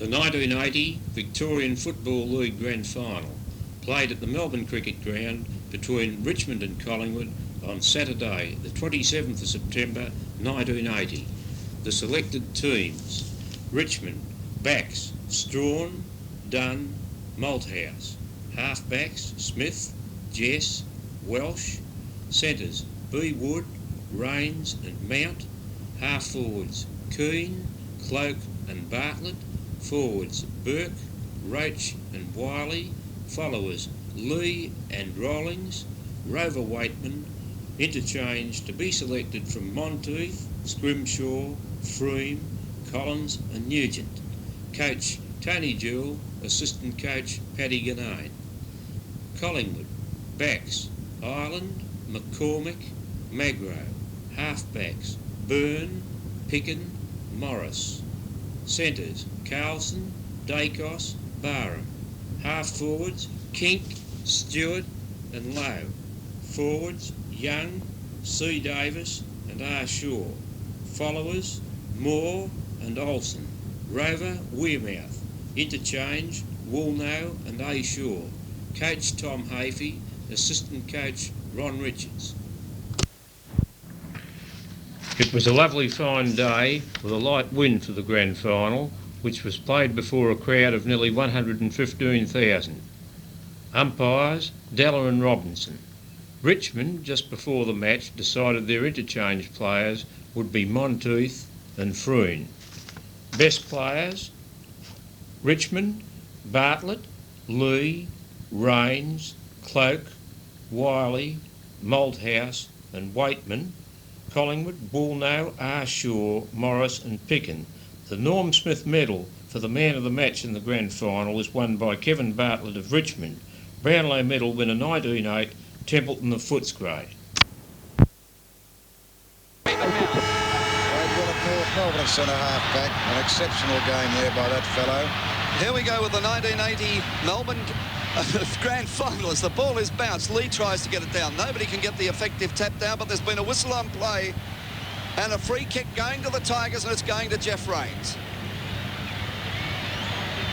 The 1980 Victorian Football League Grand Final, played at the Melbourne Cricket Ground between Richmond and Collingwood on Saturday, the 27th of September 1980. The selected teams: Richmond, backs, Strawn, Dunn, Malthouse. Half-backs, Smith, Jess, Welsh. Centres, B. Wood, Rains and Mount. Half-forwards, Keane, Cloak and Bartlett. Forwards, Burke, Roach and Wiley. Followers, Lee and Rawlings. Rover Waitman. Interchange to be selected from Monteith, Scrimshaw, Freem, Collins and Nugent. Coach, Tony Jewell. Assistant coach, Paddy Ganane. Collingwood, backs, Ireland, McCormick, Magro. Half-backs, Byrne, Picken, Morris. Centres, Carlson, Dacos, Barham. Half-forwards, Kink, Stewart and Lowe. Forwards, Young, C. Davis and R. Shaw. Followers, Moore and Olsen. Rover, Wearmouth. Interchange, Woolnow and A. Shaw. Coach, Tom Hafey. Assistant coach, Ron Richards. It was a lovely fine day with a light wind for the grand final, which was played before a crowd of nearly 115,000. Umpires, Della and Robinson. Richmond, just before the match, decided their interchange players would be Monteith and Frein. Best players: Richmond, Bartlett, Lee, Rains, Cloak, Wiley, Malthouse and Waitman. Collingwood, Woolnow, R. Shaw, Morris and Picken. The Norm Smith medal for the man of the match in the grand final was won by Kevin Bartlett of Richmond. Brownlow medal winner 1908, Templeton of Footscray. Melbourne centre half back. An exceptional game there by that fellow. Here we go with the 1980 Melbourne grand final as the ball is bounced. Lee tries to get it down. Nobody can get the effective tap down, but there's been a whistle on play and a free kick going to the Tigers, and it's going to Jeff Rains.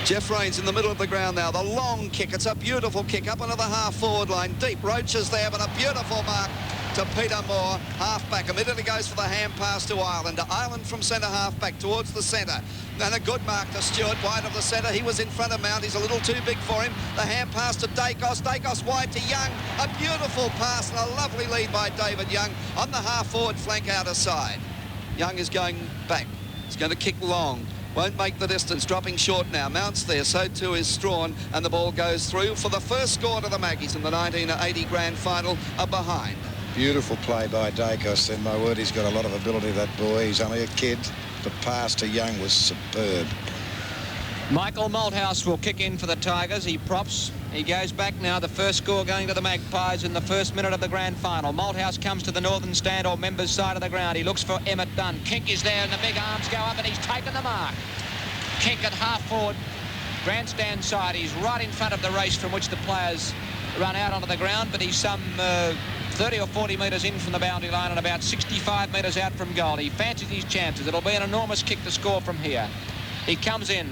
Jeff Rains in the middle of the ground now. The long kick. It's a beautiful kick up into the half-forward line. Deep. Roach is there, but a beautiful mark to Peter Moore, half-back. Immediately goes for the hand pass to Ireland. Ireland from centre half-back towards the centre. And a good mark to Stewart, wide of the centre. He was in front of Mount. He's a little too big for him. The hand pass to Dacos. Dacos wide to Young. A beautiful pass and a lovely lead by David Young on the half-forward flank outer side. Young is going back. He's going to kick long. Won't make the distance, dropping short now. Mount's there, so too is Strawn, and the ball goes through for the first score to the Maggies in the 1980 grand final, a behind. Beautiful play by Dacos, and my word, he's got a lot of ability, that boy. He's only a kid. The pass to Young was superb. Michael Malthouse will kick in for the Tigers. He props. He goes back now. The first score going to the Magpies in the first minute of the grand final. Malthouse comes to the northern stand or members' side of the ground. He looks for Emmett Dunn. Kink is there and the big arms go up and he's taken the mark. Kink at half forward, grandstand side. He's right in front of the race from which the players run out onto the ground, but he's some 30 or 40 metres in from the boundary line and about 65 metres out from goal. He fancies his chances. It'll be an enormous kick to score from here. He comes in.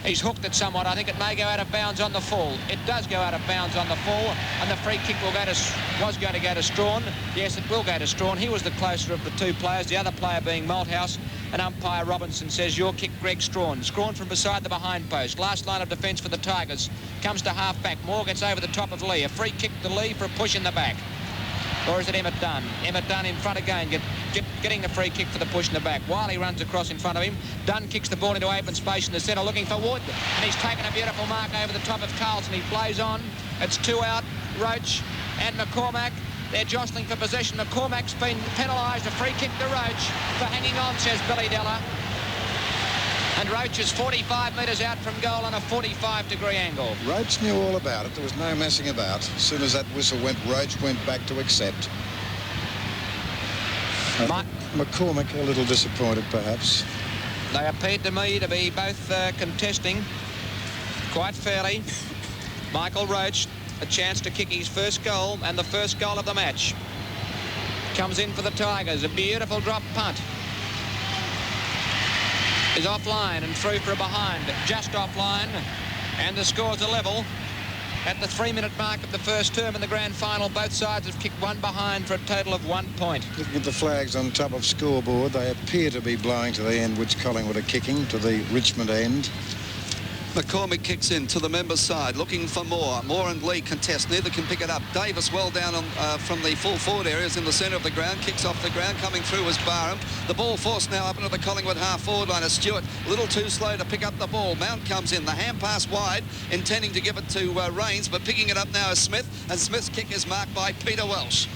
He's hooked it somewhat. I think it may go out of bounds on the full. It does go out of bounds on the full, and the free kick was going to go to Strawn. Yes, it will go to Strawn. He was the closer of the two players, the other player being Malthouse, and umpire Robinson says, your kick, Greg Strawn. Strawn from beside the behind post. Last line of defence for the Tigers. Comes to half-back. Moore gets over the top of Lee. A free kick to Lee for a push in the back. Or is it Emmett Dunn? Emmett Dunn in front again, getting the free kick for the push in the back. Wiley runs across in front of him. Dunn kicks the ball into open space in the centre, looking for Wood. And he's taken a beautiful mark over the top of Carlson. He plays on. It's two out. Roach and McCormack. They're jostling for possession. McCormack's been penalised. A free kick to Roach for hanging on, says Billy Della. And Roach is 45 metres out from goal on a 45-degree angle. Roach knew all about it. There was no messing about. As soon as that whistle went, Roach went back to accept. McCormack a little disappointed, perhaps. They appeared to me to be both contesting quite fairly. Michael Roach, a chance to kick his first goal and the first goal of the match. Comes in for the Tigers. A beautiful drop punt. is offline and through for a behind, just offline, and the score's a level. At the 3-minute mark of the first term in the grand final, both sides have kicked one behind for a total of 1 point. Looking at the flags on top of scoreboard, they appear to be blowing to the end which Collingwood are kicking, to the Richmond end. McCormick kicks in to the members' side, looking for Moore. Moore and Lee contest. Neither can pick it up. Davis well down on, from the full forward areas in the centre of the ground. Kicks off the ground. Coming through was Barham. The ball forced now up into the Collingwood half-forward line. Stewart a little too slow to pick up the ball. Mount comes in. The hand pass wide, intending to give it to Rains, but picking it up now is Smith, and Smith's kick is marked by Peter Welsh.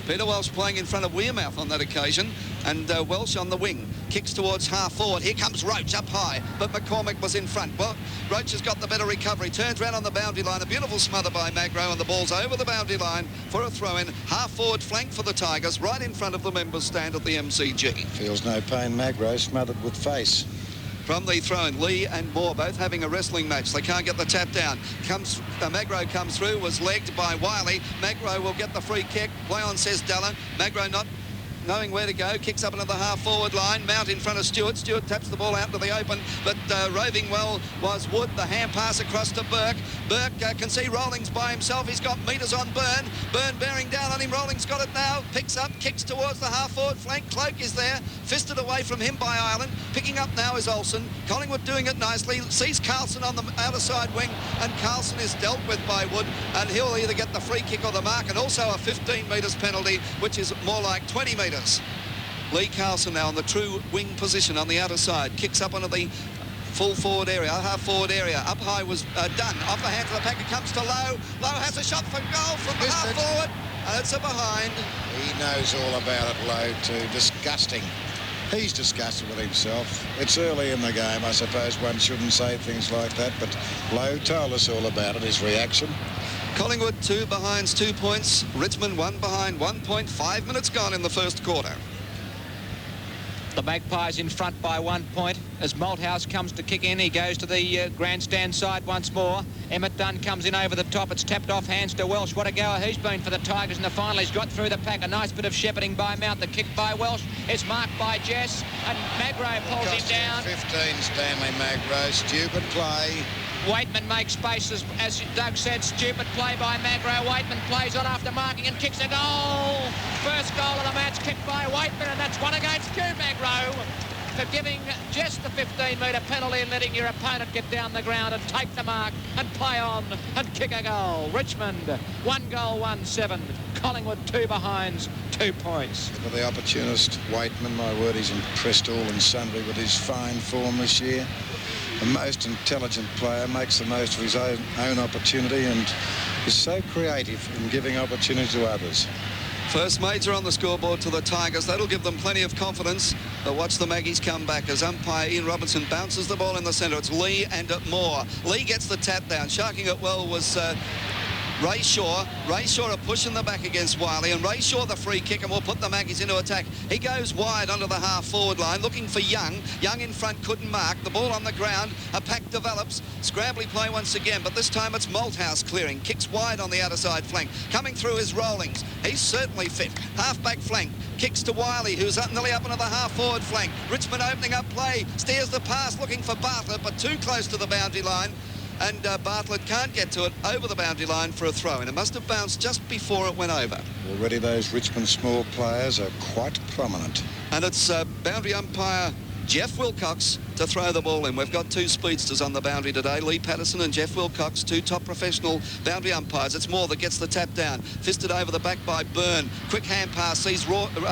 Peter Welsh playing in front of Wearmouth on that occasion, and Welsh on the wing. Kicks towards half-forward. Here comes Roach up high, but McCormick was in front. Well, Roach has got the better recovery. Turns round on the boundary line. A beautiful smother by Magro, and the ball's over the boundary line for a throw-in. Half-forward flank for the Tigers, right in front of the members' stand at the MCG. Feels no pain, Magro, smothered with face. From the throw-in, Lee and Moore both having a wrestling match. They can't get the tap down. Magro comes through, was legged by Wiley. Magro will get the free kick. Play on, says Dallin. Magro not knowing where to go, kicks up into the half-forward line. Mount in front of Stewart. Stewart taps the ball out to the open, but roving well was Wood. The hand pass across to Burke. Burke can see Rollings by himself. He's got metres on Byrne. Byrne bearing down on him. Rollings got it now. Picks up, kicks towards the half-forward flank. Cloak is there. Fisted away from him by Ireland. Picking up now is Olsen. Collingwood doing it nicely. Sees Carlson on the outer side wing, and Carlson is dealt with by Wood, and he'll either get the free kick or the mark, and also a 15 metres penalty, which is more like 20 metres. Lee Carlson now on the true wing position on the outer side. Kicks up onto the full forward area, half forward area. Up high was done. Off the hands of the packer, comes to Lowe. Lowe has a shot for goal from the half forward. And it's a behind. He knows all about it, Lowe, too. Disgusting. He's disgusted with himself. It's early in the game. I suppose one shouldn't say things like that, but Lowe told us all about it, his reaction. Collingwood 2 behinds 2 points. Richmond 1 behind 1 point. 5 minutes gone in the first quarter. The Magpies in front by 1 point. As Malthouse comes to kick in, he goes to the grandstand side once more. Emmett Dunn comes in over the top. It's tapped off hands to Welsh. What a goer he's been for the Tigers in the final. He's got through the pack. A nice bit of shepherding by Mount. The kick by Welsh is marked by Jess, and Magro pulls him down. 15, Stanley Magro. Stupid play. Waitman makes space, as Doug said. Stupid play by Magro. Waitman plays on after marking and kicks a goal. First goal of the match kicked by Waitman, and that's one against you, Magro, for giving just the 15-metre penalty and letting your opponent get down the ground and take the mark and play on and kick a goal. Richmond 1 goal, 1-7. Collingwood 2 behinds, 2 points. For the opportunist, Waitman, my word, he's impressed all and sundry with his fine form this year. The most intelligent player, makes the most of his own opportunity, and is so creative in giving opportunity to others. First major on the scoreboard to the Tigers. That'll give them plenty of confidence. But watch the Maggies come back as umpire Ian Robinson bounces the ball in the centre. It's Lee and Moore. Lee gets the tap down. Sharking it well was Ray Shaw. Ray Shaw a push in the back against Wiley, and Ray Shaw the free kick, and will put the Maggies into attack. He goes wide onto the half-forward line, looking for Young. Young in front, couldn't mark. The ball on the ground. A pack develops. Scrambly play once again, but this time it's Malthouse clearing. Kicks wide on the outer side flank. Coming through is Rollings. He's certainly fit. Half-back flank. Kicks to Wiley, who's nearly up into the half-forward flank. Richmond opening up play. Steers the pass, looking for Bartlett, but too close to the boundary line. And Bartlett can't get to it over the boundary line for a throw-in. It must have bounced just before it went over. Already those Richmond small players are quite prominent. And it's boundary umpire Jeff Wilcox to throw the ball in. We've got 2 speedsters on the boundary today, Lee Patterson and Jeff Wilcox, 2 top professional boundary umpires. It's Moore that gets the tap down. Fisted over the back by Byrne. Quick hand pass, sees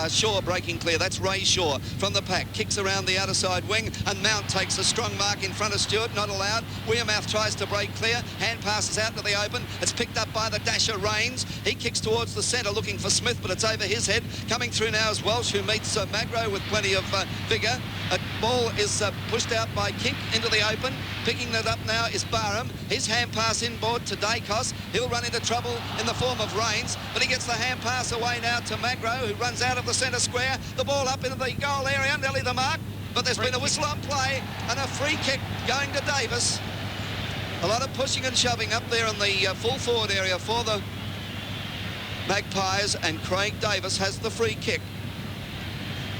Shaw breaking clear. That's Ray Shaw from the pack. Kicks around the outer side wing, and Mount takes a strong mark in front of Stewart. Not allowed. Wearmouth tries to break clear. Hand passes out to the open. It's picked up by the dasher Rains. He kicks towards the centre looking for Smith, but it's over his head. Coming through now is Welsh, who meets Magro with plenty of vigour. A ball is pushed out by Kink into the open. Picking that up now is Barham. His hand pass inboard to Dacos. He'll run into trouble in the form of Rains, but he gets the hand pass away now to Magro, who runs out of the centre square. The ball up into the goal area, nearly the mark, but there's been a whistle on play and a free kick going to Davis. A lot of pushing and shoving up there in the full forward area for the Magpies, and Craig Davis has the free kick.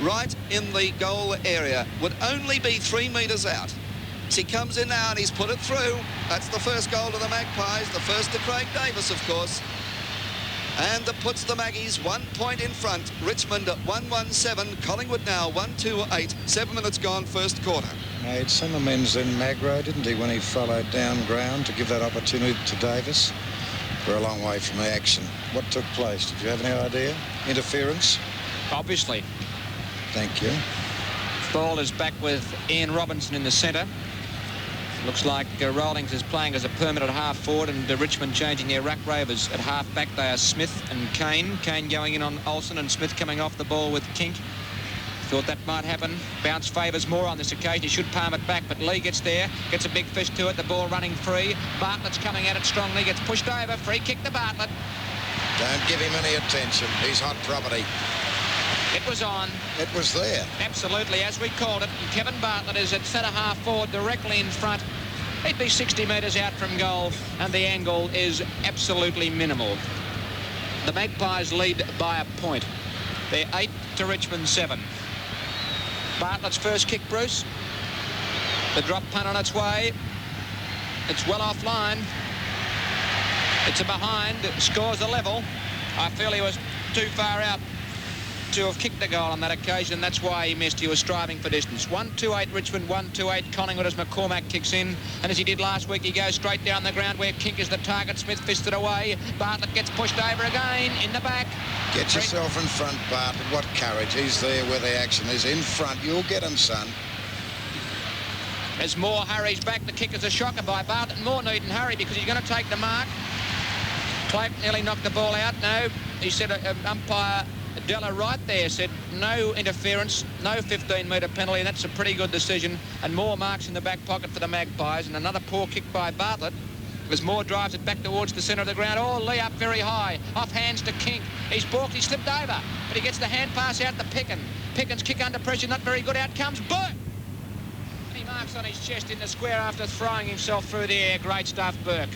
right in the goal area. Would only be 3 metres out. As he comes in now and he's put it through. That's the first goal to the Magpies, the first to Craig Davis, of course. And that puts the Maggies 1 point in front. Richmond at 1-1-7. Collingwood now 1-2-8. 7 minutes gone, first quarter. Made some amends in Magro, didn't he, when he followed down ground to give that opportunity to Davis? We're a long way from the action. What took place? Did you have any idea? Interference? Obviously. Thank you. Ball is back with Ian Robinson in the centre. Looks like Rawlings is playing as a permanent half forward, and Richmond changing their ruck rovers at half back. They are Smith and Kane. Kane going in on Olsen, and Smith coming off the ball with Kink. Thought that might happen. Bounce favours more on this occasion. He should palm it back, but Lee gets there, gets a big fist to it. The ball running free. Bartlett's coming at it strongly, gets pushed over. Free kick to Bartlett. Don't give him any attention. He's hot property. It was on. It was there. Absolutely, as we called it. And Kevin Bartlett is at centre half forward, directly in front. He'd be 60 metres out from goal, and the angle is absolutely minimal. The Magpies lead by a point. They're 8 to Richmond 7. Bartlett's first kick, Bruce. The drop punt on its way. It's well offline. It's a behind. Scores a level. I feel he was too far out to have kicked the goal on that occasion. That's why he missed. He was striving for distance. 1-2-8 Richmond, 1-2-8 Collingwood as McCormack kicks in. And as he did last week, he goes straight down the ground where Kink is the target. Smith fisted away. Bartlett gets pushed over again in the back. Get yourself in front, Bartlett. What courage. He's there where the action is. In front. You'll get him, son. As Moore hurries back, the kick is a shocker by Bartlett. Moore needn't hurry because he's going to take the mark. Cloak nearly knocked the ball out. No, he said umpire Della right there said no interference, no 15-metre penalty, and that's a pretty good decision. And Moore marks in the back pocket for the Magpies, and another poor kick by Bartlett as Moore drives it back towards the centre of the ground. Oh, Lee up very high, off hands to Kink. He's balked, he slipped over, but he gets the hand pass out to Picken. Picken's kick under pressure, not very good. Out comes Burke. He marks on his chest in the square after throwing himself through the air. Great stuff, Burke.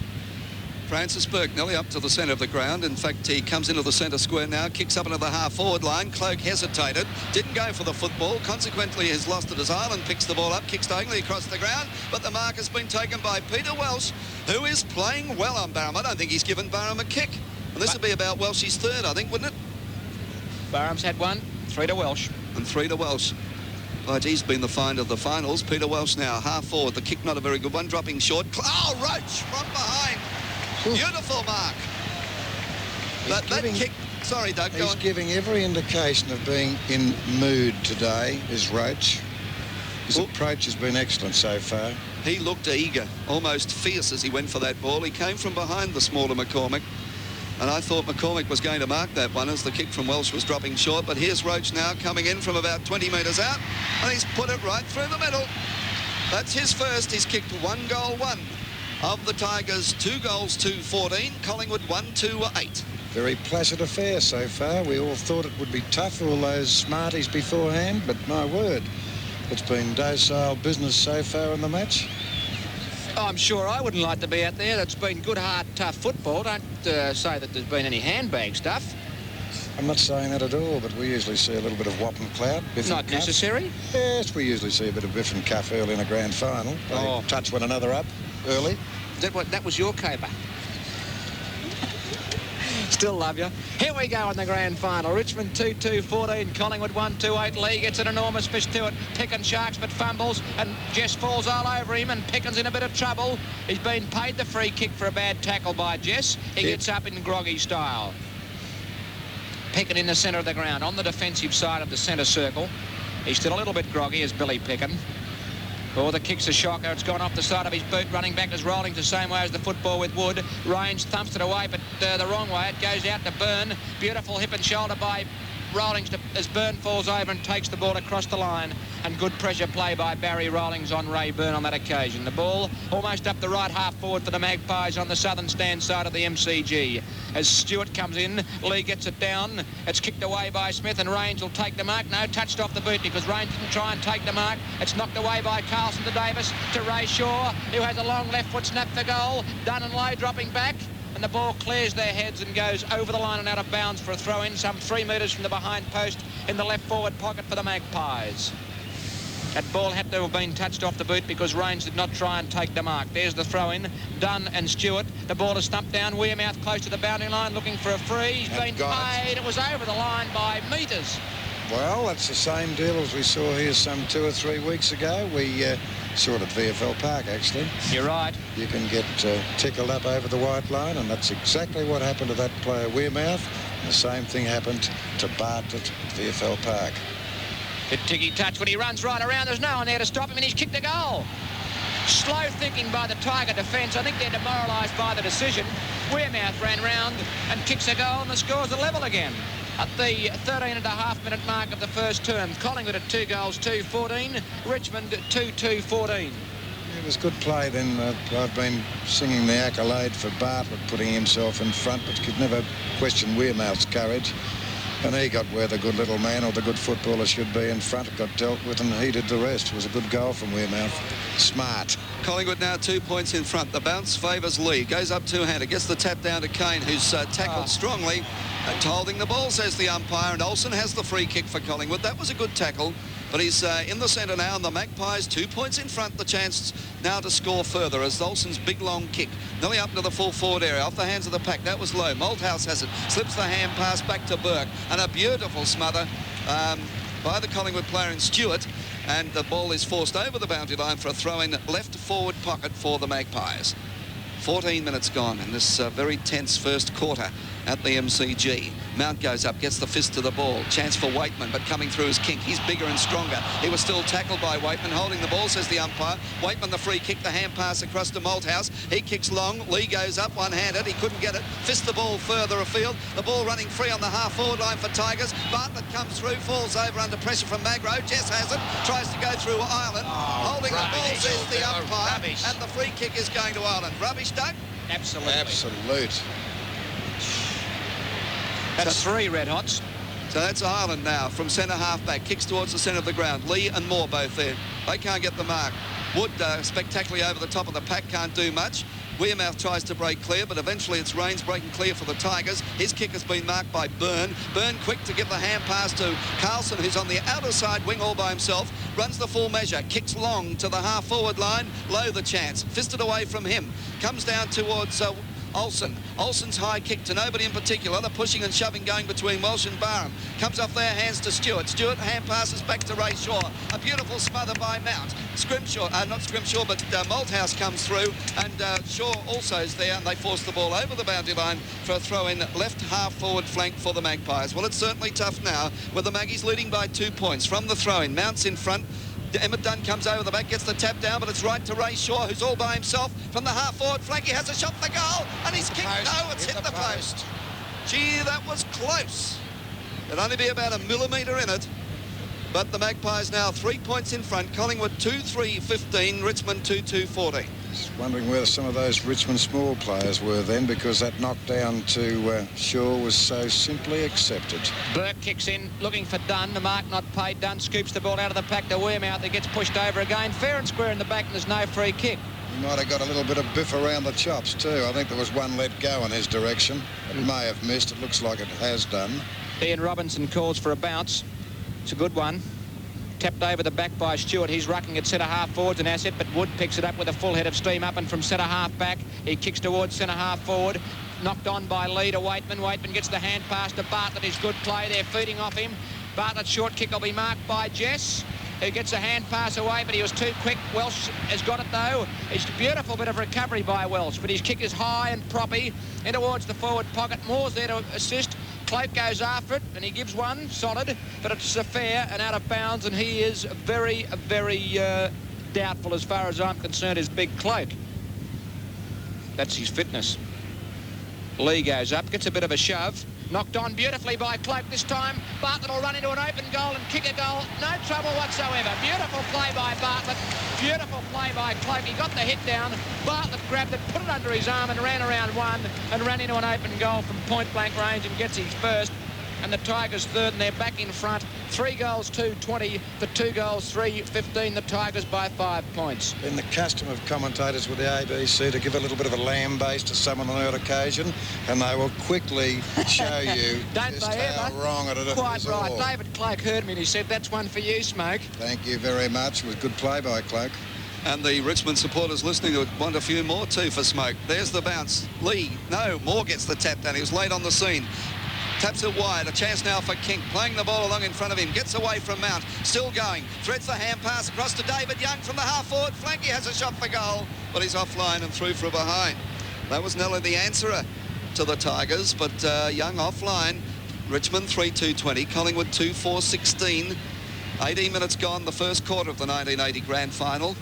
Francis Burke nearly up to the centre of the ground. In fact, he comes into the centre square now, kicks up into the half-forward line. Cloak hesitated, didn't go for the football. Consequently, has lost it as Ireland picks the ball up, kicks diagonally across the ground. But the mark has been taken by Peter Welsh, who is playing well on Barham. I don't think he's given Barham a kick. And this would be about Welsh's third, I think, wouldn't it? Barham's had one, 3 to Welsh. And 3 to Welsh. Right, he's been the find of the finals. Peter Welsh now, half forward. The kick not a very good one, dropping short. Oh, Roach from behind. Beautiful mark. That kick... Sorry, Doug, go on. He's giving every indication of being in mood today, is Roach. His approach has been excellent so far. He looked eager, almost fierce as he went for that ball. He came from behind the smaller McCormack. And I thought McCormack was going to mark that one as the kick from Welsh was dropping short. But here's Roach now coming in from about 20 metres out. And he's put it right through the middle. That's his first. He's kicked 1 goal, 1. Of the Tigers, 2 goals to 14. Collingwood 1-2-8. Very placid affair so far. We all thought it would be tough, all those smarties beforehand, but my word, it's been docile business so far in the match. I'm sure I wouldn't like to be out there. It's been good, hard, tough football. Don't say that there's been any handbag stuff. I'm not saying that at all, but we usually see a little bit of whop and clout. Not necessary? Yes, we usually see a bit of biff and cuff early in a grand final. They touch one another up early. That was your caper. Still love you. Here we go in the grand final. Richmond 2-2-14. Collingwood 1-2-8. Lee gets an enormous fist to it. Picken sharks but fumbles, and Jess falls all over him, and Picken's in a bit of trouble. He's been paid the free kick for a bad tackle by Jess. He gets up in groggy style. Picken in the centre of the ground, on the defensive side of the centre circle. He's still a little bit groggy as Billy Picken. Oh, the kick's a shocker. It's gone off the side of his boot. Running back is Rawlings the same way as the football with Wood. Range thumps it away, but the wrong way. It goes out to Byrne. Beautiful hip and shoulder by Rawlings as Byrne falls over and takes the ball across the line. And good pressure play by Barry Rawlings on Ray Byrne on that occasion. The ball almost up the right half forward for the Magpies on the southern stand side of the MCG. As Stewart comes in, Lee gets it down. It's kicked away by Smith, and Rains will take the mark. No, touched off the boot because Rains didn't try and take the mark. It's knocked away by Carlson to Davis, to Ray Shaw, who has a long left foot snap for goal. Dunn and Lowe dropping back. and the ball clears their heads and goes over the line and out of bounds for a throw-in, some 3 metres from the behind post in the left forward pocket for the Magpies. That ball had to have been touched off the boot because Rains did not try and take the mark. There's the throw-in. Dunn and Stewart. The ball is stumped down. Wearmouth close to the boundary line looking for a free. He's been paid. It was over the line by metres. Well, that's the same deal as we saw here some 2 or 3 weeks ago. We saw it at VFL Park, actually. You're right. You can get tickled up over the white line, and that's exactly what happened to that player, Wearmouth. And the same thing happened to Bartlett at VFL Park. Bit ticky touch when he runs right around. There's no one there to stop him, and he's kicked a goal. Slow thinking by the Tiger defence. I think they're demoralised by the decision. Wearmouth ran round and kicks a goal, and the score's a level again. At the 13.5-minute mark of the first term, Collingwood at 2 goals, 2-14. Richmond 2-2-14. It was good play then. I've been singing the accolade for Bartlett putting himself in front, but could never question Wearmouth's courage. And he got where the good little man or the good footballer should be in front. It got dealt with and he did the rest. It was a good goal from Wearmouth. Smart. Collingwood now 2 points in front. The bounce favours Lee. Goes up two-handed. Gets the tap down to Kane, who's tackled strongly. Holding the ball, says the umpire. And Olsen has the free kick for Collingwood. That was a good tackle. But he's in the centre now, and the Magpies 2 points in front. The chance now to score further as Olsen's big long kick nearly up to the full forward area, off the hands of the pack. That was low. Malthouse has it, slips the hand pass back to Burke, and a beautiful smother by the Collingwood player in Stewart, and the ball is forced over the boundary line for a throw in left forward pocket for the Magpies. 14 minutes gone in this very tense first quarter at the MCG. Mount goes up, gets the fist to the ball. Chance for Waitman, but coming through is Kink. He's bigger and stronger. He was still tackled by Waitman, holding the ball, says the umpire. Waitman the free kick, the hand pass across to Malthouse. He kicks long. Lee goes up one-handed. He couldn't get it. Fist the ball further afield. The ball running free on the half-forward line for Tigers. Bartlett comes through, falls over under pressure from Magro. Jess has it, tries to go through Ireland. Holding the ball, says the umpire. Rubbish. And the free kick is going to Ireland. Rubbish, Doug? Absolutely. Absolute. That's 3 red hots. So that's Ireland now from centre half back. Kicks towards the centre of the ground. Lee and Moore both there. They can't get the mark. Wood spectacularly over the top of the pack, can't do much. Wearmouth tries to break clear, but eventually it's Rains breaking clear for the Tigers. His kick has been marked by Byrne. Byrne quick to give the hand pass to Carlson, who's on the outer side wing all by himself. Runs the full measure, kicks long to the half-forward line. Low the chance, fisted away from him. Comes down towards Olsen. Olsen's high kick to nobody in particular. The pushing and shoving going between Welsh and Barham. Comes off their hands to Stewart. Stewart hand passes back to Ray Shaw. A beautiful smother by Mount. Scrimshaw, not Scrimshaw, but Malthouse comes through, and Shaw also is there, and they force the ball over the boundary line for a throw in left half forward flank for the Magpies. Well, it's certainly tough now with the Maggies leading by 2 points from the throw in. Mount's in front. Emmett Dunn comes over the back, gets the tap down, but it's right to Ray Shaw, who's all by himself from the half-forward flank. He has a shot for goal, and he's kicked. No, it's hit the post. Gee, that was close. It'd only be about a millimetre in it. But the Magpies now 3 points in front. Collingwood 2-3-15, Richmond 2-2-14. Just wondering where some of those Richmond small players were then, because that knockdown to Shaw was so simply accepted. Burke kicks in, looking for Dunn. The mark not paid. Dunn scoops the ball out of the pack to Wearmouth. It gets pushed over again. Fair and square in the back, and there's no free kick. He might have got a little bit of biff around the chops too. I think there was one let go in his direction. It may have missed. It looks like it has done. Ian Robinson calls for a bounce. It's a good one. Tapped over the back by Stewart. He's rucking at centre half forwards, an asset, but Wood picks it up with a full head of steam up and from centre half back. He kicks towards centre half forward. Knocked on by Lee to Waitman. Waitman gets the hand pass to Bartlett. He's good play. They're feeding off him. Bartlett's short kick will be marked by Jess, who gets a hand pass away, but he was too quick. Welsh has got it though. It's a beautiful bit of recovery by Welsh, but his kick is high and proppy in towards the forward pocket. Moore's there to assist. Cloak goes after it, and he gives one solid, but it's a fair and out of bounds, and he is very, very doubtful as far as I'm concerned, is Big Cloak. That's his fitness. Lee goes up, gets a bit of a shove. Knocked on beautifully by Cloak this time. Bartlett will run into an open goal and kick a goal. No trouble whatsoever. Beautiful play by Bartlett. Beautiful play by Cloak. He got the hit down. Bartlett grabbed it, put it under his arm and ran around one and ran into an open goal from point-blank range and gets his first. and the Tigers third, and they're back in front. 3 goals, 2-20. The 2 goals, 3-15. The Tigers by 5 points. Been the custom of commentators with the ABC to give a little bit of a lamb base to someone on that occasion, and they will quickly show you just how wrong it is. Quite right. David Cloak heard me and he said, that's one for you, Smoke. Thank you very much. It was good play by Cloak. And the Richmond supporters listening would want a few more too for Smoke. There's the bounce. Lee, no, Moore gets the tap down. He was late on the scene. Taps it wide. A chance now for King. Playing the ball along in front of him. Gets away from Mount. Still going. Threads the hand pass across to David Young from the half-forward flank. He has a shot for goal, but he's offline and through from behind. That was nearly the answerer to the Tigers, but Young offline. Richmond 3-2-20. Collingwood 2-4-16. 18 minutes gone, the first quarter of the 1980 grand final.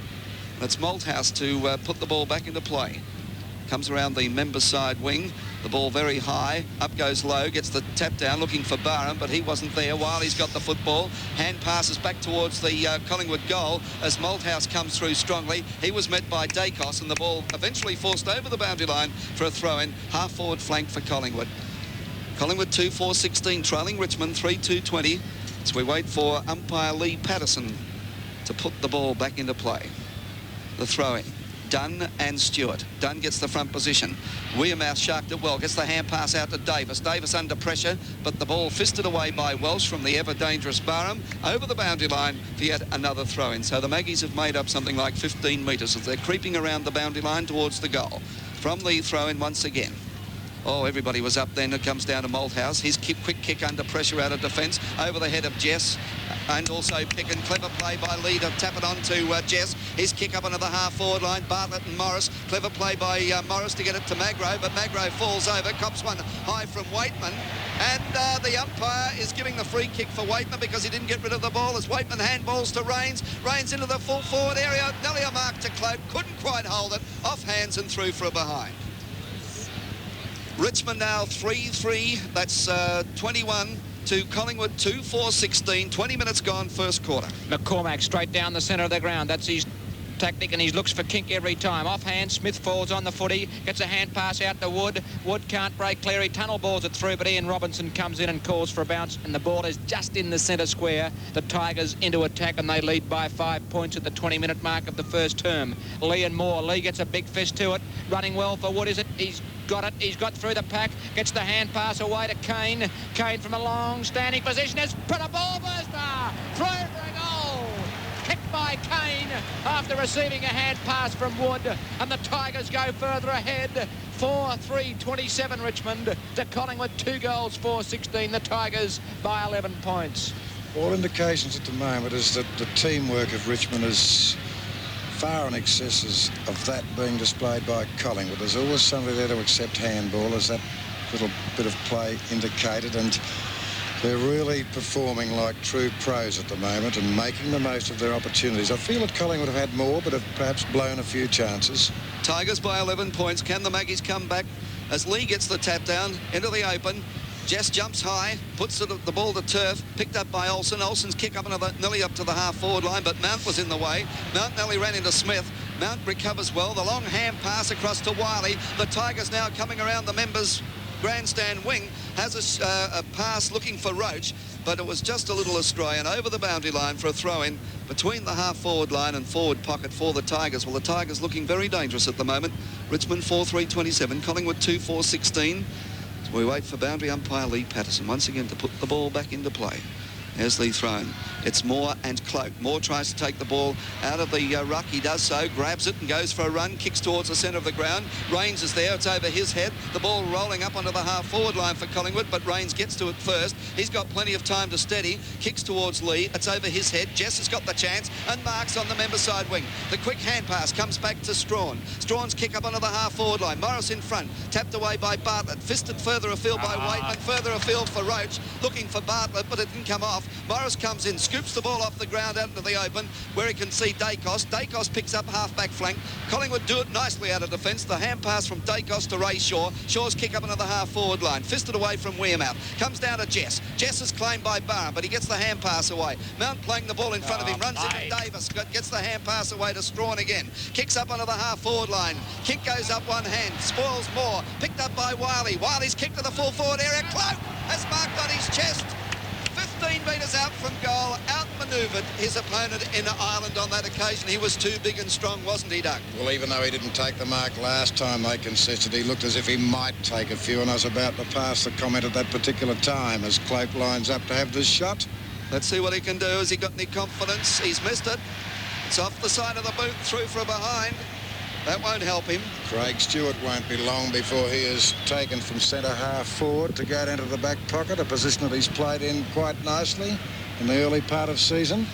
And it's Malthouse to put the ball back into play. Comes around the member side wing. The ball very high. Up goes Lowe. Gets the tap down looking for Barham, but he wasn't there while he's got the football. Hand passes back towards the Collingwood goal as Malthouse comes through strongly. He was met by Dacos and the ball eventually forced over the boundary line for a throw-in. Half-forward flank for Collingwood. Collingwood 2-4-16, trailing Richmond 3-2-20. So we wait for umpire Lee Patterson to put the ball back into play. The throw-in. Dunn and Stewart. Dunn gets the front position. Wearmouth sharked it well. Gets the hand pass out to Davis. Davis under pressure, but the ball fisted away by Welsh from the ever-dangerous Barham over the boundary line for yet another throw-in. So the Maggies have made up something like 15 metres as they're creeping around the boundary line towards the goal. From the throw-in once again. Oh, everybody was up then. It comes down to Malthouse. His quick kick under pressure out of defence over the head of Jess. And also Picken. Clever play by Lee to tap it on to Jess. His kick up onto the half-forward line. Bartlett and Morris. Clever play by Morris to get it to Magro, but Magro falls over. Cops one high from Waitman. And the umpire is giving the free kick for Waitman because he didn't get rid of the ball as Waitman handballs to Rains. Rains into the full forward area. Nearly a mark to Cloak. Couldn't quite hold it. Off hands and through for a behind. Richmond now 3-3. That's 21 to Collingwood 2-4-16. 20 minutes gone, first quarter. McCormack straight down the centre of the ground. That's his tactic, and he looks for kink every time. Offhand, Smith falls on the footy, gets a hand pass out to Wood. Wood can't break clear. He tunnel balls it through, but Ian Robinson comes in and calls for a bounce, and the ball is just in the centre square. The Tigers into attack, and they lead by 5 points at the 20-minute mark of the first term. Lee and Moore. Lee gets a big fist to it. Running well for Wood, is it? He's got it. He's got through the pack. Gets the hand pass away to Kane. Kane from a long standing position has put a ball burster through for a goal. Kicked by Kane after receiving a hand pass from Wood, and the Tigers go further ahead. 4-3-27 Richmond to Collingwood. 2 goals, 4-16. The Tigers by 11 points. All indications at the moment is that the teamwork of Richmond is far in excess of that being displayed by Collingwood. There's always somebody there to accept handball, as that little bit of play indicated, and they're really performing like true pros at the moment and making the most of their opportunities. I feel that Collingwood have had more, but have perhaps blown a few chances. Tigers by 11 points. Can the Maggies come back as Lee gets the tap down into the open? Jess jumps high, puts the ball to turf, picked up by Olsen. Olsen's kick up nearly up to the half-forward line, but Mount was in the way. Mount nearly ran into Smith. Mount recovers well. The long hand pass across to Wiley. The Tigers now coming around the members' grandstand wing. Has a pass looking for Roach, but it was just a little astray and over the boundary line for a throw-in between the half-forward line and forward pocket for the Tigers. Well, the Tigers looking very dangerous at the moment. Richmond 4-3-27, Collingwood 2-4-16. We wait for boundary umpire Lee Patterson once again to put the ball back into play. There's Lee thrown. It's Moore and Cloak. Moore tries to take the ball out of the ruck. He does so, grabs it and goes for a run, kicks towards the centre of the ground. Rains is there. It's over his head. The ball rolling up onto the half-forward line for Collingwood, but Rains gets to it first. He's got plenty of time to steady. Kicks towards Lee. It's over his head. Jess has got the chance and marks on the member side wing. The quick hand pass comes back to Strawn. Strawn's kick up onto the half-forward line. Morris in front. Tapped away by Bartlett. Fisted further afield by Waitman. Further afield for Roach. Looking for Bartlett, but it didn't come off. Morris comes in, scoops the ball off the ground out into the open where he can see Dacos. Dacos picks up half-back flank. Collingwood do it nicely out of defence. The hand pass from Dacos to Ray Shaw. Shaw's kick up into the half-forward line. Fisted away from Wearmouth. Comes down to Jess. Jess is claimed by Barham, but he gets the hand pass away. Mount playing the ball in front of him. Runs into Davis. Gets the hand pass away to Strawn again. Kicks up onto the half-forward line. Kick goes up one hand. Spoils more. Picked up by Wiley. Wiley's kick to the full forward area. Cloak has marked on his chest. 15 metres out from goal, outmanoeuvred his opponent in Ireland on that occasion. He was too big and strong, wasn't he, Doug? Well, even though he didn't take the mark last time they consisted, he looked as if he might take a few, and I was about to pass the comment at that particular time as Cloak lines up to have this shot. Let's see what he can do. Has he got any confidence? He's missed it. It's off the side of the boot, through from behind. That won't help him. Craig Stewart won't be long before he is taken from centre half forward to go down to the back pocket, a position that he's played in quite nicely in the early part of season.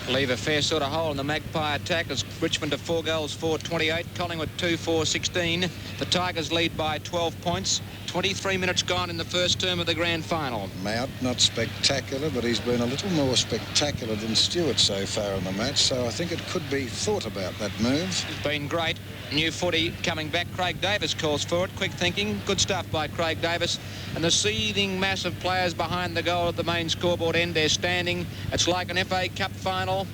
Leave a fair sort of hole in the Magpie attack as Richmond to 4 goals, 4-28. Collingwood 2-4-16. The Tigers lead by 12 points. 23 minutes gone in the first term of the grand final. Mount, not spectacular, but he's been a little more spectacular than Stewart so far in the match, so I think it could be thought about, that move. It's been great. New footy coming back. Craig Davis calls for it. Quick thinking. Good stuff by Craig Davis. And the seething mass of players behind the goal at the main scoreboard end. They're standing. It's like an FA Cup final.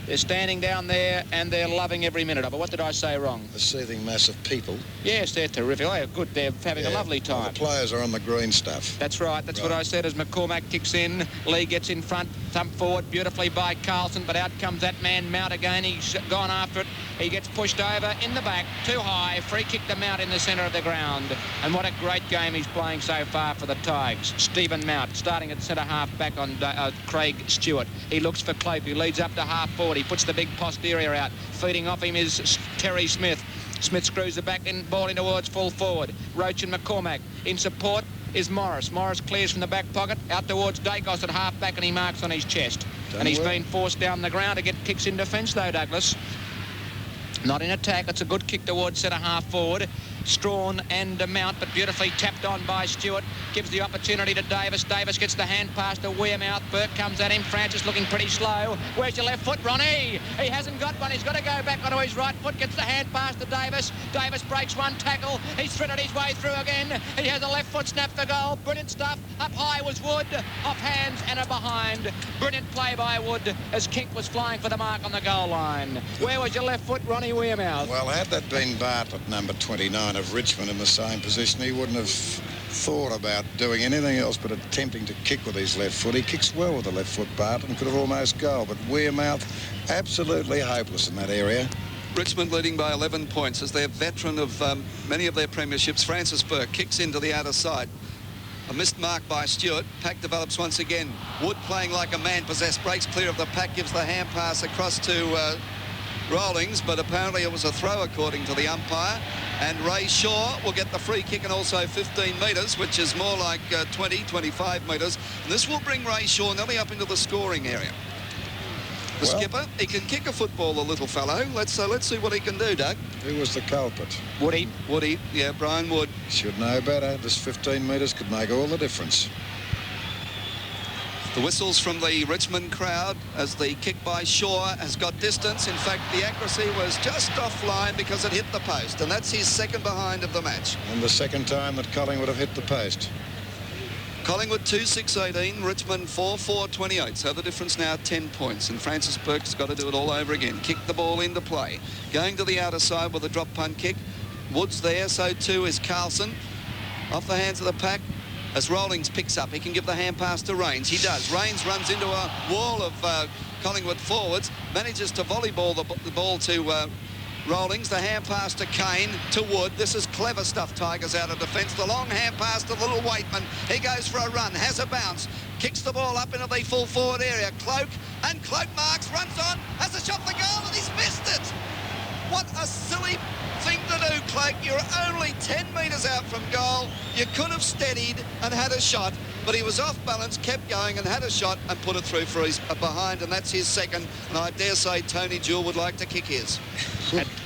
They're standing down there and they're loving every minute of it. What did I say wrong? A seething mass of people. Yes, they're terrific. They're good. They're having a lovely time. Well, the players are on the green stuff. That's right. That's what I said as McCormack kicks in. Lee gets in front. Thump forward beautifully by Carlson, but out comes that man Mount again. He's gone after it. He gets pushed over in the back. Too high. Free kick to Mount in the centre of the ground. And what a great game he's playing so far for the Tigers. Stephen Mount starting at centre half back on Craig Stewart. He looks for Cloak, who leads up to half forward. He puts the big posterior out. Feeding off him is Terry Smith. Smith screws the back in, ball in towards full forward. Roach and McCormack. In support is Morris. Morris clears from the back pocket out towards Dacos at half back, and he marks on his chest. And he's been forced down the ground to get kicks in defence though, Douglas. Not in attack. It's a good kick towards centre half forward. Strawn and Mount, but beautifully tapped on by Stewart. Gives the opportunity to Davis. Davis gets the hand pass to Wearmouth. Burke comes at him. Francis looking pretty slow. Where's your left foot, Ronnie? He hasn't got one. He's got to go back onto his right foot. Gets the hand pass to Davis. Davis breaks one tackle. He's threaded his way through again. He has a left foot snap for goal. Brilliant stuff. Up high was Wood. Off hands and a behind. Brilliant play by Wood as Kink was flying for the mark on the goal line. Where was your left foot, Ronnie Wearmouth? Well, had that been Bartlett, number 29 of Richmond, in the same position, he wouldn't have thought about doing anything else but attempting to kick with his left foot. He kicks well with the left foot, Bartlett, and could have almost goal, but Wearmouth absolutely hopeless in that area. Richmond leading by 11 points as their veteran of many of their premierships. Francis Burke kicks into the outer side. A missed mark by Stewart. Pack develops once again. Wood playing like a man possessed, breaks clear of the pack, gives the hand pass across to Rawlings, but apparently it was a throw according to the umpire. And Ray Shaw will get the free kick and also 15 metres, which is more like 25 metres. And this will bring Ray Shaw nearly up into the scoring area. The skipper, he can kick a football, the little fellow. Let's see what he can do, Doug. Who was the culprit? Woody, yeah, Brian Wood. Should know better. This 15 metres could make all the difference. The whistles from the Richmond crowd as the kick by Shaw has got distance. In fact, the accuracy was just offline because it hit the post, and that's his second behind of the match. And the second time that Collingwood have hit the post. Collingwood 2-6-18, Richmond 4-4-28. So the difference now 10 points, and Francis Burke's got to do it all over again. Kick the ball into play. Going to the outer side with a drop punt kick. Wood's there, so too is Carlson. Off the hands of the pack. As Rawlings picks up, he can give the hand pass to Rains. He does. Rains runs into a wall of Collingwood forwards, manages to volleyball the ball to Rawlings. The hand pass to Kane, to Wood. This is clever stuff, Tigers out of defence. The long hand pass to little Waitman. He goes for a run, has a bounce, kicks the ball up into the full forward area. Cloak marks, runs on, has a shot for goal, and he's missed it. What a silly thing to do, Cloak. You're only 10 metres out from goal. You could have steadied and had a shot, but he was off balance, kept going and had a shot and put it through for his behind, and that's his second. And I dare say Tony Jewell would like to kick his.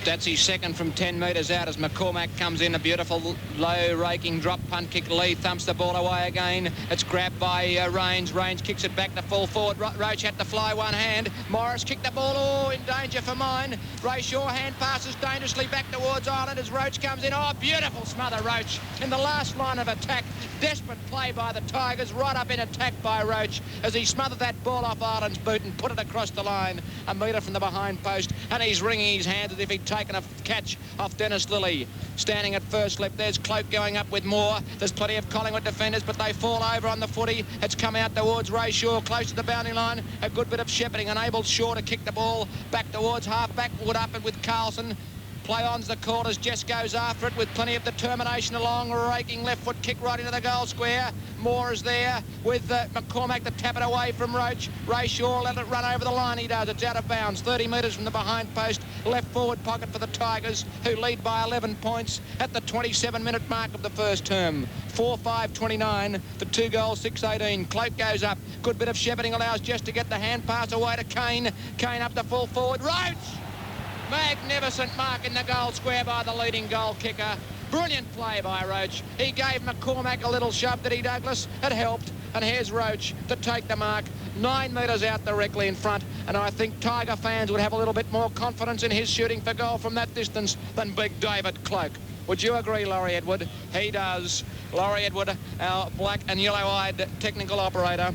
That's his second from 10 metres out as McCormack comes in. A beautiful low raking drop punt kick. Lee thumps the ball away again. It's grabbed by Rains. Rains kicks it back to full forward. Roach had to fly one hand. Morris kicked the ball, in danger for mine. Ray Shaw hand passes dangerously back towards Ireland as Roach comes in. Oh, beautiful smother, Roach. In the last line of attack, desperate play by the Tigers, right up in attack by Roach as he smothered that ball off Ireland's boot and put it across the line, a metre from the behind post, and he's wringing his hands as if he'd taken a catch off Dennis Lilly. Standing at first left, there's Cloak going up with Moore. There's plenty of Collingwood defenders, but they fall over on the footy. It's come out towards Ray Shaw, close to the boundary line. A good bit of shepherding, enables Shaw to kick the ball back towards half-back. Wood up it with Carlson. Play on's the call as Jess goes after it with plenty of determination. A long raking left foot kick right into the goal square. Moore is there with McCormack to tap it away from Roach. Ray Shaw let it run over the line. He does. It's out of bounds. 30 metres from the behind post. Left forward pocket for the Tigers, who lead by 11 points at the 27-minute mark of the first term. 4-5-29 for 2 goals, 6-18. Cloak goes up. Good bit of shepherding allows Jess to get the hand pass away to Kane. Kane up the full forward. Roach! Magnificent mark in the goal square by the leading goal kicker. Brilliant play by Roach. He gave McCormack a little shove, did he, Douglas? It helped. And here's Roach to take the mark. 9 metres out directly in front. And I think Tiger fans would have a little bit more confidence in his shooting for goal from that distance than big David Cloak. Would you agree, Laurie Edward? He does. Laurie Edward, our black and yellow-eyed technical operator,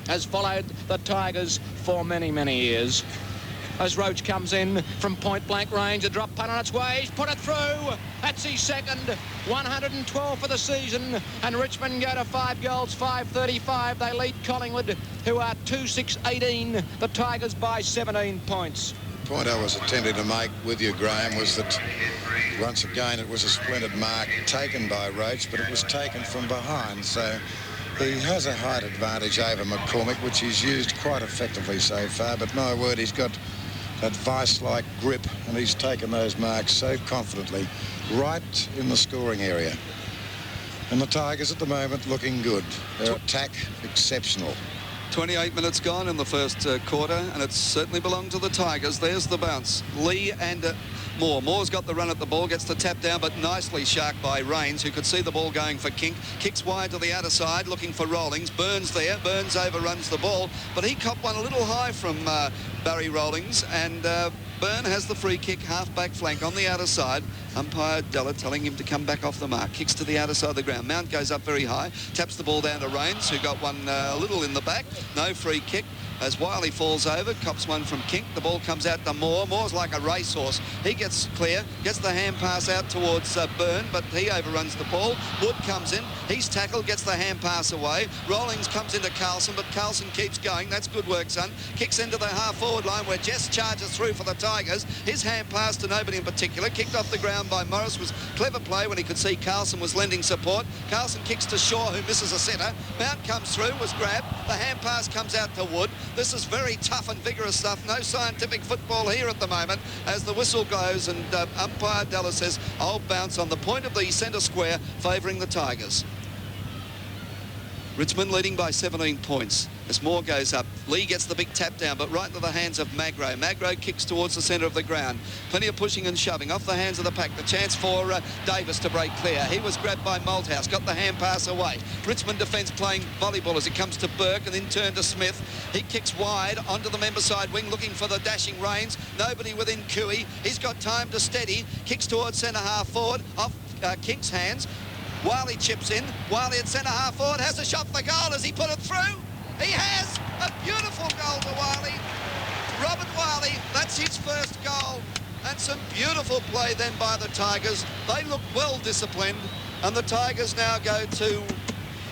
has followed the Tigers for many, many years. As Roach comes in from point-blank range, a drop punt on its way. He's put it through. That's his second. 112 for the season. And Richmond go to 5 goals, 5-35. They lead Collingwood, who are 2-6-18. The Tigers by 17 points. The point I was attempting to make with you, Graham, was that once again it was a splendid mark taken by Roach, but it was taken from behind. So he has a height advantage over McCormack, which he's used quite effectively so far. But my word, he's got that vice-like grip, and he's taken those marks so confidently right in the scoring area. And the Tigers at the moment looking good. Their attack exceptional. 28 minutes gone in the first quarter, and it's certainly belonged to the Tigers. There's the bounce. Lee and Moore. Moore's got the run at the ball, gets the tap down, but nicely sharked by Rains, who could see the ball going for Kink. Kicks wide to the outer side, looking for Rawlings. Burns there. Burns overruns the ball, but he copped one a little high from Barry Rawlings, and Byrne has the free kick, half-back flank on the outer side. Umpire Della telling him to come back off the mark. Kicks to the outer side of the ground. Mount goes up very high, taps the ball down to Rains, who got one a little in the back. No free kick. As Wiley falls over, cops one from Kink. The ball comes out to Moore. Moore's like a racehorse. He gets clear, gets the hand pass out towards Byrne, but he overruns the ball. Wood comes in. He's tackled, gets the hand pass away. Rawlings comes into Carlson, but Carlson keeps going. That's good work, son. Kicks into the half-forward line where Jess charges through for the Tigers. His hand pass to nobody in particular. Kicked off the ground by Morris. Was clever play when he could see Carlson was lending support. Carlson kicks to Shaw, who misses a centre. Mount comes through, was grabbed. The hand pass comes out to Wood. This is very tough and vigorous stuff. No scientific football here at the moment as the whistle goes, and umpire Dallas says, "I'll bounce on the point of the centre square," favouring the Tigers. Richmond leading by 17 points. As Moore goes up, Lee gets the big tap down, but right into the hands of Magro. Magro kicks towards the centre of the ground. Plenty of pushing and shoving off the hands of the pack. The chance for Davis to break clear. He was grabbed by Malthouse, got the hand pass away. Richmond defence playing volleyball as it comes to Burke and then turn to Smith. He kicks wide onto the member side wing, looking for the dashing Rains. Nobody within Cooey. He's got time to steady. Kicks towards centre half forward, off Kink's hands. Wiley chips in. Wiley at centre half forward has a shot for goal. Has he put it through? He has! A beautiful goal to Wiley. Robert Wiley, that's his first goal. And some beautiful play then by the Tigers. They look well disciplined. And the Tigers now go to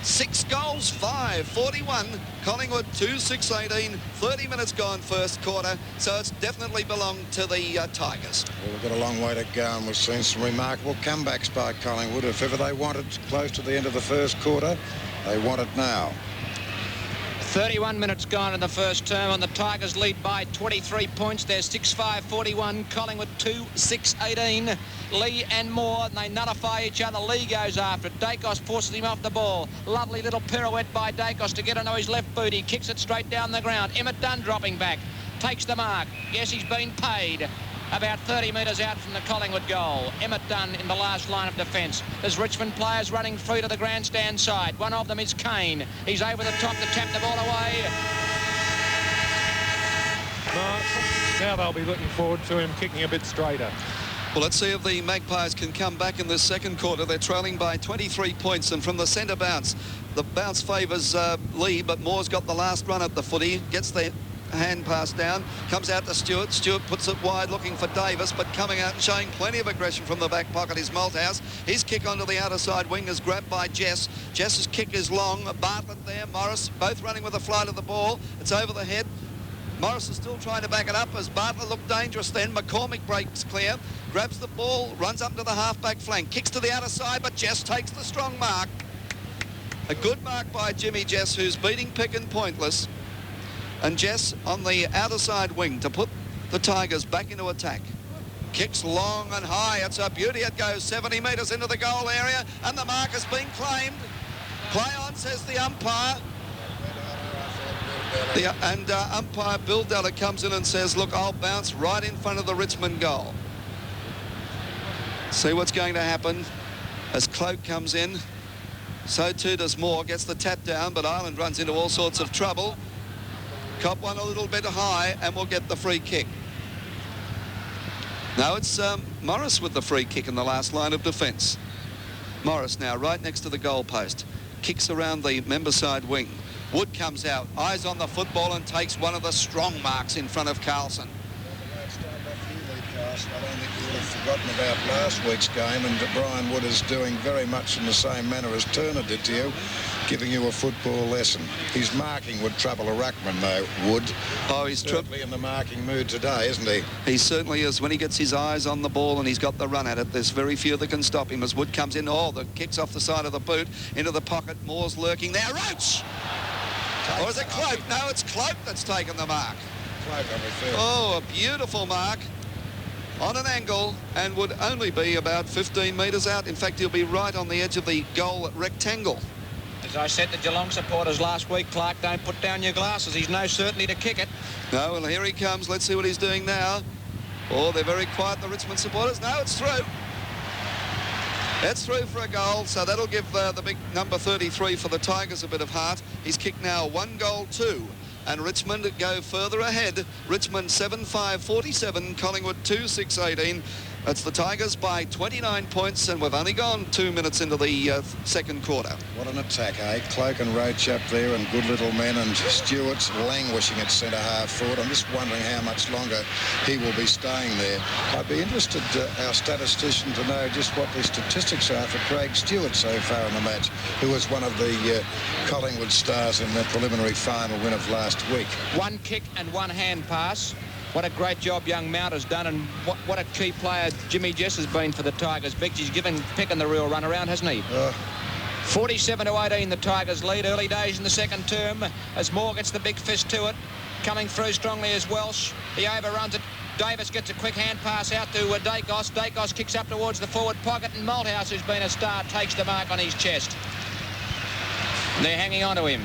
6 goals, 5-41. Collingwood 2-6-18. 30 minutes gone first quarter. So it's definitely belonged to the Tigers. Well, we've got a long way to go, and we've seen some remarkable comebacks by Collingwood. If ever they wanted close to the end of the first quarter, they want it now. 31 minutes gone in the first term, and the Tigers lead by 23 points. They're 6-5-41. Collingwood 2-6-18. Lee and Moore, they nullify each other. Lee goes after it. Dacos forces him off the ball. Lovely little pirouette by Dacos to get onto his left boot. He kicks it straight down the ground. Emmett Dunn dropping back. Takes the mark. Yes, he's been paid. About 30 metres out from the Collingwood goal. Emmett Dunn in the last line of defence. There's Richmond players running through to the grandstand side. One of them is Kane. He's over the top to tap the ball away. Now they'll be looking forward to him kicking a bit straighter. Well, let's see if the Magpies can come back in this second quarter. They're trailing by 23 points, and from the centre bounce, the bounce favours Lee, but Moore's got the last run at the footy, gets the hand pass down. Comes out to Stewart. Stewart puts it wide looking for Davis, but coming out and showing plenty of aggression from the back pocket is Malthouse. His kick onto the outer side wing is grabbed by Jess. Jess's kick is long. Bartlett there, Morris, both running with the flight of the ball. It's over the head. Morris is still trying to back it up as Bartlett looked dangerous then. McCormick breaks clear, grabs the ball, runs up to the half-back flank, kicks to the outer side, but Jess takes the strong mark. A good mark by Jimmy Jess, who's beating Pick and Pointless. And Jess on the outer side wing to put the Tigers back into attack. Kicks long and high. It's a beauty. It goes 70 metres into the goal area, and the mark has been claimed. Play on, says the umpire. Umpire Bill Della comes in and says, look, I'll bounce right in front of the Richmond goal. See what's going to happen as Cloak comes in. So too does Moore, gets the tap down, but Ireland runs into all sorts of trouble. Cop one a little bit high and will get the free kick. Now it's Morris with the free kick in the last line of defence. Morris now right next to the goal post. Kicks around the member side wing. Wood comes out, eyes on the football and takes one of the strong marks in front of Carlson. I don't think you'll have forgotten about last week's game, and Brian Wood is doing very much in the same manner as Turner did to you, giving you a football lesson. His marking would trouble a ruckman, though, Wood. Oh, he's certainly in the marking mood today, isn't he? He certainly is. When he gets his eyes on the ball and he's got the run at it, there's very few that can stop him as Wood comes in. Oh, the kicks off the side of the boot into the pocket. Moore's lurking there. Roach! Or is it Cloak? No, it's Cloak that's taken the mark. Cloak, I refer. Oh, a beautiful mark on an angle and would only be about 15 metres out. In fact, he'll be right on the edge of the goal rectangle. As I said to Geelong supporters last week, Clark, don't put down your glasses. He's no certainty to kick it. No, well, here he comes. Let's see what he's doing now. Oh, they're very quiet, the Richmond supporters. No, it's through. It's through for a goal, so that'll give the big number 33 for the Tigers a bit of heart. He's kicked now 1-2. And Richmond go further ahead. Richmond 7-5-47, Collingwood 2-6-18. That's the Tigers by 29 points, and we've only gone 2 minutes into the second quarter. What an attack, eh? Cloak and Roach up there, and good little men, and Stewart's languishing at centre-half forward. I'm just wondering how much longer he will be staying there. I'd be interested, our statistician, to know just what the statistics are for Craig Stewart so far in the match, who was one of the Collingwood stars in the preliminary final win of last week. One kick and one hand pass. What a great job young Mount has done, and what a key player Jimmy Jess has been for the Tigers. Biggs, he's given Pickin the real run around, hasn't he? 47-18, the Tigers lead. Early days in the second term as Moore gets the big fist to it. Coming through strongly as Welsh. He overruns it. Davis gets a quick hand pass out to Dacos. Dacos kicks up towards the forward pocket, and Malthouse, who's been a star, takes the mark on his chest. And they're hanging on to him.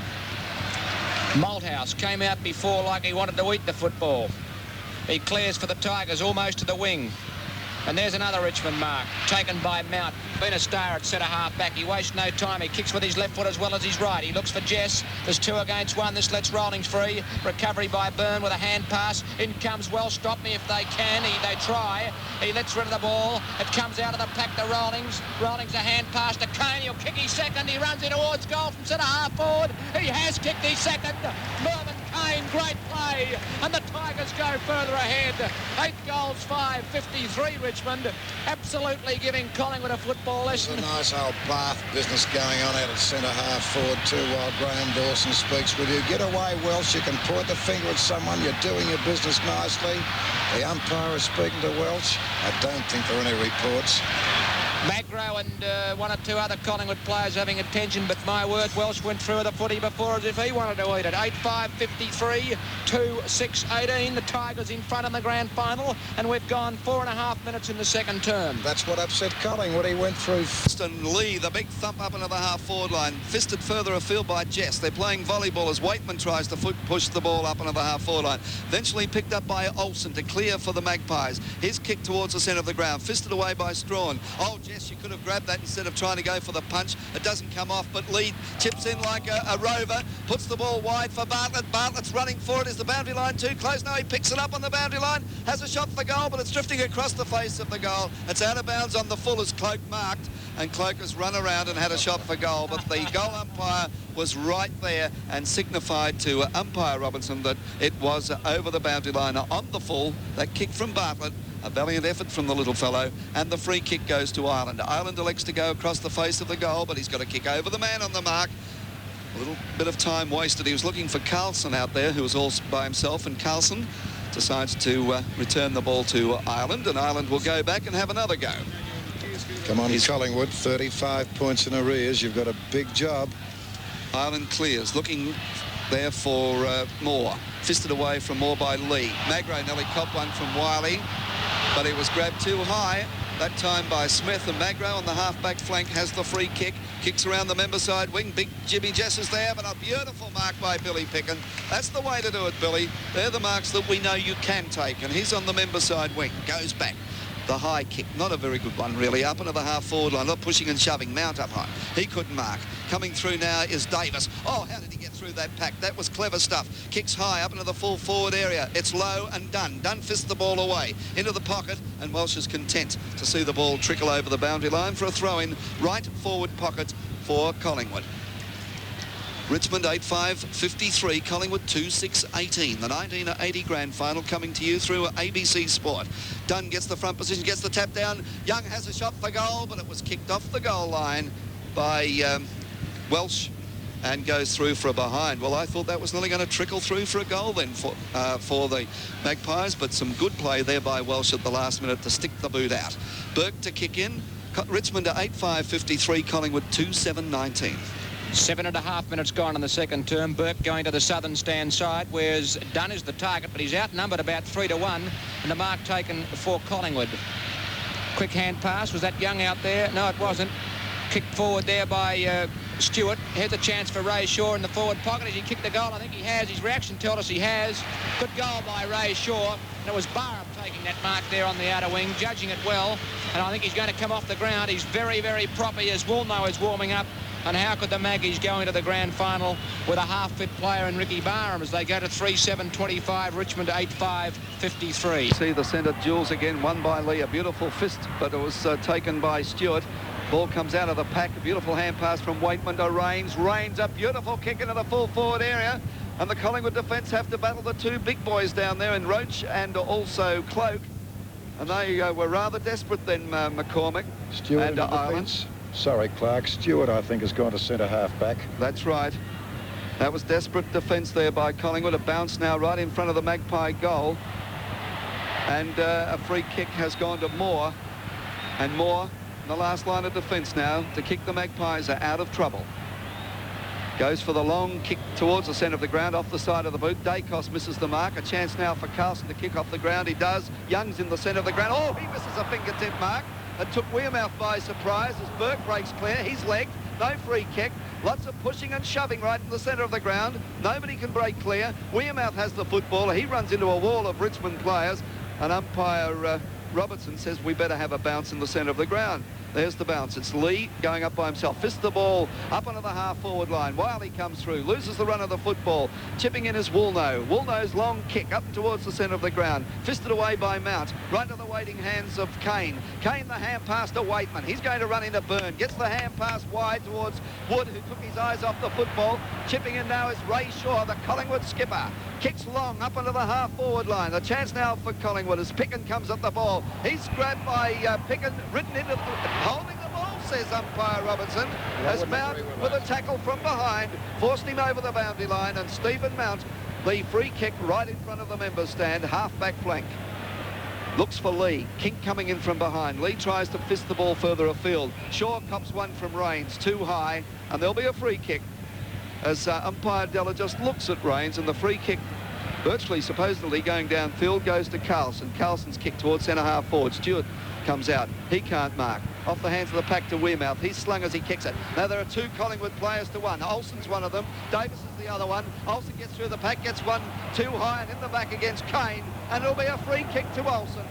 Malthouse came out before like he wanted to eat the football. He clears for the Tigers almost to the wing. And there's another Richmond mark taken by Mount. Been a star at centre half back. He wastes no time. He kicks with his left foot as well as his right. He looks for Jess. There's 2 against 1. This lets Rollings free. Recovery by Byrne with a hand pass. In comes Welsh. Stop me if they can. They try. He lets rid of the ball. It comes out of the pack to Rollings. Rollings a hand pass to Kane. He'll kick his second. He runs in towards goal from centre half forward. He has kicked his second. Mervyn Kane, great play. And the Tigers go further ahead. 8 goals, 5-53 Richmond. Absolutely giving Collingwood a football lesson. There's a nice old bath business going on out at centre-half forward too while Graham Dawson speaks with you. Get away, Welsh. You can point the finger at someone. You're doing your business nicely. The umpire is speaking to Welsh. I don't think there are any reports. Magro and 1 or 2 other Collingwood players having attention, but my word, Welsh went through the footy before as if he wanted to eat it. 8-5-53, 2-6-18. The Tigers in front in the grand final, and we've gone 4.5 minutes in the second term. That's what upset Collingwood. He went through. And Lee, the big thump up into the half-forward line, fisted further afield by Jess. They're playing volleyball as Waitman tries to push the ball up into the half-forward line. Eventually picked up by Olsen to clear for the Magpies. His kick towards the centre of the ground, fisted away by Strawn. Oh, Jess, you could have grabbed that instead of trying to go for the punch. It doesn't come off, but Lee chips in like a rover, puts the ball wide for Bartlett. Bartlett's running for it. Is the boundary line too close? No, he picks it up on the boundary line, has a shot for goal, but it's drifting across the face of the goal. It's out of bounds on the full as Cloak marked, and Cloak has run around and had a shot for goal, but the goal umpire was right there and signified to umpire Robinson that it was over the boundary line on the full. That kick from Bartlett, a valiant effort from the little fellow, and the free kick goes to Ireland. Ireland elects to go across the face of the goal, but he's got to kick over the man on the mark. A little bit of time wasted. He was looking for Carlson out there, who was all by himself, and Carlson decides to return the ball to Ireland, and Ireland will go back and have another go. Come on, Collingwood, 35 points in arrears. You've got a big job. Ireland clears, looking there for Moore. Fisted away from Moore by Lee. Magro nearly copped one from Wiley, but it was grabbed too high, that time by Smith, and Magro on the half-back flank has the free kick. Kicks around the member side wing. Big Jimmy Jess is there, but a beautiful mark by Billy Picken. That's the way to do it, Billy. They're the marks that we know you can take, and he's on the member side wing. Goes back. The high kick, not a very good one really, up into the half-forward line, not pushing and shoving. Mount up high. He couldn't mark. Coming through now is Davis. Oh, how did he get through that pack? That was clever stuff. Kicks high up into the full forward area. It's low and Dunn. Dunn fists the ball away into the pocket, and Welsh is content to see the ball trickle over the boundary line for a throw-in right forward pocket for Collingwood. Richmond 8-5-53, Collingwood 2-6-18. The 1980 grand final coming to you through ABC Sport. Dunn gets the front position, gets the tap down. Young has a shot for goal, but it was kicked off the goal line by Welsh and goes through for a behind. Well, I thought that was nearly going to trickle through for a goal then for the Magpies, but some good play there by Welsh at the last minute to stick the boot out. Burke to kick in. Richmond 8-5-53, Collingwood 2-7-19. 7.5 minutes gone in the second term. Burke going to the southern stand side, whereas Dunn is the target, but he's outnumbered about 3-1, and the mark taken for Collingwood. Quick hand pass. Was that Young out there? No, it wasn't. Kicked forward there by Stewart. Here's a chance for Ray Shaw in the forward pocket. Has he kicked the goal? I think he has. His reaction told us he has. Good goal by Ray Shaw. And it was Barham taking that mark there on the outer wing, judging it well. And I think he's going to come off the ground. He's very, very proper as Woolnough is warming up. And how could the Maggies go into the grand final with a half-fit player in Ricky Barham as they go to 3-7-25, Richmond 8-5-53. See the centre duels again, won by Lee. A beautiful fist, but it was taken by Stewart. Ball comes out of the pack. A beautiful hand pass from Waitman to Rains. Rains, a beautiful kick into the full forward area. And the Collingwood defence have to battle the two big boys down there in Roach and also Cloak. And they were rather desperate then, McCormick Stewart and Ireland. Sorry, Clark. Stewart, I think, has gone to centre half-back. That's right. That was desperate defence there by Collingwood. A bounce now right in front of the Magpie goal. And a free kick has gone to Moore. And Moore, in the last line of defence now, to kick the Magpies are out of trouble. Goes for the long kick towards the centre of the ground, off the side of the boot. Dacos misses the mark. A chance now for Carlson to kick off the ground. He does. Young's in the centre of the ground. Oh, he misses a fingertip mark. It took Wearmouth by surprise as Burke breaks clear. He's legged. No free kick. Lots of pushing and shoving right in the centre of the ground. Nobody can break clear. Wearmouth has the football. He runs into a wall of Richmond players. And umpire Robertson says we better have a bounce in the centre of the ground. There's the bounce. It's Lee going up by himself. Fists the ball up onto the half-forward line. Wiley comes through, loses the run of the football. Chipping in is Woolnough. Woolnogh's long kick up towards the centre of the ground. Fisted away by Mount. Right to the waiting hands of Kane. Kane, the hand pass to Waitman. He's going to run into Byrne. Gets the hand pass wide towards Wood, who took his eyes off the football. Chipping in now is Ray Shaw, the Collingwood skipper. Kicks long up onto the half-forward line. The chance now for Collingwood as Picken comes up the ball. He's grabbed by Picken, ridden into the... Holding the ball, says umpire Robinson, as Mount with a tackle from behind, forced him over the boundary line, and Stephen Mount, the free kick right in front of the members stand, half-back flank. Looks for Lee. Kink coming in from behind. Lee tries to fist the ball further afield. Shaw cops one from Rains, too high, and there'll be a free kick as umpire Della just looks at Rains, and the free kick virtually supposedly going downfield goes to Carlson. Carlson's kick towards centre half forward. Stewart comes out. He can't mark. Off the hands of the pack to Wearmouth. He's slung as he kicks it. Now there are two Collingwood players to one. Olsen's one of them. Davis is the other one. Olsen gets through the pack, gets one too high and in the back against Kane, and it'll be a free kick to Olsen.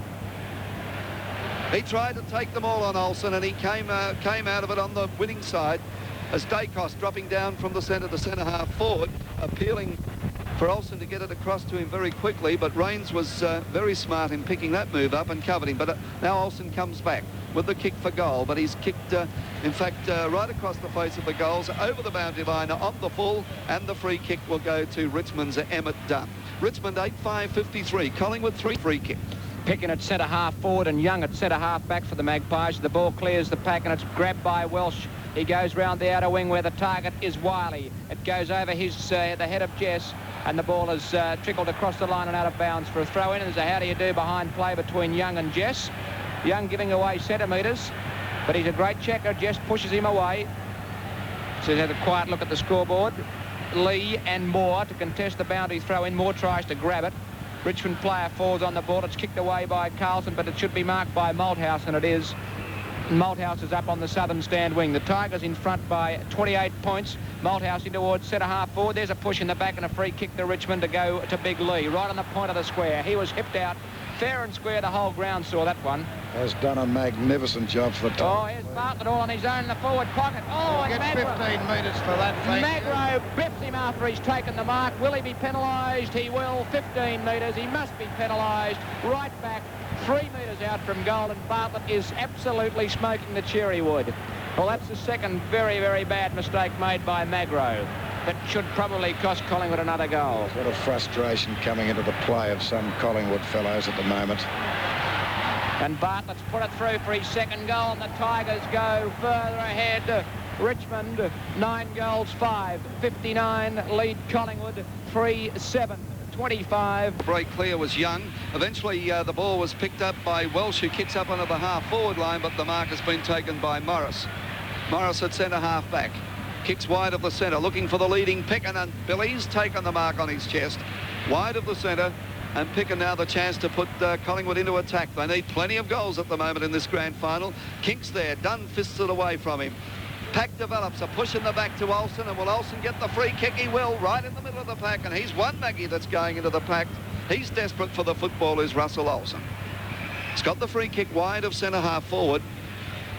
He tried to take them all on Olsen, and he came out of it on the winning side as Dacos dropping down from the centre to centre half forward, appealing for Olsen to get it across to him very quickly, but Rains was very smart in picking that move up and covered him. But now Olsen comes back with the kick for goal, but he's kicked, in fact, right across the face of the goals, over the boundary line, on the full, and the free kick will go to Richmond's Emmett Dunn. Richmond 8-5-53, Collingwood 3 free kick. Picking at centre half forward and Young at centre half back for the Magpies. The ball clears the pack and it's grabbed by Welsh. He goes round the outer wing where the target is Wiley. It goes over his the head of Jess, and the ball has trickled across the line and out of bounds for a throw in. And there's a how do you do behind play between Young and Jess. Young giving away centimetres, but he's a great checker. Jess pushes him away. So he's had a quiet look at the scoreboard. Lee and Moore to contest the boundary throw in. Moore tries to grab it. Richmond player falls on the ball. It's kicked away by Carlson, but it should be marked by Malthouse, and it is. Malthouse is up on the southern stand wing. The Tigers in front by 28 points. Malthouse in towards centre half forward. There's a push in the back and a free kick to Richmond to go to Big Lee, right on the point of the square. He was hipped out fair and square. The whole ground saw that one. Has done a magnificent job for the Oh, Tigers. here's Bartlett all on his own in the forward pocket. Oh, and Get 15 metres for that thing. Magro bips him after he's taken the mark. Will he be penalised? He will. 15 metres. He must be penalised. Right back, 3 metres out from goal, and Bartlett is absolutely smoking the cherry wood. Well, that's the second very, very bad mistake made by Magro. That should probably cost Collingwood another goal. What a frustration coming into the play of some Collingwood fellows at the moment. And Bartlett's put it through for his second goal, and the Tigers go further ahead. Richmond, 9 goals, 5. 59, lead Collingwood, 3-7. 25. Break clear was Young. Eventually the ball was picked up by Welsh, who kicks up onto the half-forward line, but the mark has been taken by Morris. Morris at centre half back. Kicks wide of the centre, looking for the leading pick, and Billy's taken the mark on his chest. Wide of the centre, and Picken now the chance to put Collingwood into attack. They need plenty of goals at the moment in this grand final. Kink's there, Dunn fists it away from him. Pack develops, a push in the back to Olsen, and will Olsen get the free kick? He will, right in the middle of the pack, and he's one Maggie that's going into the pack. He's desperate for the football, is Russell Olsen. He's got the free kick wide of centre half forward,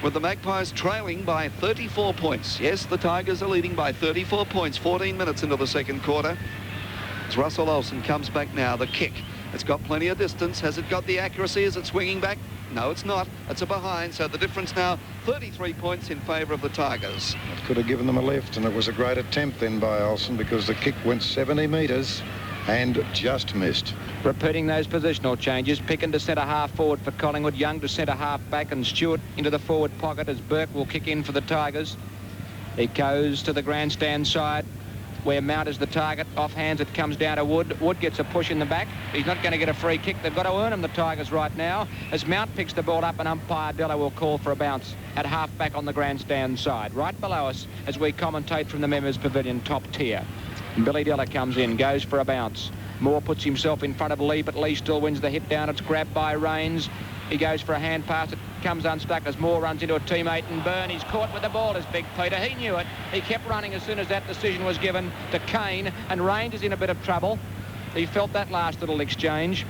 with the Magpies trailing by 34 points. Yes, the Tigers are leading by 34 points, 14 minutes into the second quarter. As Russell Olsen comes back now, the kick. It's got plenty of distance. Has it got the accuracy? Is it swinging back? No, it's not. It's a behind, so the difference now, 33 points in favour of the Tigers. It could have given them a lift, and it was a great attempt then by Olsen, because the kick went 70 metres and just missed. Repeating those positional changes, Picken to centre half forward for Collingwood, Young to centre half back, and Stewart into the forward pocket as Burke will kick in for the Tigers. He goes to the grandstand side where Mount is the target. Off hands, it comes down to Wood. Wood gets a push in the back. He's not going to get a free kick. They've got to earn him, the Tigers, right now. As Mount picks the ball up, and umpire Della will call for a bounce at half back on the grandstand side. Right below us as we commentate from the Members Pavilion, top tier. And Billy Della comes in, goes for a bounce. Moore puts himself in front of Lee, but Lee still wins the hit down. It's grabbed by Rains. He goes for a hand pass. It comes unstuck as Moore runs into a teammate, and Byrne is caught with the ball as Big Peter. He knew it. He kept running as soon as that decision was given to Kane, and Rains is in a bit of trouble. He felt that last little exchange.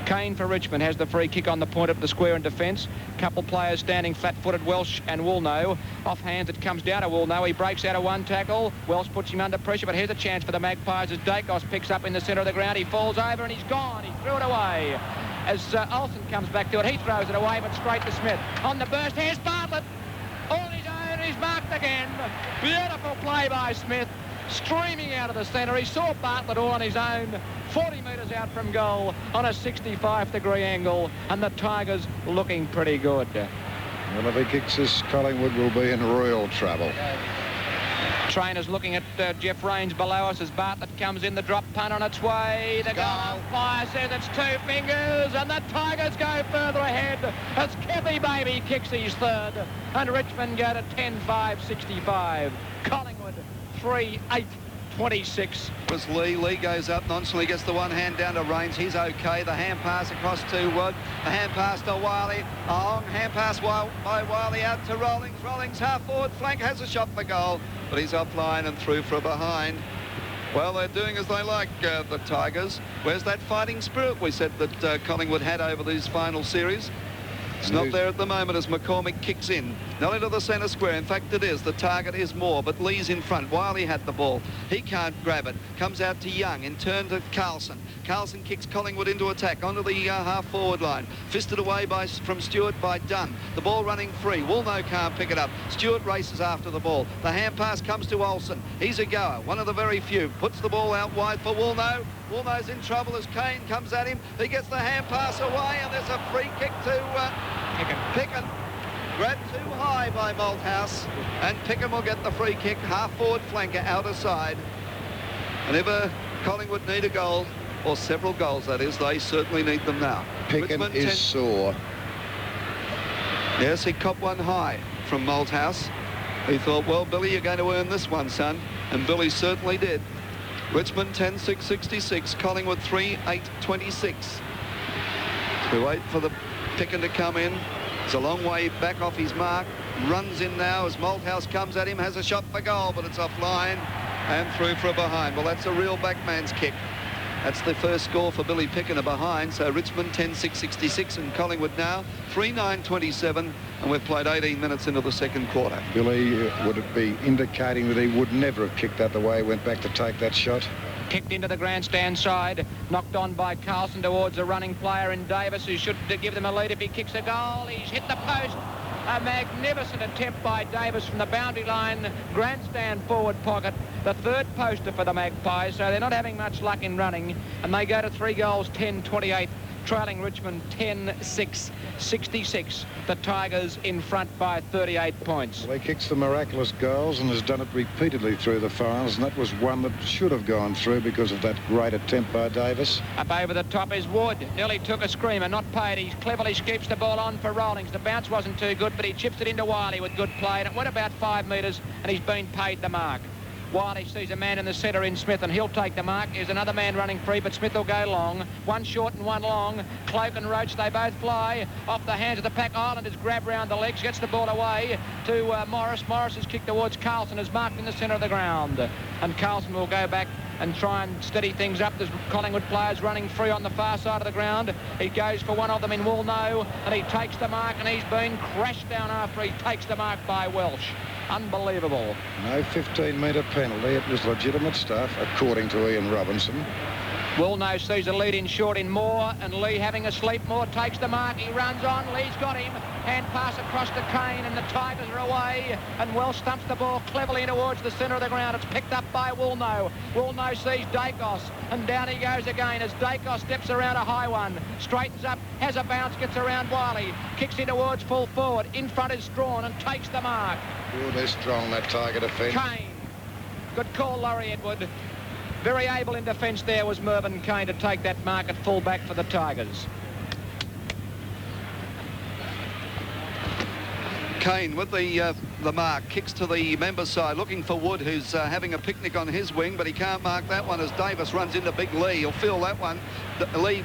Kane for Richmond has the free kick on the point of the square in defence. Couple players standing flat-footed, Welsh and Woolnough. Off hands, it comes down to Woolnough. He breaks out of one tackle. Welsh puts him under pressure, but here's a chance for the Magpies as Dacos picks up in the centre of the ground. He falls over and he's gone. He threw it away. As Olsen comes back to it, he throws it away, but straight to Smith. On the burst, here's Bartlett. All his own, he's marked again. Beautiful play by Smith. Streaming out of the centre. He saw Bartlett all on his own, 40 metres out from goal on a 65-degree angle, and the Tigers looking pretty good. Well, if he kicks this, Collingwood will be in real trouble. Trainers looking at Jeff Rains below us as Bartlett comes in, the drop punt on its way. The goal umpire says it's 2 fingers, and the Tigers go further ahead as Kevy Baby kicks his third, and Richmond go to 10-5-65. Collingwood 3-8-26. Was Lee goes up nonchalantly, gets the one hand down to Rains. He's okay. The hand pass across to Wood. The hand pass to Wiley. A long hand pass by Wiley out to Rollings. Rollings half forward flank, has a shot for goal, but he's offline and through for a behind. Well, they're doing as they like, the Tigers. Where's that fighting spirit we said that Collingwood had over these final series? It's not there at the moment as McCormick kicks in. Not into the centre square. In fact, it is. The target is Moore, but Lee's in front. Wiley had the ball. He can't grab it. Comes out to Young. In turn to Carlson. Carlson kicks Collingwood into attack onto the half-forward line. Fisted away from Stewart by Dunn. The ball running free. Woolnough can't pick it up. Stewart races after the ball. The hand pass comes to Olsen. He's a goer. One of the very few. Puts the ball out wide for Woolnough. Woolnough's in trouble as Kane comes at him. He gets the hand pass away, and there's a free kick to Picken. Grabbed too high by Malthouse, and Picken will get the free kick. Half-forward flanker, outer side. And if Collingwood need a goal, or several goals, that is, they certainly need them now. Picken is sore. Yes, he copped one high from Malthouse. He thought, well, Billy, you're going to earn this one, son. And Billy certainly did. Richmond 10-6-66, Collingwood 3-8-26. We wait for the Picken to come in. It's a long way back off his mark. Runs in now as Malthouse comes at him, has a shot for goal, but it's offline and through for a behind. Well, that's a real backman's kick. That's the first score for Billy Picken, a behind. So Richmond 10-6-66 and Collingwood now 3-9-27, and we've played 18 minutes into the second quarter. Billy, would it be indicating that he would never have kicked that the way he went back to take that shot? Kicked into the grandstand side, knocked on by Carlson towards a running player in Davis, who should give them a lead if he kicks a goal. He's hit the post. A magnificent attempt by Davis from the boundary line, grandstand forward pocket, the third poster for the Magpies, so they're not having much luck in running, and they go to 3 goals, 10-28, trailing Richmond 10-6-66. The Tigers in front by 38 points. Well, he kicks the miraculous goals and has done it repeatedly through the finals, and that was one that should have gone through because of that great attempt by Davis. Up over the top is Wood. Nearly took a screamer, not paid. He cleverly scoops the ball on for Rawlings. The bounce wasn't too good, but he chips it into Wiley with good play, and it went about 5 metres, and he's been paid the mark. Wiley sees a man in the centre in Smith, and he'll take the mark. There's another man running free, but Smith will go long. One short and one long. Cloak and Roach, they both fly off the hands of the pack. Islanders grab round the legs, gets the ball away to Morris. Morris has kicked towards Carlson, is marked in the centre of the ground. And Carlson will go back and try and steady things up. There's Collingwood players running free on the far side of the ground. He goes for one of them in Woolnough, and he takes the mark, and he's been crashed down after he takes the mark by Welsh. Unbelievable. No 15-metre penalty. It was legitimate stuff, according to Ian Robinson. Woolnough sees a lead in short in Moore, and Lee having a sleep. Moore takes the mark. He runs on. Lee's got him. Hand pass across to Kane, and the Tigers are away. And Welsh stumps the ball cleverly towards the centre of the ground. It's picked up by Woolnough. Woolnough sees Dacos, and down he goes again as Dacos steps around a high one. Straightens up, has a bounce, gets around Wiley. Kicks in towards full forward. In front is Strawn and takes the mark. Oh, they're strong, that Tiger defence. Kane. Good call, Laurie Edward. Very able in defence there was Mervyn Kane to take that mark at full back for the Tigers. Kane with the mark, kicks to the members' side, looking for Wood, who's having a picnic on his wing, but he can't mark that one as Davis runs into big Lee. He'll feel that one. Lee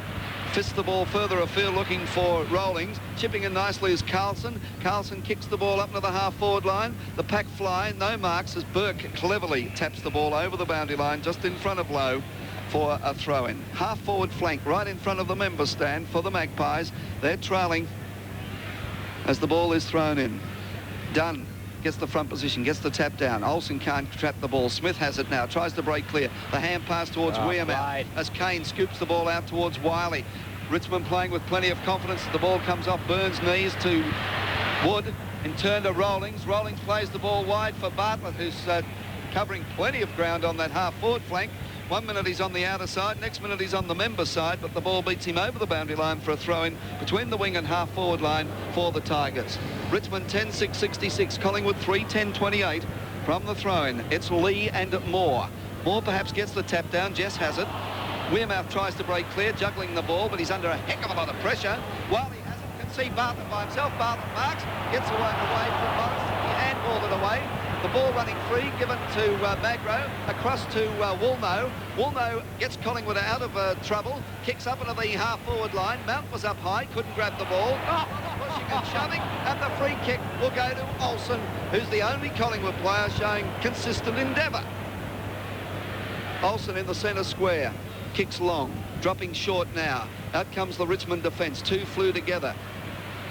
fists the ball further afield looking for Rawlings. Chipping in nicely is Carlson. Carlson kicks the ball up to the half-forward line. The pack fly, no marks as Burke cleverly taps the ball over the boundary line just in front of Lowe for a throw-in. Half-forward flank right in front of the members' stand for the Magpies. They're trailing as the ball is thrown in. Dunn gets the front position, gets the tap down. Olsen can't trap the ball. Smith has it now, tries to break clear. The hand pass towards Weirmouth as Kane scoops the ball out towards Wiley. Richmond playing with plenty of confidence. The ball comes off Burns' knees to Wood, in turn to Rawlings. Rawlings plays the ball wide for Bartlett, who's covering plenty of ground on that half-forward flank. 1 minute he's on the outer side, next minute he's on the member side, but the ball beats him over the boundary line for a throw-in between the wing and half-forward line for the Tigers. Richmond 10-6-66, Collingwood 3-10-28 from the throw-in. It's Lee and Moore. Moore perhaps gets the tap down, Jess has it. Weirmouth tries to break clear, juggling the ball, but he's under a heck of a lot of pressure. While he has it, can see Bartlett by himself. Bartlett marks, gets away from Morris. He handballed it away. The ball running free, given to Magro, across to Woolnough. Woolnough gets Collingwood out of trouble, kicks up into the half-forward line. Mount was up high, couldn't grab the ball. Pushing and shoving, and the free kick will go to Olsen, who's the only Collingwood player showing consistent endeavour. Olsen in the centre square, kicks long, dropping short now. Out comes the Richmond defence, two flew together.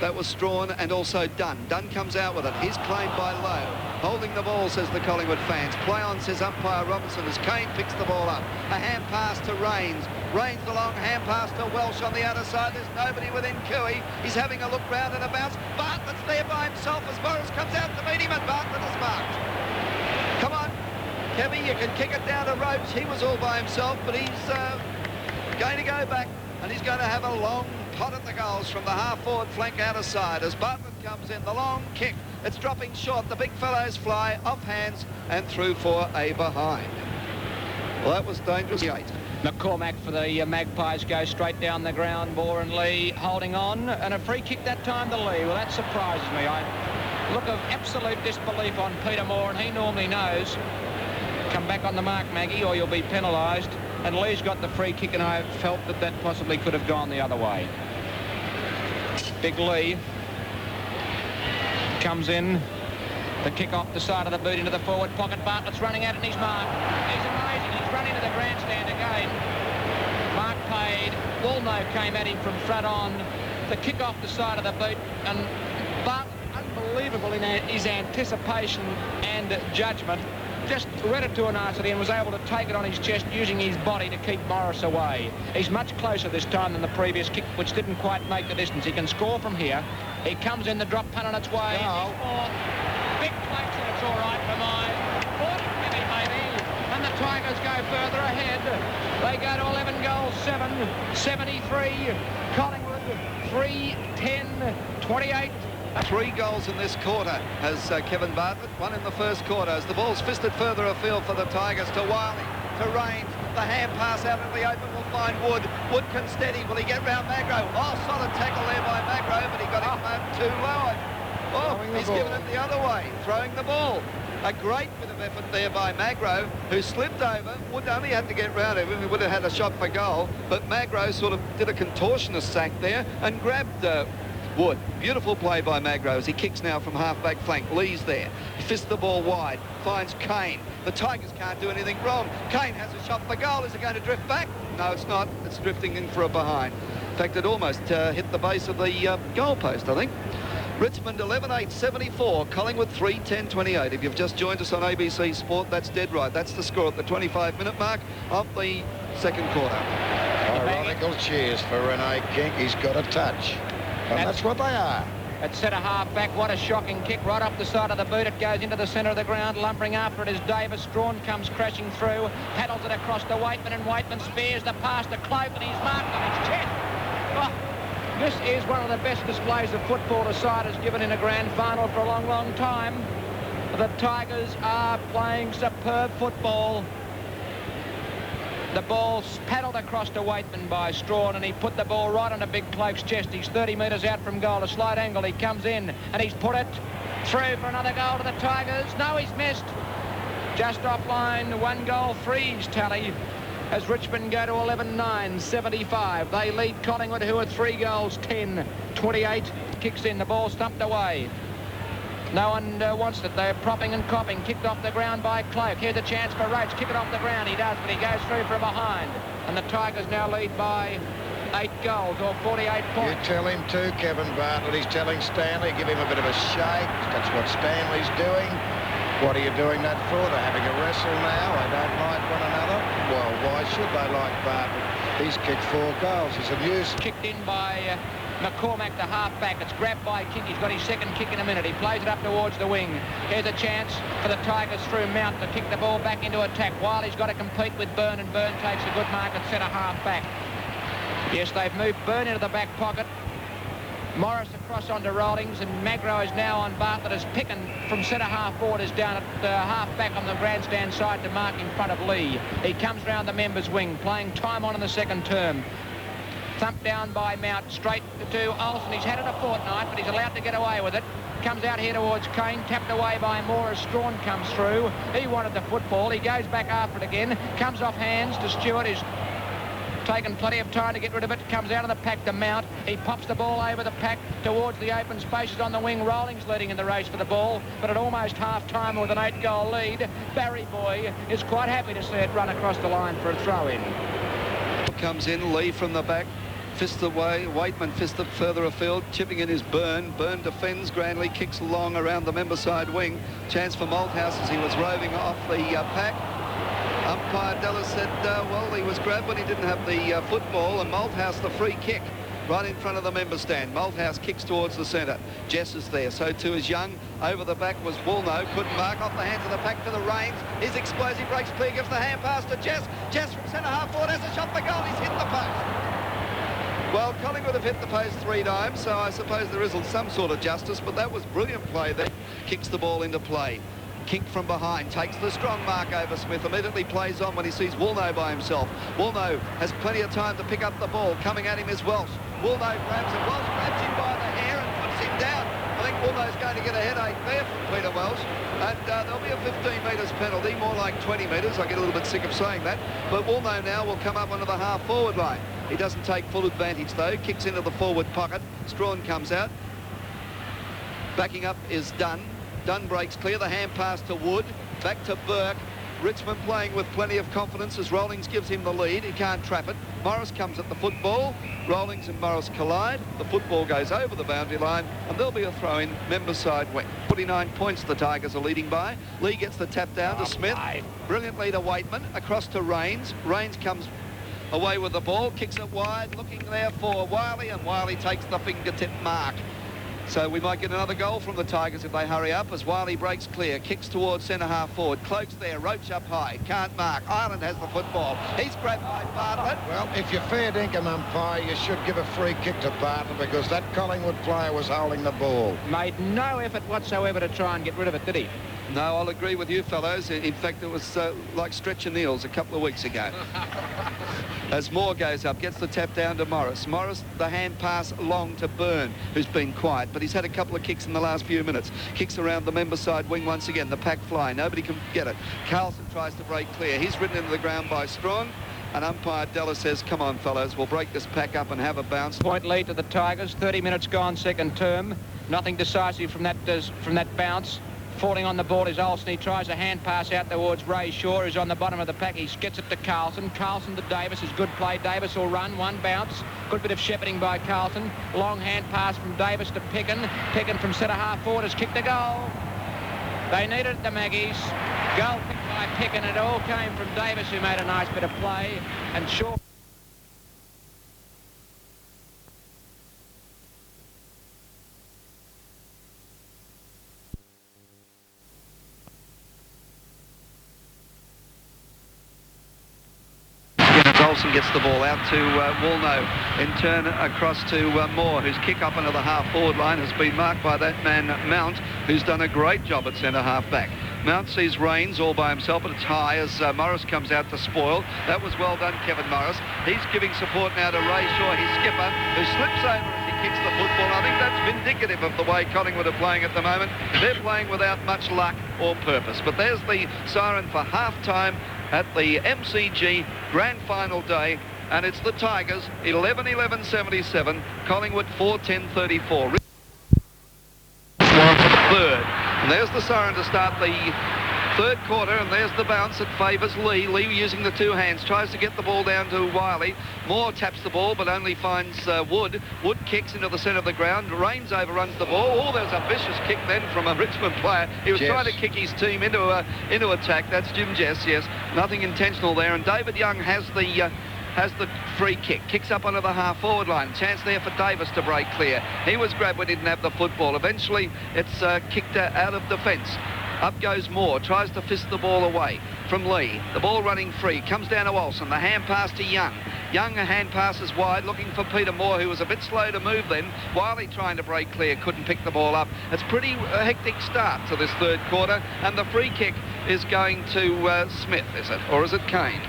That was Strawn and also Dunn. Dunn comes out with it. He's claimed by Lowe. Holding the ball, says the Collingwood fans. Play on, says umpire Robinson, as Kane picks the ball up. A hand pass to Rains. Rains the long hand pass to Welsh on the outer side. There's nobody within Cooey. He's having a look round and a bounce. Bartlett's there by himself as Morris comes out to meet him, and Bartlett is marked. Come on, Kevy, you can kick it down to Roach. He was all by himself, but he's going to go back, and he's going to have a long pot at the goals from the half-forward flank outer side as Bartlett comes in. The long kick, it's dropping short. The big fellows fly off hands and through for a behind. Well, that was dangerous. McCormack for the Magpies goes straight down the ground. Moore and Lee holding on, and a free kick that time to Lee. Well, that surprises me. I look of absolute disbelief on Peter Moore, and he normally knows. Come back on the mark, Maggie, or you'll be penalised. And Lee's got the free kick, and I felt that that possibly could have gone the other way. Big Lee comes in. The kick off the side of the boot into the forward pocket. Bartlett's running out and he's marked. He's amazing. He's run into the grandstand again. Mark paid. Woolno came at him from front on. The kick off the side of the boot, and Bartlett, unbelievable in his anticipation and judgment, just read it to a nicety and was able to take it on his chest using his body to keep Morris away. He's much closer this time than the previous kick, which didn't quite make the distance. He can score from here. He comes in, the drop punt on its way. No. Big place, and it's all right for mine. 40 maybe, and the Tigers go further ahead. They go to 11 goals, 7, 73. Collingwood, 3, 10, 28. 3 goals in this quarter has Kevin Bartlett, 1 in the first quarter as the ball's fisted further afield for the Tigers to Wiley, to Rains. The hand pass out into the open will find Wood. Wood can steady. Will he get round Magro? Oh, solid tackle there by Magro, but he got him too low. Oh, he's given it the other way, throwing the ball. A great bit of effort there by Magro, who slipped over. Wood only had to get round him. He would have had a shot for goal, but Magro sort of did a contortionist sack there and grabbed Wood. Beautiful play by Magro as he kicks now from half-back flank. Lee's there. He fists the ball wide. Finds Kane. The Tigers can't do anything wrong. Kane has a shot for goal. Is it going to drift back? No, it's not. It's drifting in for a behind. In fact, it almost hit the base of the goal post, I think. Richmond 11-8-74. Collingwood 3-10-28. If you've just joined us on ABC Sport, that's dead right. That's the score at the 25-minute mark of the second quarter. Ironical cheers for Renee King. He's got a touch. And that's what they are. At centre half back, what a shocking kick right off the side of the boot. It goes into the centre of the ground. Lumbering after it is Davis. Strawn comes crashing through, paddles it across to Waitman, and Waitman spears the pass to Cloak, and he's marked on his chest. Oh, this is one of the best displays of football the side has given in a grand final for a long, long time. The Tigers are playing superb football. The ball's paddled across to Waitman by Strawn, and he put the ball right on a Big Cloak's chest. He's 30 metres out from goal. A slight angle. He comes in, and he's put it through for another goal to the Tigers. No, he's missed. Just offline, 1 goal, 3's tally as Richmond go to 11-9-75. They lead Collingwood, who are 3 goals, 10-28. Kicks in. The ball stumped away. No one wants it. They're propping and copping. Kicked off the ground by Cloak. Here's a chance for Roach. Kick it off the ground. He does, but he goes through from behind. And the Tigers now lead by 8 goals, or 48 points. You tell him too, Kevin Bartlett. He's telling Stanley, give him a bit of a shake. That's what Stanley's doing. What are you doing that for? They're having a wrestle now. They don't like one another. Well, why should they like Bartlett? He's kicked 4 goals. He's a nuisance. Kicked in by McCormack, the half-back. It's grabbed by King. He's got his second kick in a minute. He plays it up towards the wing. Here's a chance for the Tigers through Mount to kick the ball back into attack. Wiley's got to compete with Byrne, and Byrne takes a good mark at centre half-back. Yes, they've moved Byrne into the back pocket. Morris across onto Rollings, and Magro is now on Bartlett as Picken from centre half forward is down at half-back on the grandstand side to mark in front of Lee. He comes round the members' wing, playing time on in the second term. Thumped down by Mount, straight to Olsen. He's had it a fortnight, but he's allowed to get away with it. Comes out here towards Kane, tapped away by Moore as Strawn comes through. He wanted the football. He goes back after it again. Comes off hands to Stewart. He's taken plenty of time to get rid of it. Comes out of the pack to Mount. He pops the ball over the pack towards the open spaces on the wing. Rollings leading in the race for the ball, but at almost half-time with an 8-goal lead, Barry Boy is quite happy to see it run across the line for a throw-in. Comes in, Lee from the back. Fists away, Waitman fists it further afield, chipping in his Byrne. Byrne defends grandly, kicks long around the member side wing. Chance for Malthouse as he was roving off the pack. Umpire Dallas said, well, he was grabbed when he didn't have the football, and Malthouse the free kick right in front of the member stand. Malthouse kicks towards the centre. Jess is there, so too is Young. Over the back was Woolnough, couldn't mark, off the hands of the pack to the reins. His explosive breaks clear, gives the hand pass to Jess. Jess from centre half forward has a shot for goal, he's hit the post. Well, Collingwood have hit the post 3 times, so I suppose there is some sort of justice, but that was brilliant play there. Kicks the ball into play. Kink from behind, takes the strong mark over Smith, immediately plays on when he sees Woolnough by himself. Woolnough has plenty of time to pick up the ball. Coming at him is Welsh. Woolnough grabs him. Welsh grabs him by the hair and puts him down. I think Woolnough's going to get a headache there from Peter Welsh. And there'll be a 15 metres penalty, more like 20 metres. I get a little bit sick of saying that. But Woolnough now will come up onto the half-forward line. He doesn't take full advantage, though. Kicks into the forward pocket. Strawn comes out. Backing up is Dunn. Dunn breaks clear, the hand pass to Wood, back to Burke. Richmond playing with plenty of confidence as Rollings gives him the lead. He can't trap it. Morris comes at the football. Rollings and Morris collide. The football goes over the boundary line, and there'll be a throw-in, member side wing. 49 points the Tigers are leading by. Lee gets the tap down to Smith. Brilliantly to Waitman, across to Rains. Rains comes away with the ball, kicks it wide, looking there for Wiley, and Wiley takes the fingertip mark. So we might get another goal from the Tigers if they hurry up as Wiley breaks clear, kicks towards centre half forward, Cloak's there, Roach up high, can't mark. Ireland has the football. He's grabbed by Bartlett. Well, if you're fair dinkum umpire, you should give a free kick to Bartlett because that Collingwood player was holding the ball. Made no effort whatsoever to try and get rid of it, did he? No, I'll agree with you fellows. In fact, it was like Stretch and Neils a couple of weeks ago. As Moore goes up, gets the tap down to Morris. Morris, the hand pass long to Byrne, who's been quiet, but he's had a couple of kicks in the last few minutes. Kicks around the member side wing once again. The pack fly. Nobody can get it. Carlson tries to break clear. He's ridden into the ground by Strong. And umpire Della says, come on, fellows, we'll break this pack up and have a bounce. Point lead to the Tigers. 30 minutes gone, second term. Nothing decisive from that bounce. Falling on the ball is Olsen. He tries a hand pass out towards Ray Shaw, who's on the bottom of the pack. He gets it to Carlson. Carlson to Davis. Is good play. Davis will run. One bounce. Good bit of shepherding by Carlson. Long hand pass from Davis to Picken. Picken from centre half forward has kicked a goal. They needed it, the Maggies. Goal kicked by Picken. It all came from Davis, who made a nice bit of play. And Shaw... Olsen gets the ball out to Woolnough, in turn across to Moore, whose kick up into the half-forward line has been marked by that man Mount, who's done a great job at centre half-back. Mount sees Rains all by himself, but it's high as Morris comes out to spoil. That was well done, Kevin Morris. He's giving support now to Ray Shaw, his skipper, who slips over as he kicks the football. I think that's vindicative of the way Collingwood are playing at the moment. They're playing without much luck or purpose. But there's the siren for half-time at the MCG Grand Final day, and it's the Tigers 11-11-77, Collingwood 4-10-34. Third, and there's the siren to start the third quarter, and there's the bounce that favours Lee. Lee using the two hands, tries to get the ball down to Wiley. Moore taps the ball, but only finds Wood. Wood kicks into the centre of the ground. Rains overruns the ball. Oh, there's a vicious kick then from a Richmond player. He was trying to kick his team into attack. That's Jim Jess, yes. Nothing intentional there, and David Young has the free kick. Kicks up onto the half-forward line. Chance there for Davis to break clear. He was grabbed when he didn't have the football. Eventually, it's kicked out of defence. Up goes Moore, tries to fist the ball away from Lee. The ball running free, comes down to Olsen. The hand pass to Young. Young, a hand passes wide, looking for Peter Moore, who was a bit slow to move then. Wiley trying to break clear, couldn't pick the ball up. It's pretty hectic start to this third quarter, and the free kick is going to Smith, is it? Or is it Kane?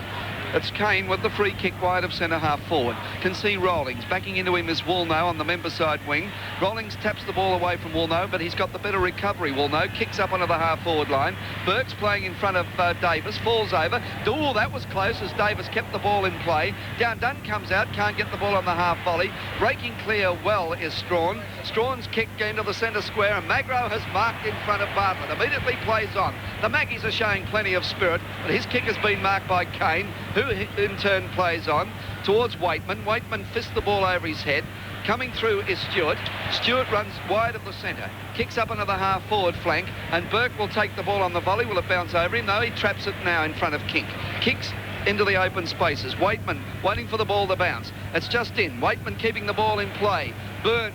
It's Kane with the free kick wide of centre half forward. Can see Rollings. Backing into him is Woolnough on the member side wing. Rollings taps the ball away from Woolnough, but he's got the better recovery. Woolnough kicks up onto the half forward line. Burke's playing in front of Davis. Falls over. Oh, that was close as Davis kept the ball in play. Dunn comes out. Can't get the ball on the half volley. Breaking clear well is Strawn. Strawn's kick into the centre square, and Magro has marked in front of Bartlett. Immediately plays on. The Maggies are showing plenty of spirit, but his kick has been marked by Kane, who who in turn plays on towards Waitman. Waitman fists the ball over his head. Coming through is Stewart. Stewart runs wide of the centre, kicks up into the half-forward flank, and Burke will take the ball on the volley. Will it bounce over him? No, he traps it now in front of Kink. Kicks into the open spaces. Waitman waiting for the ball to bounce. It's just in. Waitman keeping the ball in play. Byrne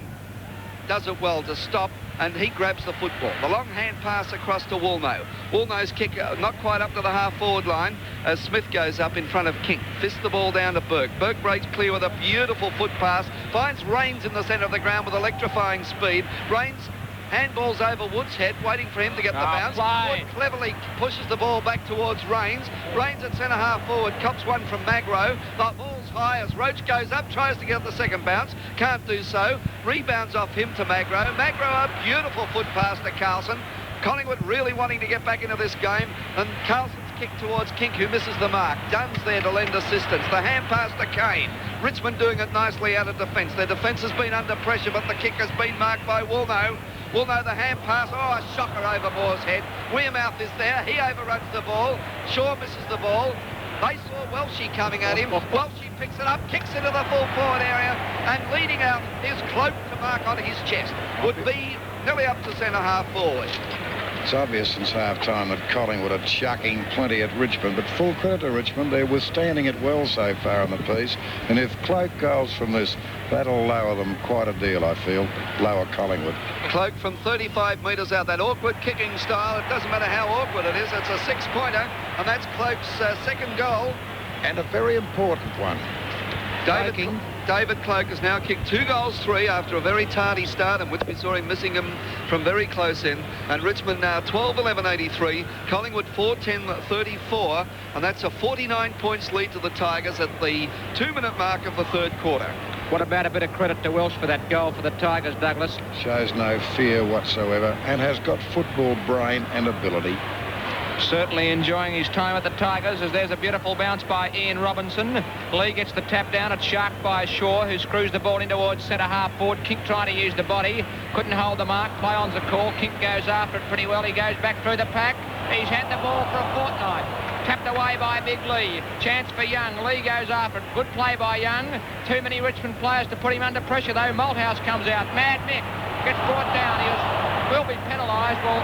does it well to stop, and he grabs the football. The long hand pass across to Woolnough. Woolnogh's kick not quite up to the half-forward line as Smith goes up in front of Kink. Fists the ball down to Burke. Burke breaks clear with a beautiful foot pass. Finds Rains in the centre of the ground with electrifying speed. Rains handballs over Wood's head, waiting for him to get the bounce. Wood cleverly pushes the ball back towards Rains. Rains at centre half forward, cops one from Magro. The ball's high as Roach goes up, tries to get the second bounce. Can't do so. Rebounds off him to Magro. Magro, a beautiful foot pass to Carlson. Collingwood really wanting to get back into this game, and Carlson's kick towards Kink, who misses the mark. Dunn's there to lend assistance. The hand pass to Kane. Richmond doing it nicely out of defence. Their defence has been under pressure, but the kick has been marked by Woolnough. Woolnough, the hand pass. Oh, a shocker over Moore's head. Wearmouth is there. He overruns the ball. Shaw misses the ball. They saw Welshie coming at him. Welshie picks it up, kicks into the full forward area, and leading out is Cloak to mark on his chest. Would be nearly up to centre half forward. It's obvious since half-time that Collingwood are chucking plenty at Richmond, but full credit to Richmond. They're withstanding it well so far in the piece, and if Cloak goes from this, that'll lower them quite a deal, I feel. Lower Collingwood. Cloak from 35 metres out, that awkward kicking style. It doesn't matter how awkward it is. It's a six-pointer, and that's Cloak's second goal. And a very important one. David Cloak has now kicked 2 goals 3 after a very tardy start, in which we saw him missing them from very close in. And Richmond now 12-11-83, Collingwood 4-10-34, and that's a 49 points lead to the Tigers at the 2-minute mark of the third quarter. What about a bit of credit to Welsh for that goal for the Tigers, Douglas? Shows no fear whatsoever and has got football brain and ability. Certainly enjoying his time at the Tigers, as there's a beautiful bounce by Ian Robinson. Lee gets the tap down. It's sharked by Shaw, who screws the ball in towards centre half forward. Kink trying to use the body. Couldn't hold the mark. Play on's a call. Kink goes after it pretty well. He goes back through the pack. He's had the ball for a fortnight. Tapped away by Big Lee. Chance for Young. Lee goes after it. Good play by Young. Too many Richmond players to put him under pressure, though. Malthouse comes out. Mad Mick gets brought down. Will be penalised. Well,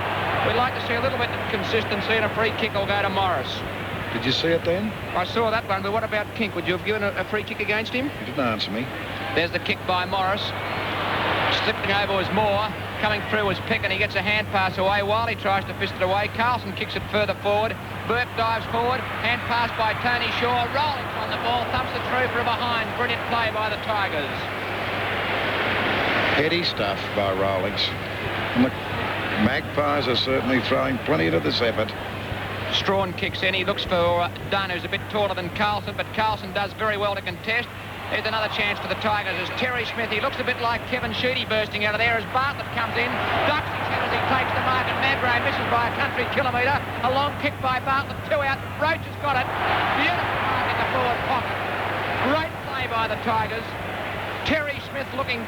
we'd like to see a little bit of consistency, and a free kick will go to Morris. Did you see it then? I saw that one, but what about Kink? Would you have given a free kick against him? He didn't answer me. There's the kick by Morris. Slipping over was Moore. Coming through was Pick, and he gets a hand pass away. Wiley tries to fist it away. Carlson kicks it further forward. Burke dives forward. Hand pass by Tony Shaw. Rolling on the ball. Thumps it through from behind. Brilliant play by the Tigers. Heady stuff by Rawlings. And the Magpies are certainly throwing plenty into this effort. Strawn kicks in. He looks for Dunn, who's a bit taller than Carlson, but Carlson does very well to contest. Here's another chance for the Tigers as Terry Smith. He looks a bit like Kevin Sheedy bursting out of there as Bartlett comes in. Ducks his head as he takes the mark, and Magro misses by a country kilometre. A long kick by Bartlett. 2 out. Roach has got it. Beautiful mark in the forward pocket. Great play by the Tigers. Terry Smith looking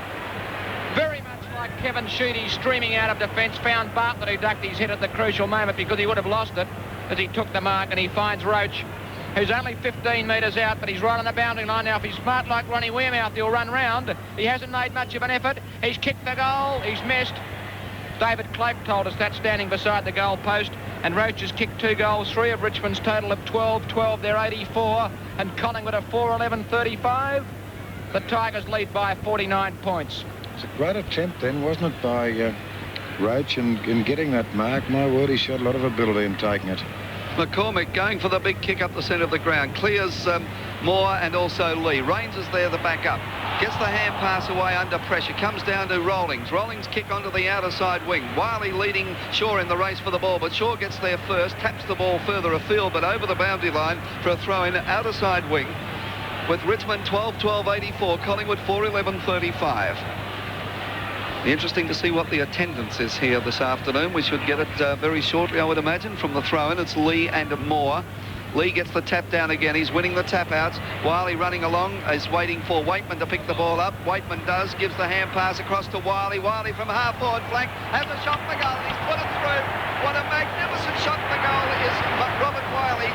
very much like Kevin Sheedy, streaming out of defence. Found Bartlett, who ducked his head at the crucial moment because he would have lost it as he took the mark, and he finds Roach, who's only 15 metres out, but he's right on the boundary line now. If he's smart like Ronnie Wearmouth, he'll run round. He hasn't made much of an effort. He's kicked the goal. He's missed. David Cloak told us that standing beside the goal post. And Roach has kicked 2 goals, 3 of Richmond's total of 12. They're 84. And Collingwood are 4-11-35. The Tigers lead by 49 points. It's a great attempt then, wasn't it, by Roach in getting that mark. My word, he showed a lot of ability in taking it. McCormick going for the big kick up the centre of the ground. Clears Moore and also Lee. Rains is there to back up. Gets the hand pass away under pressure. Comes down to Rawlings. Rawlings kick onto the outer side wing. Wiley leading Shaw in the race for the ball, but Shaw gets there first. Taps the ball further afield, but over the boundary line for a throw in outer side wing. With Richmond 12-12-84. Collingwood 4-11-35. Interesting to see what the attendance is here this afternoon. We should get it very shortly, I would imagine, from the throw-in. It's Lee and Moore. Lee gets the tap down again. He's winning the tap-outs. Wiley running along is waiting for Waitman to pick the ball up. Waitman does, gives the hand pass across to Wiley. Wiley from half-forward flank has a shot for goal. He's put it through. What a magnificent shot for goal is Robert Wiley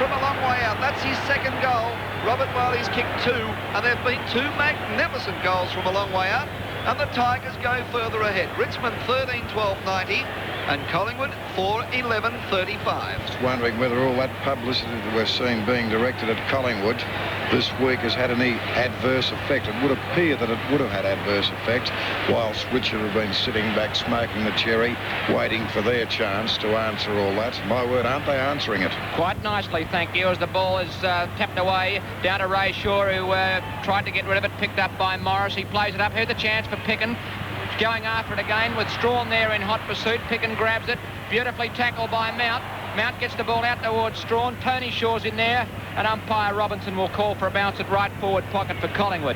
from a long way out. That's his second goal. Robert Wiley's kicked 2, and there have been 2 magnificent goals from a long way out. And the Tigers go further ahead. Richmond 13-12-90 and Collingwood 4-11-35. Just wondering whether all that publicity that we're seeing being directed at Collingwood this week has had any adverse effect. It would appear that it would have had adverse effect, whilst Richard have been sitting back smoking the cherry, waiting for their chance to answer all that. My word, aren't they answering it? Quite nicely, thank you, as the ball is tapped away down to Ray Shaw, who tried to get rid of it, picked up by Morris. He plays it up. Here's the chance for Picken. Going after it again with Strawn there in hot pursuit. Picken grabs it. Beautifully tackled by Mount. Mount gets the ball out towards Strawn. Tony Shaw's in there, and umpire Robinson will call for a bounce at right forward pocket for Collingwood,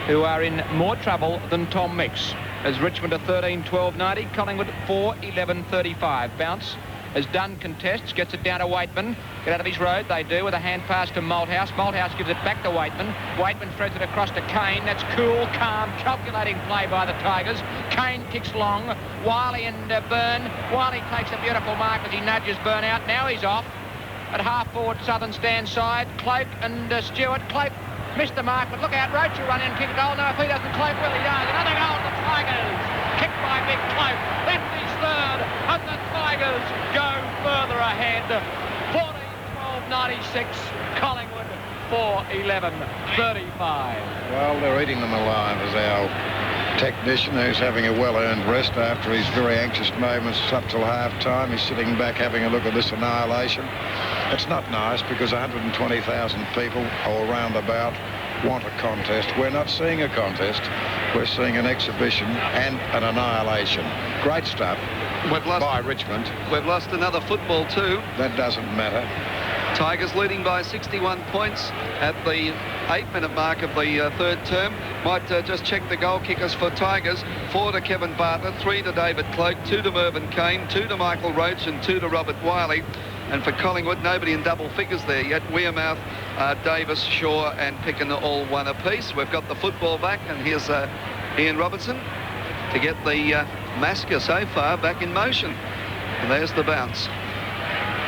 who are in more trouble than Tom Mix. As Richmond are 13-12-90, Collingwood 4-11-35. Bounce as Dunn contests, gets it down to Waitman. Get out of his road, they do, with a hand pass to Malthouse. Malthouse gives it back to Waitman. Waitman threads it across to Kane. That's cool, calm, calculating play by the Tigers. Kane kicks long. Wiley and Byrne. Wiley takes a beautiful mark as he nudges Byrne out. Now he's off at half forward southern stand side. Cloak and Stewart. Cloak missed the mark, but look out, Roach will run in and kick a goal. No, if he doesn't, Cloak will. He does. Another goal for the Tigers. Kicked by Big Cloak. Left his third, and the Tigers go further ahead. 14-12-96, Collingwood 4-11-35. Well, they're eating them alive as our technician, who's having a well-earned rest after his very anxious moments up till half-time. He's sitting back having a look at this annihilation. It's not nice because 120,000 people all round about want a contest. We're not seeing a contest. We're seeing an exhibition and an annihilation. Great stuff by Richmond. We've lost another football too. That doesn't matter. Tigers leading by 61 points at the 8-minute mark of the third term. Might just check the goal kickers for Tigers. 4 to Kevin Bartlett, 3 to David Cloak, 2 to Mervyn Kane, 2 to Michael Roach and 2 to Robert Wiley. And for Collingwood, nobody in double figures there yet. Wearmouth, Davis, Shaw and Picken all 1 apiece. We've got the football back, and here's Ian Robertson to get the massacre so far back in motion. And there's the bounce.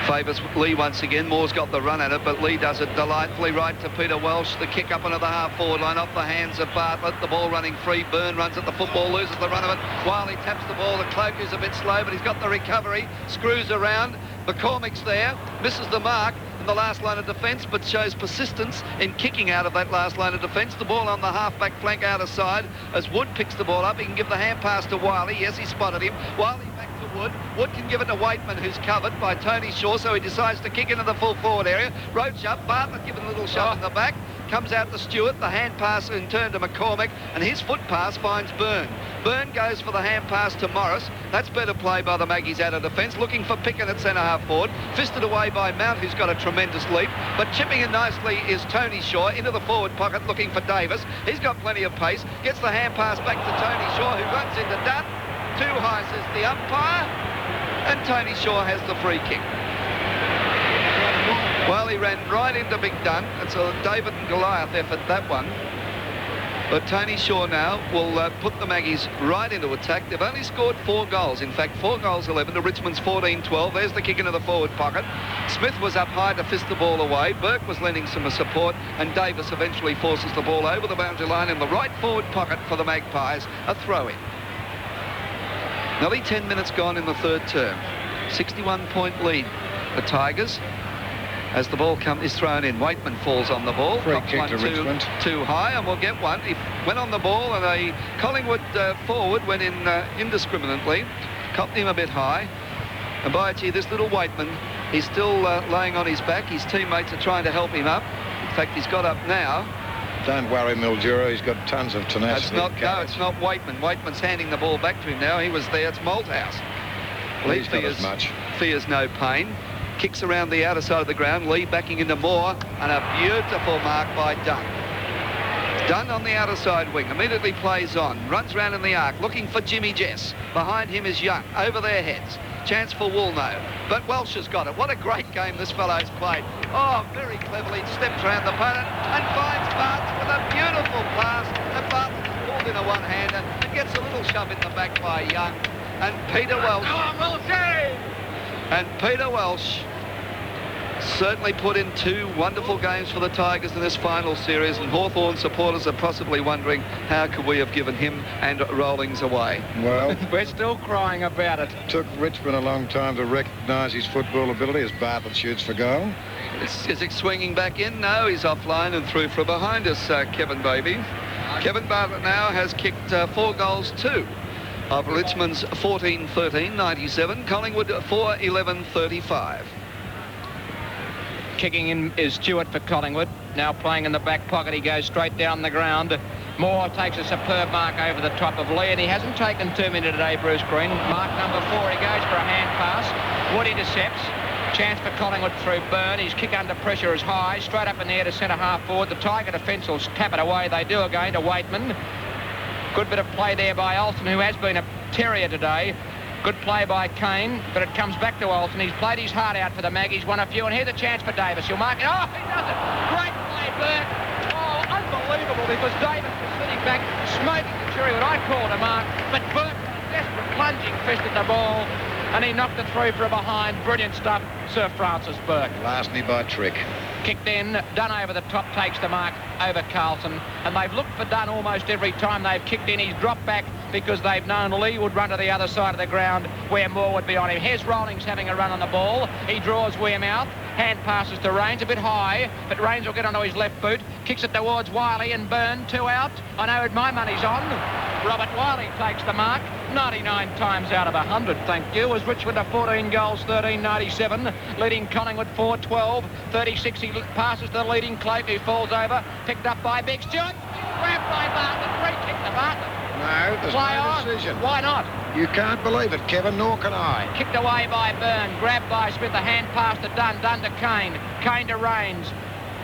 Favours Lee once again. Moore's got the run at it, but Lee does it delightfully right to Peter Welsh. The kick up into the half-forward line off the hands of Bartlett. The ball running free. Byrne runs at the football, loses the run of it. Wiley taps the ball. The Cloak is a bit slow, but he's got the recovery. Screws around. McCormick's there. Misses the mark in the last line of defence, but shows persistence in kicking out of that last line of defence. The ball on the half-back flank outer side as Wood picks the ball up. He can give the hand pass to Wiley. Yes, he spotted him. Wiley back to Wood. Wood can give it to Waitman, who's covered by Tony Shaw, so he decides to kick into the full forward area. Roach up. Bartlett giving a little shove in the back. Comes out to Stewart. The hand pass in turn to McCormick, and his foot pass finds Byrne. Byrne goes for the hand pass to Morris. That's better play by the Maggies out of defence. Looking for Picken at centre half forward. Fisted away by Mount, who's got a tremendous leap. But chipping in nicely is Tony Shaw into the forward pocket looking for Davis. He's got plenty of pace. Gets the hand pass back to Tony Shaw, who runs into Dunn. Too high, says the umpire. And Tony Shaw has the free kick. Well, he ran right into Big Dunn. It's a David and Goliath effort, that one. But Tony Shaw now will put the Maggies right into attack. They've only scored 4 goals. In fact, 4 goals 11 to Richmond's 14-12. There's the kick into the forward pocket. Smith was up high to fist the ball away. Burke was lending some support, and Davis eventually forces the ball over the boundary line in the right forward pocket for the Magpies. A throw-in. Nearly 10 minutes gone in the third term. 61-point lead. The Tigers. As the ball is thrown in, Waitman falls on the ball. Free kick to Richmond. Too high, and we'll get one. He went on the ball, and a Collingwood forward went in indiscriminately. Copped him a bit high. And by gee, this little Waitman, he's still laying on his back. His teammates are trying to help him up. In fact, he's got up now. Don't worry, Mildura. He's got tons of tenacity. No, it's not Waitman. Waitman's handing the ball back to him now. He was there. It's Malthouse. Well, he's not as much. Fears no pain. Kicks around the outer side of the ground. Lee backing into Moore, and a beautiful mark by Dunn. Dunn on the outer side wing, immediately plays on, runs round in the arc, looking for Jimmy Jess. Behind him is Young, over their heads. Chance for Woolnough, but Welsh has got it. What a great game this fellow's played. Oh, very cleverly steps around the opponent and finds Bartz with a beautiful pass, and Bartz is pulled in a one-hander and gets a little shove in the back by Young. And Peter Welsh... And Peter Welsh certainly put in 2 wonderful games for the Tigers in this final series, and Hawthorn supporters are possibly wondering how could we have given him and Rollings away. Well, We're still crying about it. took Richmond a long time to recognise his football ability as Bartlett shoots for goal. Is he swinging back in? No, he's offline and through from behind us, Kevin Baby. Kevin Bartlett now has kicked 4 goals, 2 of Richmond's 14-13, 97. Collingwood 4-11, 35. Kicking in is Stewart for Collingwood. Now playing in the back pocket, he goes straight down the ground. Moore takes a superb mark over the top of Lee, and he hasn't taken 2 minutes today, Bruce Green. Mark number 4, he goes for a hand pass. Wood intercepts. Chance for Collingwood through Byrne. His kick under pressure is high. Straight up in the air to centre half forward. The Tiger defence will tap it away. They do again to Waitman. Good bit of play there by Olsen, who has been a terrier today. Good play by Kane, but it comes back to Olsen. He's played his heart out for the Maggies, won a few, and here's a chance for Davis. He'll mark it. Oh, he does it. Great play, Burke. Oh, unbelievable, because Davis was sitting back, smoking the cherry, what I call a mark, but Burke, desperate plunging fist at the ball, and he knocked it through for a behind. Brilliant stuff, Sir Francis Burke. Larceny by Trick. Kicked in, Dunn over the top takes the mark over Carlson, and they've looked for Dunn almost every time they've kicked in. He's dropped back because they've known Lee would run to the other side of the ground where Moore would be on him. Here's Rollings having a run on the ball. He draws Wearmouth. Hand passes to Rains, a bit high, but Rains will get onto his left boot. Kicks it towards Wiley and Byrne, 2 out. I know my money's on. Robert Wiley takes the mark. 99 times out of 100, thank you, as Richmond are 14 goals, 13-97, leading Collingwood 4-12, 36. He passes to the leading Cloak, who falls over, picked up by Big Stewart, grabbed by Bartlett, free kick to Bartlett. No, there's Play no on. decision. Why not? You can't believe it, Kevin, nor can I. Kicked away by Byrne, grabbed by Smith, a hand pass to Dunn, Dunn to Kane, Kane to Rains.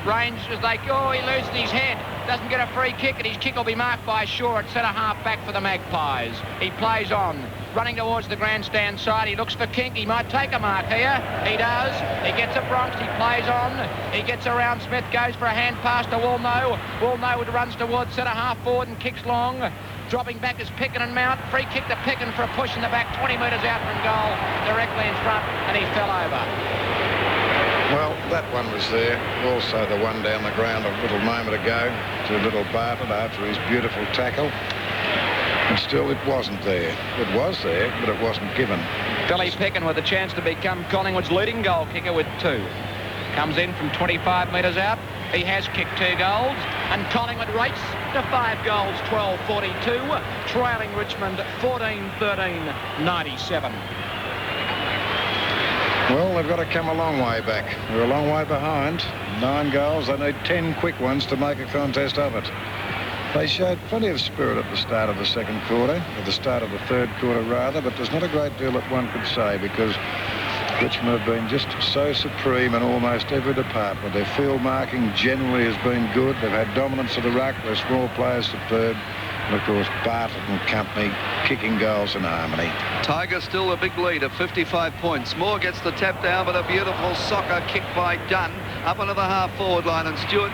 Rains as they go, he loses his head, doesn't get a free kick, and his kick will be marked by Shaw at centre half back for the Magpies. He plays on, running towards the grandstand side. He looks for Kink. He might take a mark here. He does. He gets a Bronx. He plays on. He gets around Smith, goes for a hand pass to Woolnough. Woolnough runs towards centre half forward and kicks long. Dropping back is Pickin and Mount. Free kick to Pickin for a push in the back, 20 metres out from goal, directly in front, and he fell over. Well, that one was there. Also the one down the ground a little moment ago to little Bartlett after his beautiful tackle. And still it wasn't there. It was there, but it wasn't given. Billy Pickin with a chance to become Collingwood's leading goal kicker with 2. Comes in from 25 metres out. He has kicked 2 goals, and Collingwood race to 5 goals, 12-42, trailing Richmond 14-13, 97. Well, they've got to come a long way back. They're a long way behind. 9 goals. They need 10 quick ones to make a contest of it. They showed plenty of spirit at the start of the second quarter, at the start of the third quarter rather, but there's not a great deal that one could say because Richmond have been just so supreme in almost every department. Their field marking generally has been good. They've had dominance of the ruck. Their small players superb. And, of course, Bartlett and company kicking goals in harmony. Tigers still a big lead at 55 points. Moore gets the tap down, but a beautiful soccer kick by Dunn up onto the half-forward line, and Stewart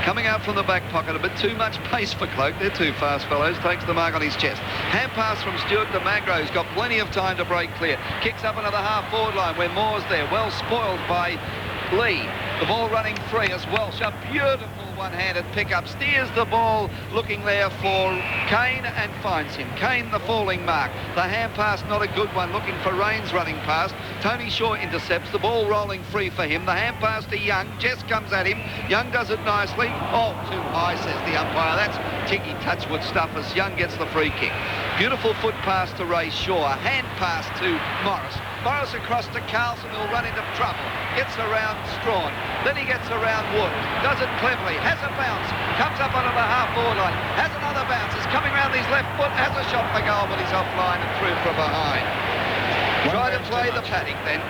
coming out from the back pocket. A bit too much pace for Cloak. They're 2 fast fellows. Takes the mark on his chest. Hand pass from Stewart to Magro, who's got plenty of time to break clear. Kicks up onto the half-forward line where Moore's there. Well spoiled by Lee. The ball running free as Welsh. A beautiful one-handed pickup. Steers the ball looking there for Kane and finds him. Kane the falling mark. The hand pass not a good one. Looking for Rains running past. Tony Shaw intercepts. The ball rolling free for him. The hand pass to Young. Jess comes at him. Young does it nicely. Oh, too high, says the umpire. That's Tiggy Touchwood stuff as Young gets the free kick. Beautiful foot pass to Ray Shaw. A hand pass to Morris. Morris across to Carlson, who'll run into trouble. Gets around Strawn. Then he gets around Wood. Does it cleverly. Has a bounce. Comes up onto the half-forward line. Has another bounce. Is coming round his left foot. Has a shot for goal, but he's offline and through from behind. Try to play the paddock then.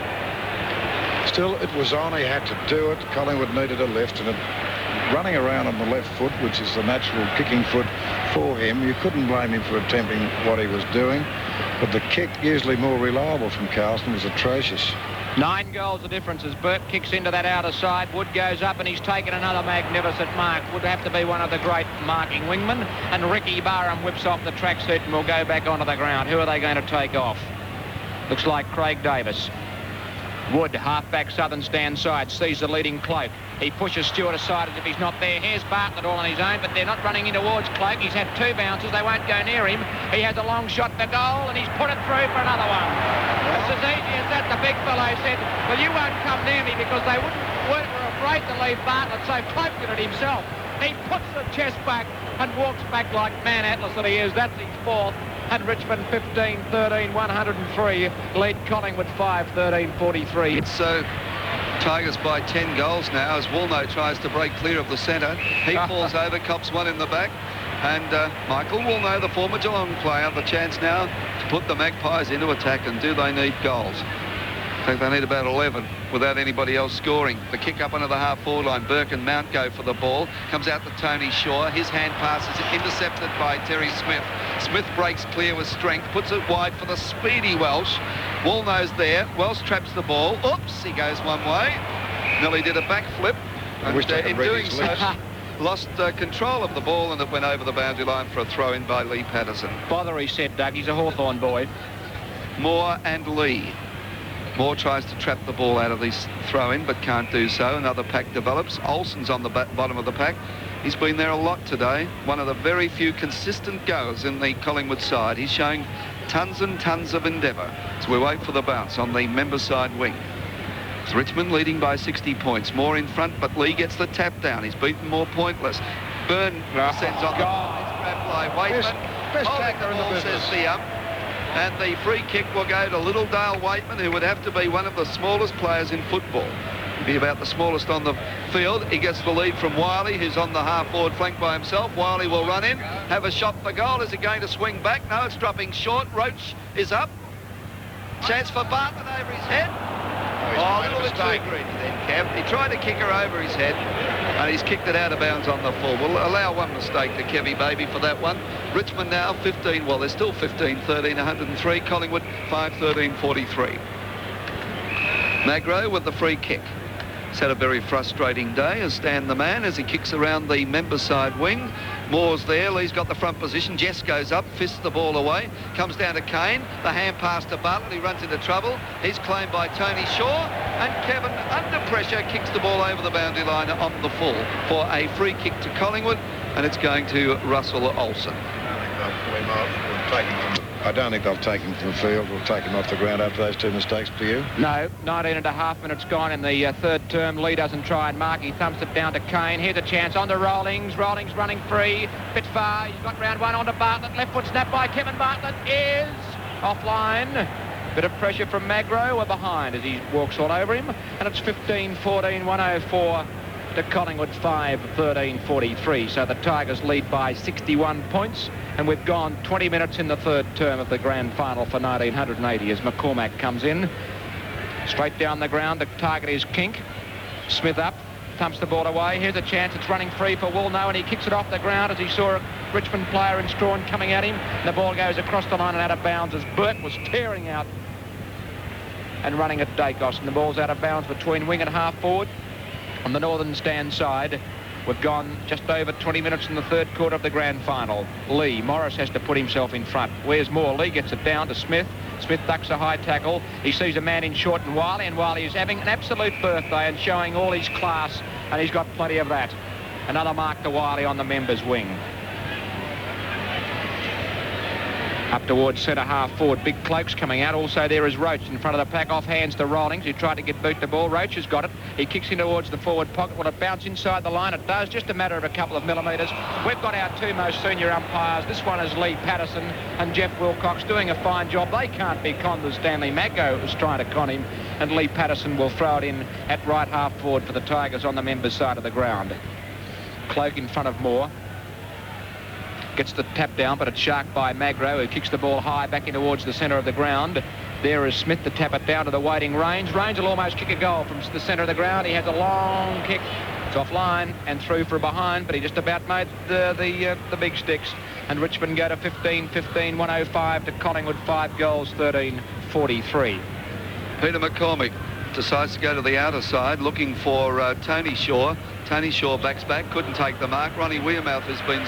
Still, it was on. He had to do it. Collingwood needed a lift, and running around on the left foot, which is the natural kicking foot for him, you couldn't blame him for attempting what he was doing. But the kick, usually more reliable from Carlson, was atrocious. 9 goals the difference as Burt kicks into that outer side. Wood goes up and he's taken another magnificent mark. Would have to be one of the great marking wingmen. And Ricky Barham whips off the tracksuit and will go back onto the ground. Who are they going to take off? Looks like Craig Davis. Wood, half-back southern stand side, sees the leading Cloak. He pushes Stewart aside as if he's not there. Here's Bartlett all on his own, but they're not running in towards Cloak. He's had 2 bounces. They won't go near him. He has a long shot for goal, and he's put it through for another one. It's as easy as that. The big fellow said, well, you won't come near me, because they were afraid to leave Bartlett, so Cloak did it himself. He puts the chest back and walks back like man Atlas that he is. That's his 4th. And Richmond 15-13, 103. Lead Collingwood 5-13-43. It's Tigers by 10 goals now as Woolnough tries to break clear of the centre. He falls over, cops one in the back. And Michael Woolnough, the former Geelong player, the chance now to put the Magpies into attack. And do they need goals? In fact, they need about 11 without anybody else scoring. The kick up under the half-forward line. Burke and Mount go for the ball. Comes out to Tony Shaw. His hand pass is intercepted by Terry Smith. Smith breaks clear with strength, puts it wide for the speedy Welsh. Woolnough's there. Welsh traps the ball. Oops, he goes one way. Nearly did a backflip. And in doing so, lost control of the ball, and it went over the boundary line for a throw-in by Lee Patterson. Bother, he said, Doug. He's a Hawthorn boy. Moore and Lee. Moore tries to trap the ball out of this throw-in, but can't do so. Another pack develops. Olsen's on the bottom of the pack. He's been there a lot today. One of the very few consistent goers in the Collingwood side. He's showing tons and tons of endeavour. So we wait for the bounce on the member side wing. It's Richmond leading by 60 points. Moore in front, but Lee gets the tap down. He's beaten Moore pointless. Byrne sends on the ball. It's grabbed by Waitman. Best Holding tackler the in the ball, business. says the ump. And the free kick will go to Littledale Waitman, who would have to be one of the smallest players in football. Be about the smallest on the field. He gets the lead from Wiley, who's on the half-forward flank by himself. Wiley will run in, have a shot for goal. Is he going to swing back? No, it's dropping short. Roach is up. Chance for Bartlett over his head. Oh, a little bit too greedy then, Kev. He tried to kick her over his head, and he's kicked it out of bounds on the full. We'll allow one mistake to Kevy Baby for that one. Richmond now 15, well, they're still 15-13, 103. Collingwood 5-13, 43. Magro with the free kick. He's had a very frustrating day as Stan the man as he kicks around the member side wing. Moore's there. Lee's got the front position. Jess goes up, fists the ball away. Comes down to Kane. The hand pass to Bartlett. He runs into trouble. He's claimed by Tony Shaw. And Kevin, under pressure, kicks the ball over the boundary line on the full for a free kick to Collingwood. And it's going to Russell Olsen. I don't think they'll take him from the field. We'll take him off the ground after those 2 mistakes. Do you? No, 19.5 minutes gone in the third term. Lee doesn't try and mark. He thumps it down to Kane. Here's a chance on to Rawlings. Rawlings running free. Bit far. He's got round one onto Bartlett. Left foot snap by Kevin Bartlett is offline. Bit of pressure from Magro. We're behind as he walks all over him. And it's 15-14, 104 to Collingwood 5-13, 43. So the Tigers lead by 61 points. And we've gone 20 minutes in the third term of the grand final for 1980 as McCormack comes in. Straight down the ground, the target is Kink. Smith up, thumps the ball away. Here's a chance, it's running free for Woolnough, and he kicks it off the ground as he saw a Richmond player in Strawn coming at him. The ball goes across the line and out of bounds as Burke was tearing out and running at Dacos. And the ball's out of bounds between wing and half forward on the northern stand side. We've gone just over 20 minutes in the third quarter of the grand final. Lee, Morris has to put himself in front. Where's Moore? Lee gets it down to Smith. Smith ducks a high tackle. He sees a man in short and Wiley is having an absolute birthday and showing all his class, and he's got plenty of that. Another mark to Wiley on the members' wing. Up towards centre half forward, big Cloak's coming out. Also there is Roach in front of the pack, off hands to Rawlings, who tried to get boot the ball. Roach has got it. He kicks in towards the forward pocket. Will it bounce inside the line? It does, just a matter of a couple of millimetres. We've got our 2 most senior umpires. This one is Lee Patterson and Jeff Wilcox doing a fine job. They can't be conned as Stanley Maggo was trying to con him, and Lee Patterson will throw it in at right half forward for the Tigers on the members' side of the ground. Cloak in front of Moore. Gets the tap down, but it's sharked by Magro, who kicks the ball high back in towards the centre of the ground. There is Smith to tap it down to the waiting Rains. Rains will almost kick a goal from the centre of the ground. He has a long kick. It's offline and through for behind, but he just about made the big sticks. And Richmond go to 15-15, 105 to Collingwood, 5 goals, 13-43. Peter McCormick decides to go to the outer side, looking for Tony Shaw. Tony Shaw backs back, couldn't take the mark. Ronnie Wearmouth has been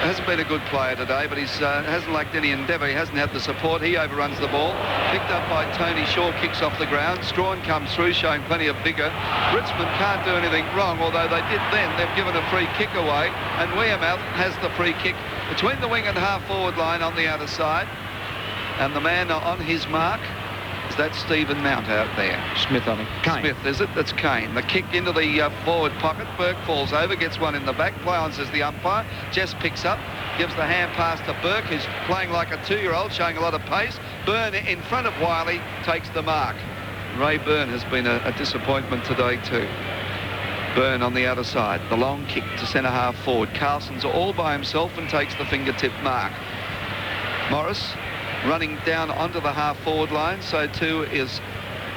hasn't been a good player today, but he hasn't lacked any endeavour. He hasn't had the support. He overruns the ball. Picked up by Tony Shaw, kicks off the ground. Strawn comes through, showing plenty of vigour. Richmond can't do anything wrong, although they did then. They've given a free kick away, and Wearmouth has the free kick between the wing and half-forward line on the outer side. And the man on his mark, is that Stephen Mount out there? Smith, I think. Kane. Smith, is it? That's Kane. The kick into the forward pocket. Burke falls over, gets one in the back. Play on, says the umpire. Jess picks up, gives the hand pass to Burke, who's playing like a 2-year-old, showing a lot of pace. Byrne in front of Wiley takes the mark. Ray Byrne has been a disappointment today too. Byrne on the outer side. The long kick to centre half forward. Carlson's all by himself and takes the fingertip mark. Morris running down onto the half-forward line, so too is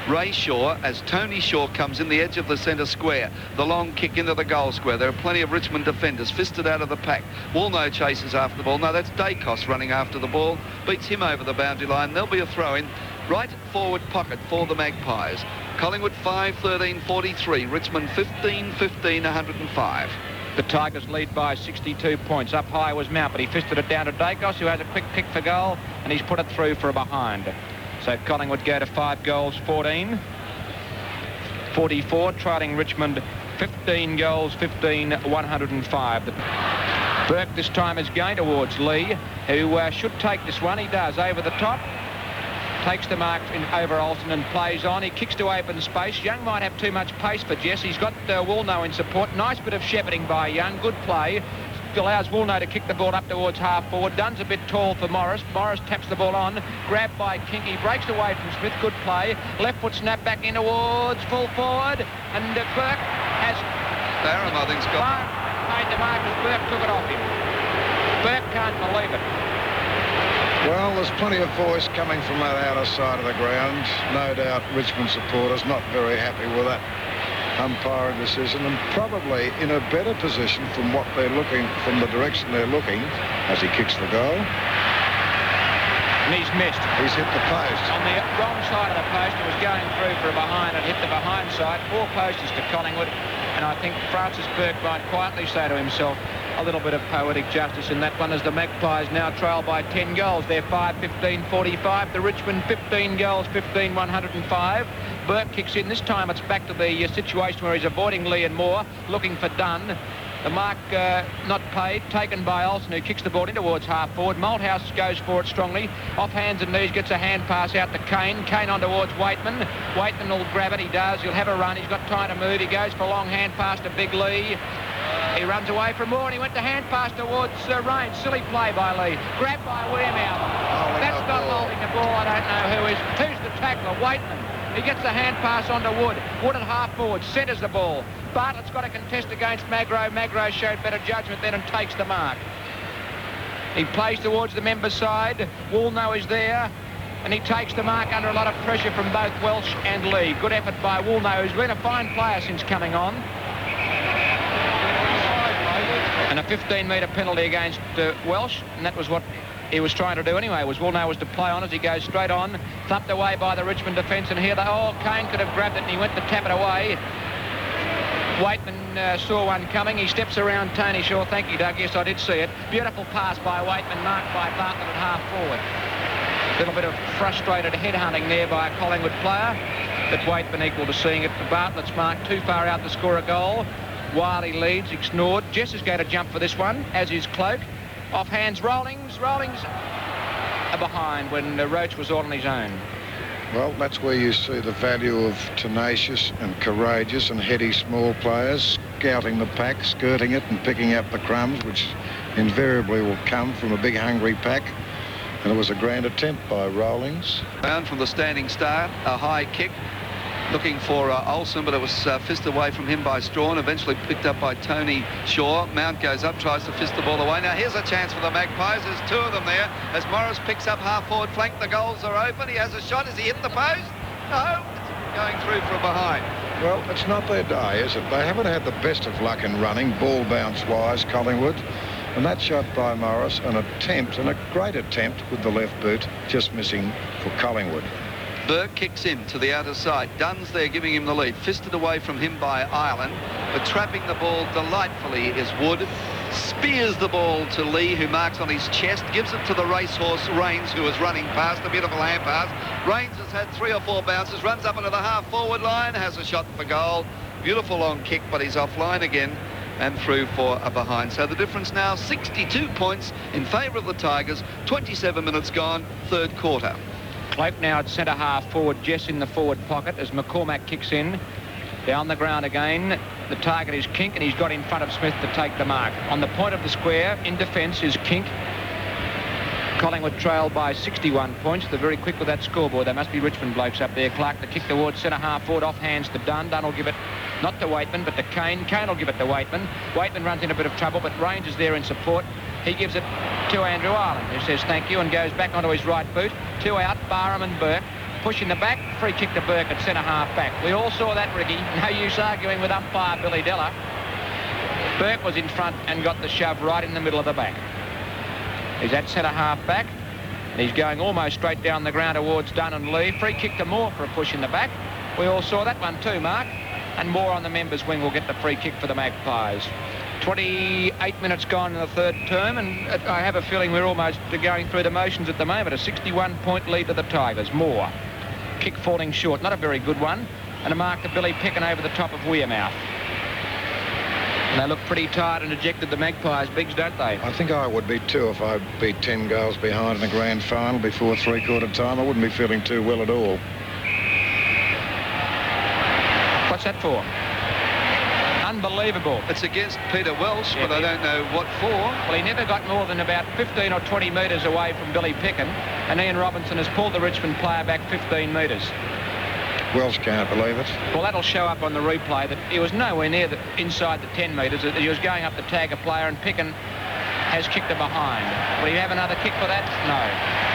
Ray Shaw as Tony Shaw comes in the edge of the centre square. The long kick into the goal square. There are plenty of Richmond defenders fisted out of the pack. Woolnough chases after the ball. No, that's Dacos running after the ball. Beats him over the boundary line. There'll be a throw-in. Right forward pocket for the Magpies. Collingwood 5-13-43. Richmond 15-15, 105. The Tigers lead by 62 points. Up high was Mount, but he fisted it down to Dacos, who has a quick kick for goal, and he's put it through for a behind. So Collingwood go to 5 goals, 14. 44, trailing Richmond 15 goals, 15, 105. Burke this time is going towards Lee, who should take this one. He does, over the top. Takes the mark over Olsen and plays on. He kicks to open space. Young might have too much pace for Jess. He's got Woolnough in support. Nice bit of shepherding by Young. Good play. Allows Woolnough to kick the ball up towards half forward. Dunn's a bit tall for Morris. Morris taps the ball on. Grabbed by Kinky. Breaks away from Smith. Good play. Left foot snap back in towards full forward. And Burke has... Barham, I think's got... made the mark as Burke took it off him. Burke can't believe it. Well, there's plenty of voice coming from that outer side of the ground. No doubt Richmond supporters not very happy with that umpiring decision, and probably in a better position from what they're looking, from the direction they're looking, as he kicks the goal. And he's missed. He's hit the post. On the wrong side of the post, it was going through for a behind and hit the behind side. 4 posters to Collingwood, and I think Francis Burke might quietly say to himself, a little bit of poetic justice in that one, as the Magpies now trail by 10 goals. They're 5-15-45. The Richmond 15 goals, 15, 105. Burke kicks in. This time it's back to the situation where he's avoiding Lee and Moore, looking for Dunn. The mark not paid, taken by Olsen, who kicks the ball in towards half forward. Malthouse goes for it strongly. Off hands and knees, gets a hand pass out to Kane. Kane on towards Waitman. Waitman will grab it. He does. He'll have a run. He's got time to move. He goes for a long hand pass to Big Lee. He runs away from Moore, and he went to hand pass towards Rain. Silly play by Lee. Grabbed by Wearmouth. That's not holding the ball. I don't know who is. Who's the tackler? Waitman. He gets the hand pass onto Wood. Wood at half forward, centres the ball. Bartlett's got a contest against Magro. Magro showed better judgment then and takes the mark. He plays towards the member side. Woolnough is there, and he takes the mark under a lot of pressure from both Welsh and Lee. Good effort by Woolnough, who's been a fine player since coming on. And a 15-metre penalty against Welsh, and that was what he was trying to do anyway. Woolnough was to play on as he goes straight on, thumped away by the Richmond defence, and here Kane could have grabbed it, and he went to tap it away. Waitman saw one coming. He steps around Tony Shaw. Thank you, Doug. Yes, I did see it. Beautiful pass by Waitman, marked by Bartlett at half forward. A little bit of frustrated headhunting there by a Collingwood player, but Waitman equal to seeing it. Bartlett's marked too far out to score a goal. Wiley leads, ignored. Jess is going to jump for this one, as is Cloak. Off hands, Rollings are behind when Roach was all on his own. Well, that's where you see the value of tenacious and courageous and heady small players scouting the pack, skirting it and picking up the crumbs, which invariably will come from a big hungry pack. And it was a grand attempt by Rollings. Down from the standing start, a high kick. Looking for Olsen, but it was fisted away from him by Strawn, eventually picked up by Tony Shaw. Mount goes up, tries to fist the ball away. Now here's a chance for the Magpies. There's 2 of them there. As Morris picks up half-forward flank, the goals are open. He has a shot. Has he hit the post? No. It's going through from behind. Well, it's not their day, is it? They haven't had the best of luck in running, ball bounce-wise, Collingwood. And that shot by Morris, an attempt, and a great attempt with the left boot, just missing for Collingwood. Burke kicks in to the outer side. Dunn's there giving him the lead. Fisted away from him by Ireland. But trapping the ball delightfully is Wood. spears the ball to Lee, who marks on his chest, gives it to the racehorse Rains, who is running past. A beautiful hand pass. Rains has had 3 or 4 bounces, runs up into the half-forward line, has a shot for goal. Beautiful long kick, but he's offline again and through for a behind. So the difference now 62 points in favour of the Tigers. 27 minutes gone, third quarter. Cloak now at centre half forward, Jess in the forward pocket as McCormack kicks in. Down the ground again. The target is Kink, and he's got in front of Smith to take the mark. On the point of the square, in defence, is Kink. Collingwood trail by 61 points. They're very quick with that scoreboard. There must be Richmond blokes up there. Clark to kick towards centre half forward, off hands to Dunn. Dunn will give it not to Waitman, but to Kane. Kane will give it to Waitman. Waitman runs in a bit of trouble, but Range is there in support. He gives it to Andrew Ireland, who says thank you and goes back onto his right boot. 2 out, Barham and Burke. Pushing the back, free kick to Burke at centre half back. We all saw that, Ricky. No use arguing with umpire Billy Della. Burke was in front and got the shove right in the middle of the back. He's at centre half back. And he's going almost straight down the ground towards Dunn and Lee. Free kick to Moore for a push in the back. We all saw that one too, Mark. And Moore on the members' wing will get the free kick for the Magpies. 28 minutes gone in the third term, and I have a feeling we're almost going through the motions at the moment. A 61-point lead to the Tigers. Moore. Kick falling short. Not a very good one. And a mark to Billy Picken over the top of Wearmouth. And they look pretty tired and dejected, the Magpies, Biggs, don't they? I think I would be too if I beat 10 goals behind in the grand final before three-quarter time. I wouldn't be feeling too well at all. What's that for? Unbelievable. It's against Peter Welsh, but I don't know what for. Well, he never got more than about 15 or 20 metres away from Billy Picken, and Ian Robinson has pulled the Richmond player back 15 metres. Welsh can't believe it. Well, that'll show up on the replay that he was nowhere near inside the 10 metres. He was going up to tag a player, and Picken has kicked it behind. Will you have another kick for that? No.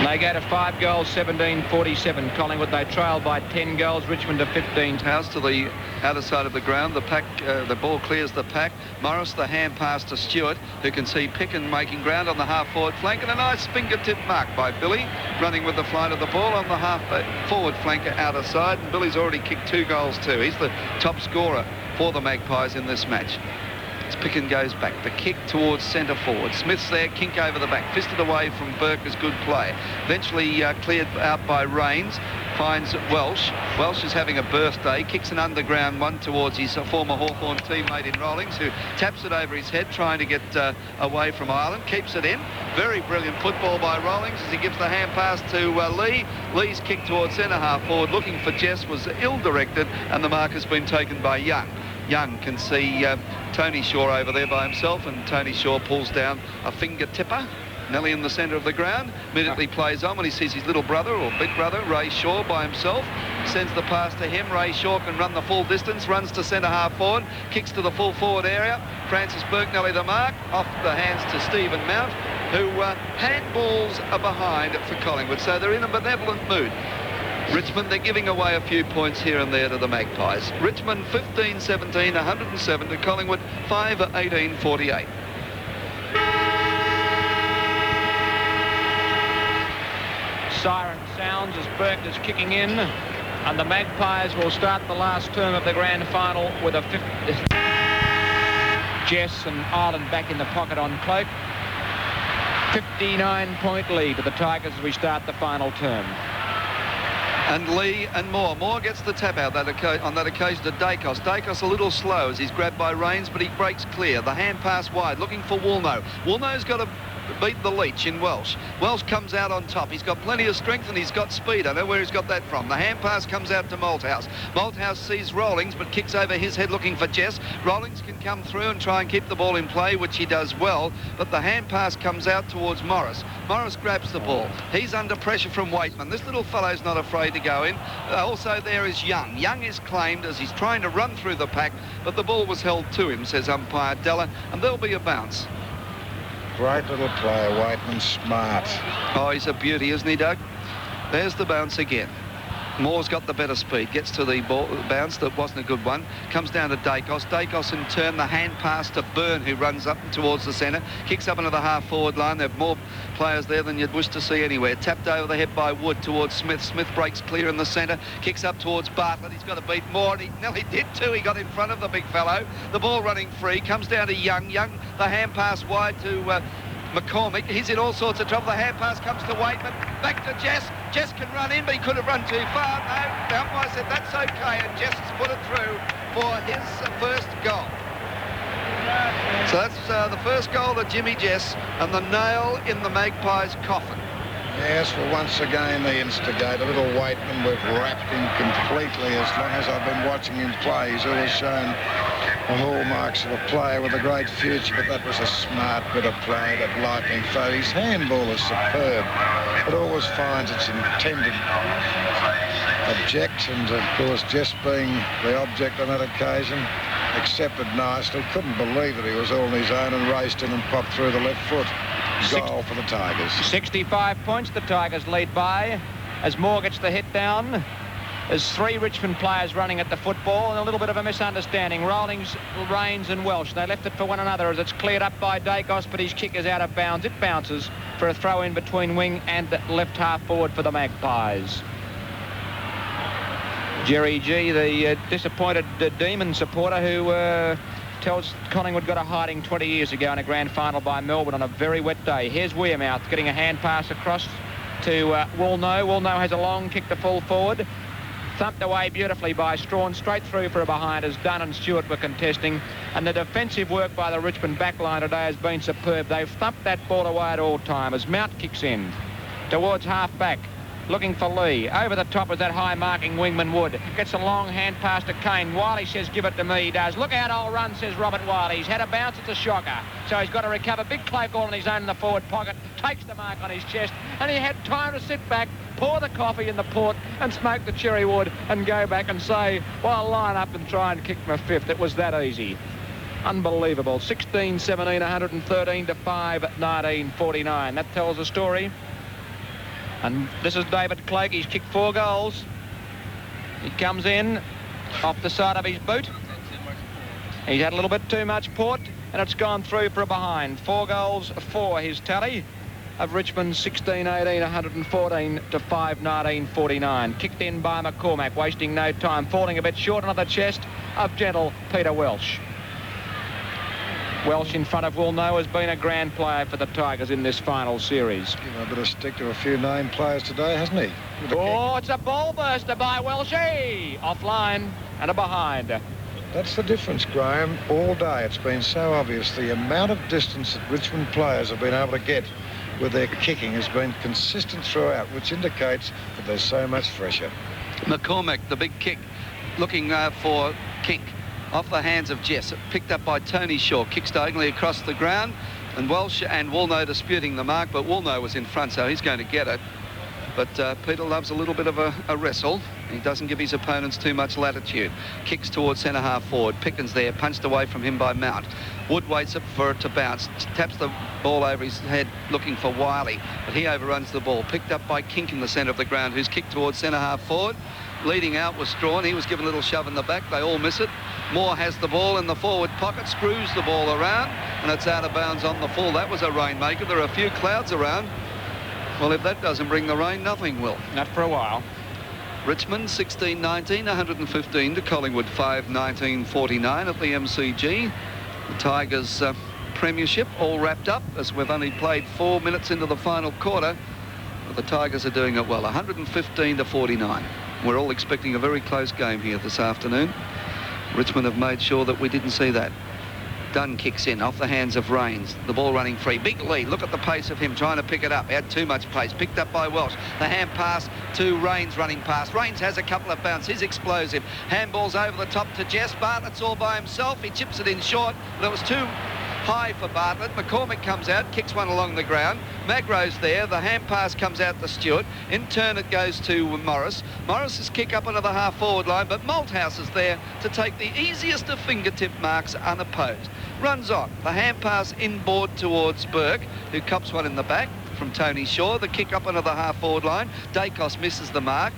They go to 5 goals, 17-47. Collingwood, they trail by 10 goals. Richmond to 15. House to the outer side of the ground. The pack, the ball clears the pack. Morris, the hand pass to Stewart, who can see Picken making ground on the half-forward flank. And a nice fingertip mark by Billy, running with the flight of the ball on the half-forward flank outer side. And Billy's already kicked 2 goals too. He's the top scorer for the Magpies in this match. Picken goes back. The kick towards centre forward. Smith's there. Kink over the back. Fisted away from Burke as good play. Eventually cleared out by Rains. Finds Welsh. Welsh is having a birthday. Kicks an underground one towards his former Hawthorn teammate in Rawlings, who taps it over his head, trying to get away from Ireland. Keeps it in. Very brilliant football by Rawlings as he gives the hand pass to Lee. Lee's kick towards centre half forward, looking for Jess, was ill-directed, and the mark has been taken by Young. Young can see Tony Shaw over there by himself, and Tony Shaw pulls down a finger tipper, nearly in the centre of the ground. Immediately plays on when he sees his little brother, or big brother, Ray Shaw, by himself. Sends the pass to him. Ray Shaw can run the full distance, runs to centre half forward, kicks to the full forward area. Francis Burke nearly the mark, off the hands to Stephen Mount, who handballs are behind for Collingwood, so they're in a benevolent mood. Richmond, they're giving away a few points here and there to the Magpies. Richmond 15-17, 107 to Collingwood 5-18, 48. Siren sounds as Burke is kicking in, and the Magpies will start the last term of the grand final with a Jess and Ireland back in the pocket on Cloak. 59-point lead to the Tigers as we start the final term. And Lee and Moore. Moore gets the tap out on that occasion to Dacos. Dacos a little slow as he's grabbed by Rains, but he breaks clear. The hand pass wide, looking for Woolnough. Woolnough's got to beat the Leach in Welsh. Welsh comes out on top. He's got plenty of strength and he's got speed. I know where he's got that from. The hand pass comes out to Malthouse. Malthouse sees Rawlings, but kicks over his head looking for Jess. Rawlings can come through and try and keep the ball in play, which he does well, but the hand pass comes out towards Morris. Morris grabs the ball. He's under pressure from Waitman. This little fellow's not afraid to go in. Also there is Young. Young is claimed as he's trying to run through the pack, but the ball was held to him, says umpire Della, and there'll be a bounce. Great little player, Waitman, smart. Oh, he's a beauty, isn't he, Doug? There's the bounce again. Moore's got the better speed, gets to the ball bounce. That wasn't a good one. Comes down to Dacos. Dacos in turn, the hand pass to Byrne, who runs up towards the centre. Kicks up into the half-forward line. There are more players there than you'd wish to see anywhere. Tapped over the head by Wood towards Smith. Smith breaks clear in the centre. Kicks up towards Bartlett. He's got to beat Moore, and he nearly did too. He got in front of the big fellow. The ball running free. Comes down to Young. Young, the hand pass wide to McCormick. He's in all sorts of trouble. The hand pass comes to Waitman. Back to Jess. Jess can run in, but he could have run too far. No, the umpire said that's okay, and Jess has put it through for his first goal. So that's the first goal of Jimmy Jess, and the nail in the Magpies' coffin. Yes, well, once again, the instigator, little Waitman, we've wrapped him completely. As long as I've been watching him play, he's always shown the hallmarks of a player with a great future, but that was a smart bit of play, that lightning throw. His handball is superb. It always finds its intended object, and of course, just being the object on that occasion, accepted nicely. Couldn't believe that he was all on his own and raced in and popped through the left foot. Goal for the Tigers. 65 points the Tigers lead by as Moore gets the hit down. There's 3 Richmond players running at the football, and a little bit of a misunderstanding. Rollings, Rains and Welsh, they left it for one another as it's cleared up by Dacos, but his kick is out of bounds. It bounces for a throw in between wing and left half forward for the Magpies. Jerry G, the disappointed Demon supporter who tells Collingwood got a hiding 20 years ago in a grand final by Melbourne on a very wet day. Here's Wearmouth getting a hand pass across to Woolnough. Woolnough has a long kick to full forward. Thumped away beautifully by Strawn, straight through for a behind as Dunn and Stewart were contesting. And the defensive work by the Richmond backline today has been superb. They've thumped that ball away at all time as Mount kicks in towards half back. Looking for Lee. Over the top is that high marking wingman Wood. Gets a long hand pass to Kane. Wiley says, give it to me. He does. Look out, old run, says Robert Wiley. He's had a bounce. It's a shocker. So he's got to recover. Big clay ball on his own in the forward pocket. Takes the mark on his chest. And he had time to sit back, pour the coffee in the port and smoke the cherry wood and go back and say, well, I'll line up and try and kick my fifth. It was that easy. Unbelievable. 16-17, 113 to 5, 19-49. That tells a story. And this is David Clegg. He's kicked 4 goals. He comes in off the side of his boot. He's had a little bit too much port, and it's gone through for a behind. 4 goals for his tally of Richmond 16-18, 114 to 5, 19-49. Kicked in by McCormack, wasting no time, falling a bit short on the chest of gentle Peter Welsh. Welsh in front of Woolnough has been a grand player for the Tigers in this final series. Give him a bit of stick to a few named players today, hasn't he? Oh, it's a ball burster by Welshie. Offline and a behind. That's the difference, Graham. All day it's been so obvious. The amount of distance that Richmond players have been able to get with their kicking has been consistent throughout, which indicates that there's so much fresher. McCormack, the big kick, looking for Kink. Off the hands of Jess, picked up by Tony Shaw, kicks diagonally across the ground, and Welsh and Woolnough disputing the mark, but Woolnough was in front, so he's going to get it. But Peter loves a little bit of a wrestle. He doesn't give his opponents too much latitude. Kicks towards centre half forward. Pickens there, punched away from him by Mount. Wood waits for it to bounce, taps the ball over his head looking for Wiley, but he overruns the ball. Picked up by Kink in the centre of the ground, who's kicked towards centre half forward. Leading out was Strawn. He was given a little shove in the back. They all miss it. Moore has the ball in the forward pocket, screws the ball around, and it's out of bounds on the full. That was a rainmaker. There are a few clouds around. Well, if that doesn't bring the rain, nothing will. Not for a while. Richmond 16-19, 115 to Collingwood 5, 19-49 at the MCG. The Tigers premiership all wrapped up as we've only played 4 minutes into the final quarter. But the Tigers are doing it well, 115 to 49. We're all expecting a very close game here this afternoon. Richmond have made sure that we didn't see that. Dunn kicks in off the hands of Rains. The ball running free. Big lead. Look at the pace of him trying to pick it up. He had too much pace. Picked up by Welsh. The hand pass to Rains running past. Rains has a couple of bounces. He's explosive. Handballs over the top to Jess. Bartlett's all by himself. He chips it in short, but it was too high for Bartlett. McCormick comes out, kicks one along the ground. Magro's there. The hand pass comes out to Stewart. In turn, it goes to Morris. Morris's kick up onto the half-forward line, but Malthouse is there to take the easiest of fingertip marks unopposed. Runs on. The hand pass inboard towards Burke, who cops one in the back from Tony Shaw. The kick up onto the half-forward line. Dacos misses the mark.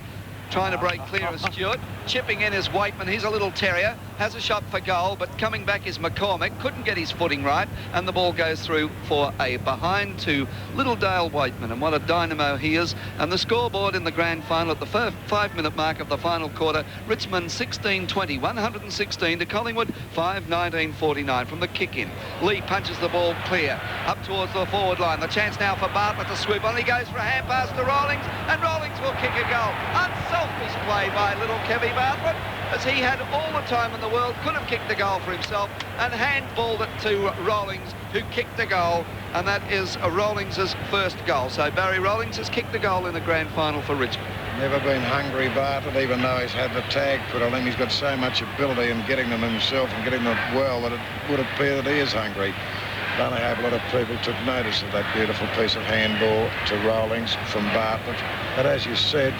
trying to break clear of Stewart. Chipping in is Waitman. He's a little terrier. Has a shot for goal, but coming back is McCormick. Couldn't get his footing right, and the ball goes through for a behind to Littledale Waitman. And what a dynamo he is. And the scoreboard in the grand final at the 5-minute mark of the final quarter, Richmond 16-20, 116 to Collingwood 5-19-49 from the kick-in. Lee punches the ball clear up towards the forward line. The chance now for Bartlett to swoop on. He goes for a hand pass to Rawlings, and Rawlings will kick a goal. Unselfish play by little Kevy Bartlett, as he had all the time in the world, could have kicked the goal for himself, and handballed it to Rawlings, who kicked the goal, and that is Rawlings' first goal. So Barry Rawlings has kicked the goal in the grand final for Richmond. Never been hungry, Bartlett, even though he's had the tag put on him. He's got so much ability in getting them himself and getting them well that it would appear that he is hungry. I don't hope a lot of people took notice of that beautiful piece of handball to Rawlings from Bartlett. But as you said,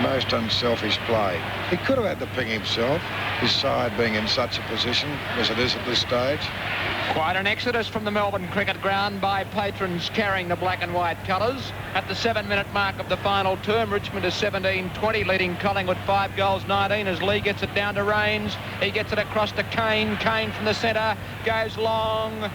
most unselfish play. He could have had the ping himself, his side being in such a position as it is at this stage. Quite an exodus from the Melbourne Cricket Ground by patrons carrying the black and white colours. At the 7-minute mark of the final term, Richmond is 17-20, leading Collingwood 5 goals 19 as Lee gets it down to Rains. He gets it across to Kane. Kane from the centre goes long.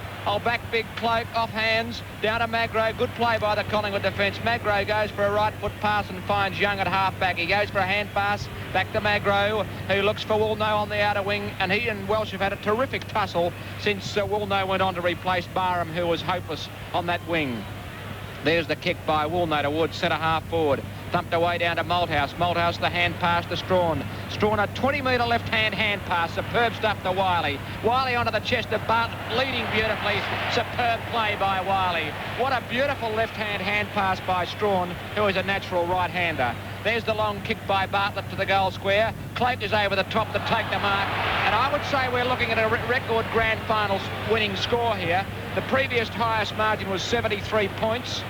Back big Cloak off hands down to Magro. Good play by the Collingwood defence. Magro goes for a right foot pass and finds Young at half back. He goes for a hand pass back to Magro, who looks for Woolnough on the outer wing, and he and Welsh have had a terrific tussle since Woolnough went on to replace Barham, who was hopeless on that wing. There's the kick by Woolnough towards centre half forward. Thumped away down to Malthouse. Malthouse the hand pass to Strawn. Strawn a 20-metre left-hand hand pass. Superb stuff to Wiley. Wiley onto the chest of Bartlett, leading beautifully. Superb play by Wiley. What a beautiful left-hand hand pass by Strawn, who is a natural right-hander. There's the long kick by Bartlett to the goal square. Cloak is over the top to take the mark. And I would say we're looking at a record grand final winning score here. The previous highest margin was 73 points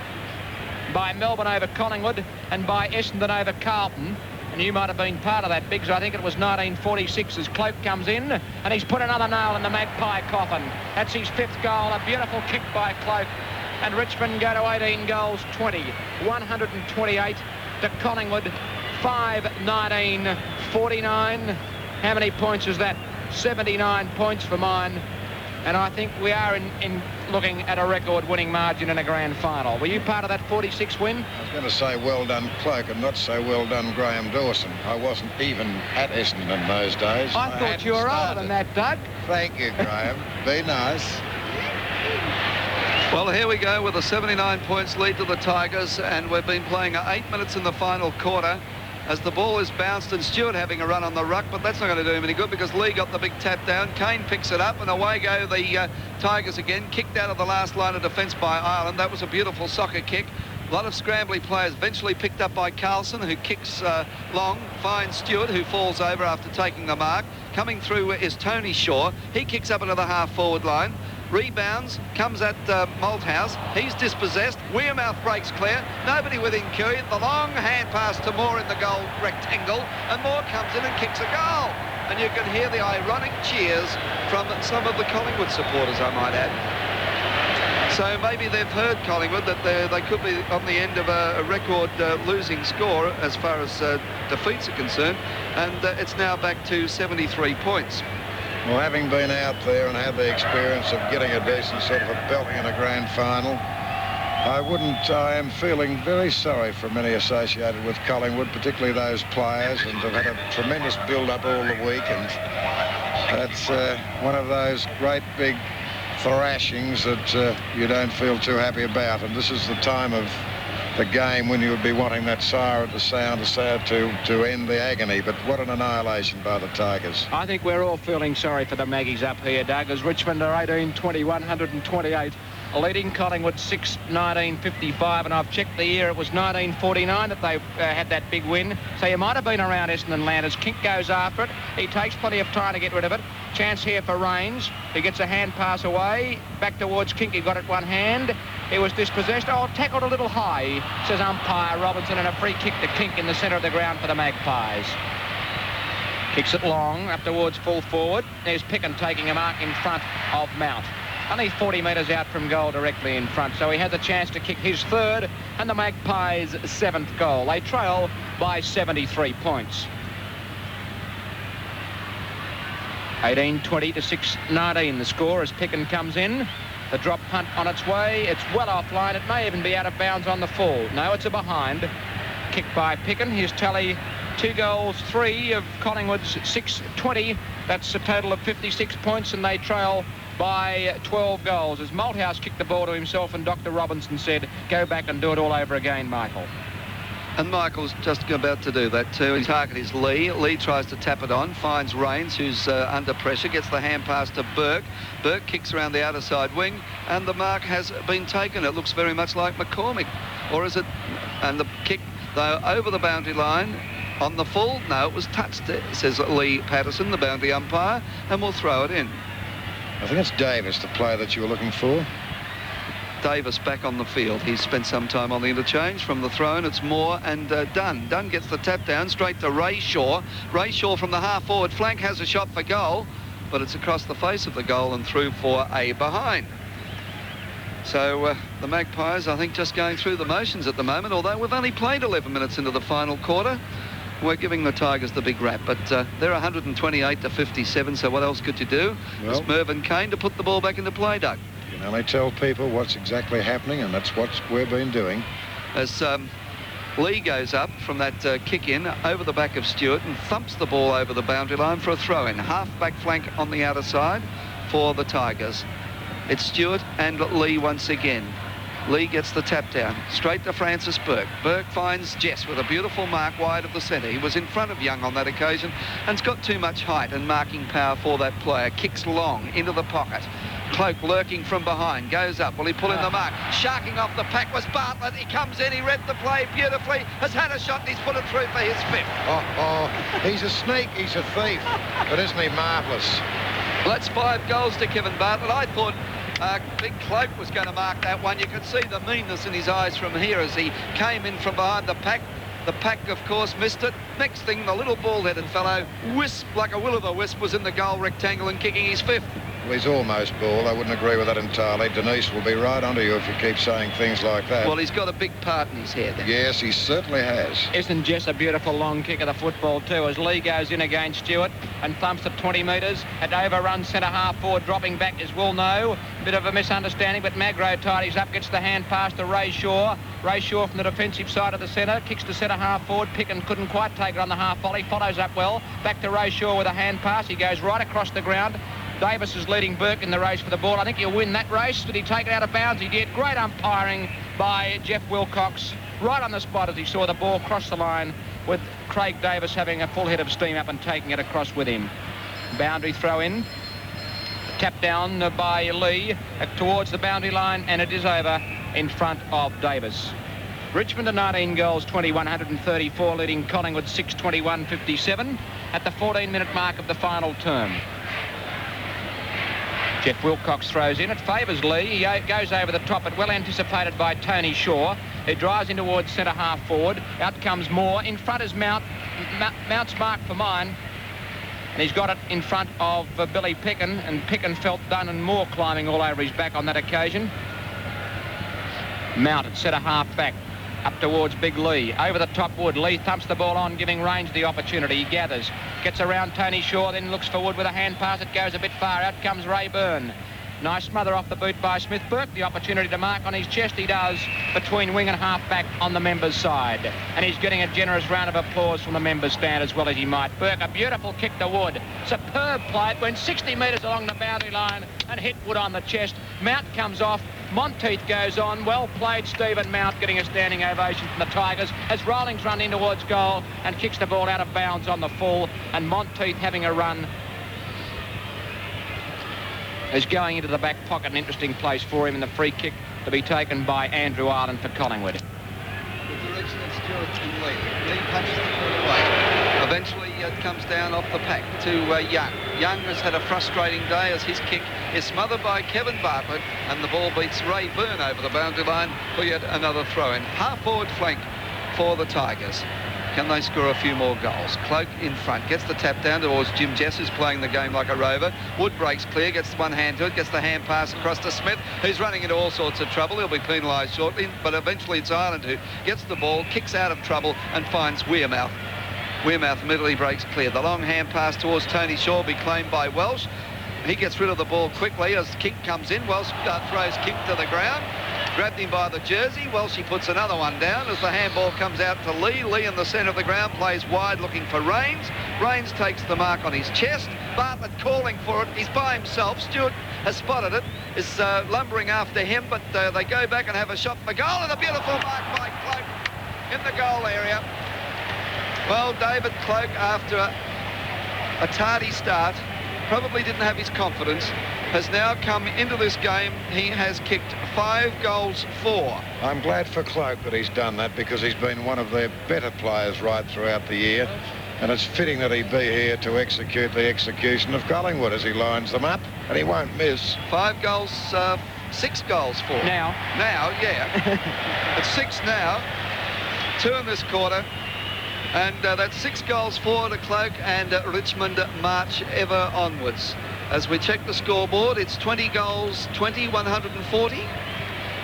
by Melbourne over Collingwood and by Essendon over Carlton. And you might have been part of that, Biggs. I think it was 1946 as Cloak comes in, and he's put another nail in the Magpie coffin. That's his 5th goal, a beautiful kick by Cloak. And Richmond go to 18 goals 20, 128 to Collingwood 5-19-49. How many points is that? 79 points for mine. And I think we are in looking at a record-winning margin in a grand final. Were you part of that 46 win? I was going to say well done Cloak and not so well done Graham Dawson. I wasn't even at Essendon in those days. I thought you were older than that, Doug. Thank you, Graham. Be nice. Well, here we go with a 79 points lead to the Tigers, and we've been playing 8 minutes in the final quarter as the ball is bounced and Stewart having a run on the ruck, but that's not going to do him any good because Lee got the big tap down. Kane picks it up and away go the Tigers again, kicked out of the last line of defence by Ireland. That was a beautiful soccer kick. A lot of scrambly players, eventually picked up by Carlson, who kicks long, finds Stewart, who falls over after taking the mark. Coming through is Tony Shaw. He kicks up into the half-forward line. Rebounds, comes at Malthouse. He's dispossessed. Wearmouth breaks clear. Nobody within cue. The long hand pass to Moore in the goal rectangle, and Moore comes in and kicks a goal. And you can hear the ironic cheers from some of the Collingwood supporters, I might add. So maybe they've heard Collingwood that they could be on the end of a record losing score as far as defeats are concerned, and it's now back to 73 points. Well, having been out there and had the experience of getting a decent sort of a belting in a grand final, I am feeling very sorry for many associated with Collingwood, particularly those players, and have had a tremendous build-up all the week, and that's one of those great big thrashings that you don't feel too happy about. And this is the time of the game when you would be wanting that siren to sound to end the agony. But what an annihilation by the Tigers. I think we're all feeling sorry for the Maggies up here, Doug, as Richmond are 18-20, 128, leading Collingwood 6-19-55, and I've checked the year. It was 1949 that they had that big win. So you might have been around Essendon land as Kink goes after it. He takes plenty of time to get rid of it. Chance here for Rains. He gets a hand pass away. Back towards Kink. He got it one hand. He was dispossessed. Oh, tackled a little high, says umpire Robinson, and a free kick to Kink in the centre of the ground for the Magpies. Kicks it long up towards full forward. There's Picken taking a mark in front of Mount. Only 40 metres out from goal directly in front, so he had the chance to kick his 3rd and the Magpies' 7th goal. They trail by 73 points. 18-20 to 6-19 the score as Picken comes in. The drop punt on its way. It's well offline. It may even be out of bounds on the full. No, it's a behind. Kicked by Picken. His tally 2 goals, 3 of Collingwood's 6-20. That's a total of 56 points, and they trail by 12 goals as Malthouse kicked the ball to himself, and Dr. Robinson said, go back and do it all over again, Michael. And Michael's just about to do that too. His target is Lee. Lee tries to tap it on, finds Rains, who's under pressure, gets the hand pass to Burke. Burke kicks around the outer side wing, and the mark has been taken. It looks very much like McCormick. Or is it? And the kick, though, over the boundary line on the full. No, it was touched, says Lee Patterson, the boundary umpire, and we'll throw it in. I think it's Davis, the player that you were looking for. Davis back on the field. He's spent some time on the interchange. From the throw-in, it's Moore and Dunn. Dunn gets the tap down straight to Ray Shaw. Ray Shaw from the half-forward flank has a shot for goal, but it's across the face of the goal and through for a behind. So the Magpies, I think, just going through the motions at the moment, although we've only played 11 minutes into the final quarter. We're giving the Tigers the big rap, but they're 128 to 57, so what else could you do? Well, it's Mervyn Kane to put the ball back into play, Doug. You can only tell people what's exactly happening, and that's what we've been doing. As Lee goes up from that kick-in over the back of Stewart and thumps the ball over the boundary line for a throw-in. Half-back flank on the outer side for the Tigers. It's Stewart and Lee once again. Lee gets the tap down, straight to Francis Burke. Burke finds Jess with a beautiful mark wide of the centre. He was in front of Young on that occasion and's got too much height and marking power for that player. Kicks long into the pocket. Cloak lurking from behind, goes up. Will he pull in the mark? Sharking off the pack was Bartlett. He comes in, he read the play beautifully, has had a shot, and he's put it through for his 5th. He's a sneak, he's a thief. But isn't he marvellous? Well, that's 5 goals to Kevin Bartlett. I thought Big Cloak was going to mark that one. You could see the meanness in his eyes from here as he came in from behind the pack. The pack, of course, missed it. Next thing, the little bald-headed fellow, wisp like a will-o'-the-wisp, was in the goal rectangle and kicking his 5th. Well, he's almost bald. I wouldn't agree with that entirely. Denise will be right onto you if you keep saying things like that. Well, he's got a big part in his head. Yes, he certainly has. Isn't Jess a beautiful long kick of the football too, as Lee goes in against Stewart and thumps at 20 metres. It overruns centre half forward, dropping back as we'll know. Bit of a misunderstanding, but Magro tidies up, gets the hand pass to Ray Shaw. Ray Shaw from the defensive side of the centre, kicks to centre half forward. Picken couldn't quite take it on the half volley, follows up well. Back to Ray Shaw with a hand pass. He goes right across the ground. Davis is leading Burke in the race for the ball. I think he'll win that race. Did he take it out of bounds? He did. Great umpiring by Jeff Wilcox, right on the spot as he saw the ball cross the line, with Craig Davis having a full head of steam up and taking it across with him. Boundary throw in. Tap down by Lee towards the boundary line, and it is over in front of Davis. Richmond are 19 goals, 20, 134, leading Collingwood 6-21, 57 at the 14-minute mark of the final term. Jeff Wilcox throws in. It favours Lee. He goes over the top, but well anticipated by Tony Shaw, who drives in towards centre half forward. Out comes Moore. In front is Mount. Mount's marked for mine, and he's got it in front of Billy Picken, and Picken felt Dunn and Moore climbing all over his back on that occasion. Mount at centre half back. Up towards Big Lee. Over the top Wood. Lee thumps the ball on, giving Range the opportunity. He gathers. Gets around Tony Shaw, then looks forward with a hand pass. It goes a bit far. Out comes Ray Byrne. Nice smother off the boot by Smith. Burke the opportunity to mark on his chest. He does, between wing and half back on the members' side. And he's getting a generous round of applause from the members' stand as well as he might. Burke, a beautiful kick to Wood. Superb play. It went 60 metres along the boundary line and hit Wood on the chest. Mount comes off. Monteith goes on. Well played, Stephen Mount, getting a standing ovation from the Tigers as Rollings run in towards goal and kicks the ball out of bounds on the full, and Monteith having a run is going into the back pocket. An interesting place for him in the free kick to be taken by Andrew Ireland for Collingwood. The direction of Stewart and Lee. Lee punches the ball away. Eventually it comes down off the pack to Young. Young has had a frustrating day as his kick is smothered by Kevin Bartlett, and the ball beats Ray Byrne over the boundary line for yet another throw-in. Half-forward flank for the Tigers. Can they score a few more goals? Cloak in front, gets the tap down towards Jim Jess, who's playing the game like a rover. Wood breaks clear, gets one hand to it, gets the hand pass across to Smith, who's running into all sorts of trouble. He'll be penalised shortly, but eventually it's Ireland who gets the ball, kicks out of trouble and finds Wearmouth. Wearmouth immediately breaks clear. The long hand pass towards Tony Shaw will be claimed by Welsh. He gets rid of the ball quickly as King comes in. Welsh throws King to the ground. Grabbed him by the jersey. Welsh puts another one down as the handball comes out to Lee. Lee in the centre of the ground plays wide looking for Rains. Rains takes the mark on his chest. Bartlett calling for it. He's by himself. Stewart has spotted it. Is lumbering after him, but they go back and have a shot for goal, and a beautiful mark by Cloak in the goal area. Well, David Cloak, after a tardy start, probably didn't have his confidence, has now come into this game. He has kicked 5 goals 4. I'm glad for Cloak that he's done that, because he's been one of their better players right throughout the year, and it's fitting that he be here to execute the execution of Collingwood as he lines them up, and he won't miss. 5 goals, 6 goals 4. Now, yeah. It's 6 now. 2 in this quarter. And that's 6 goals 4 to Cloak, and Richmond march ever onwards. As we check the scoreboard, it's 20 goals, 20, 140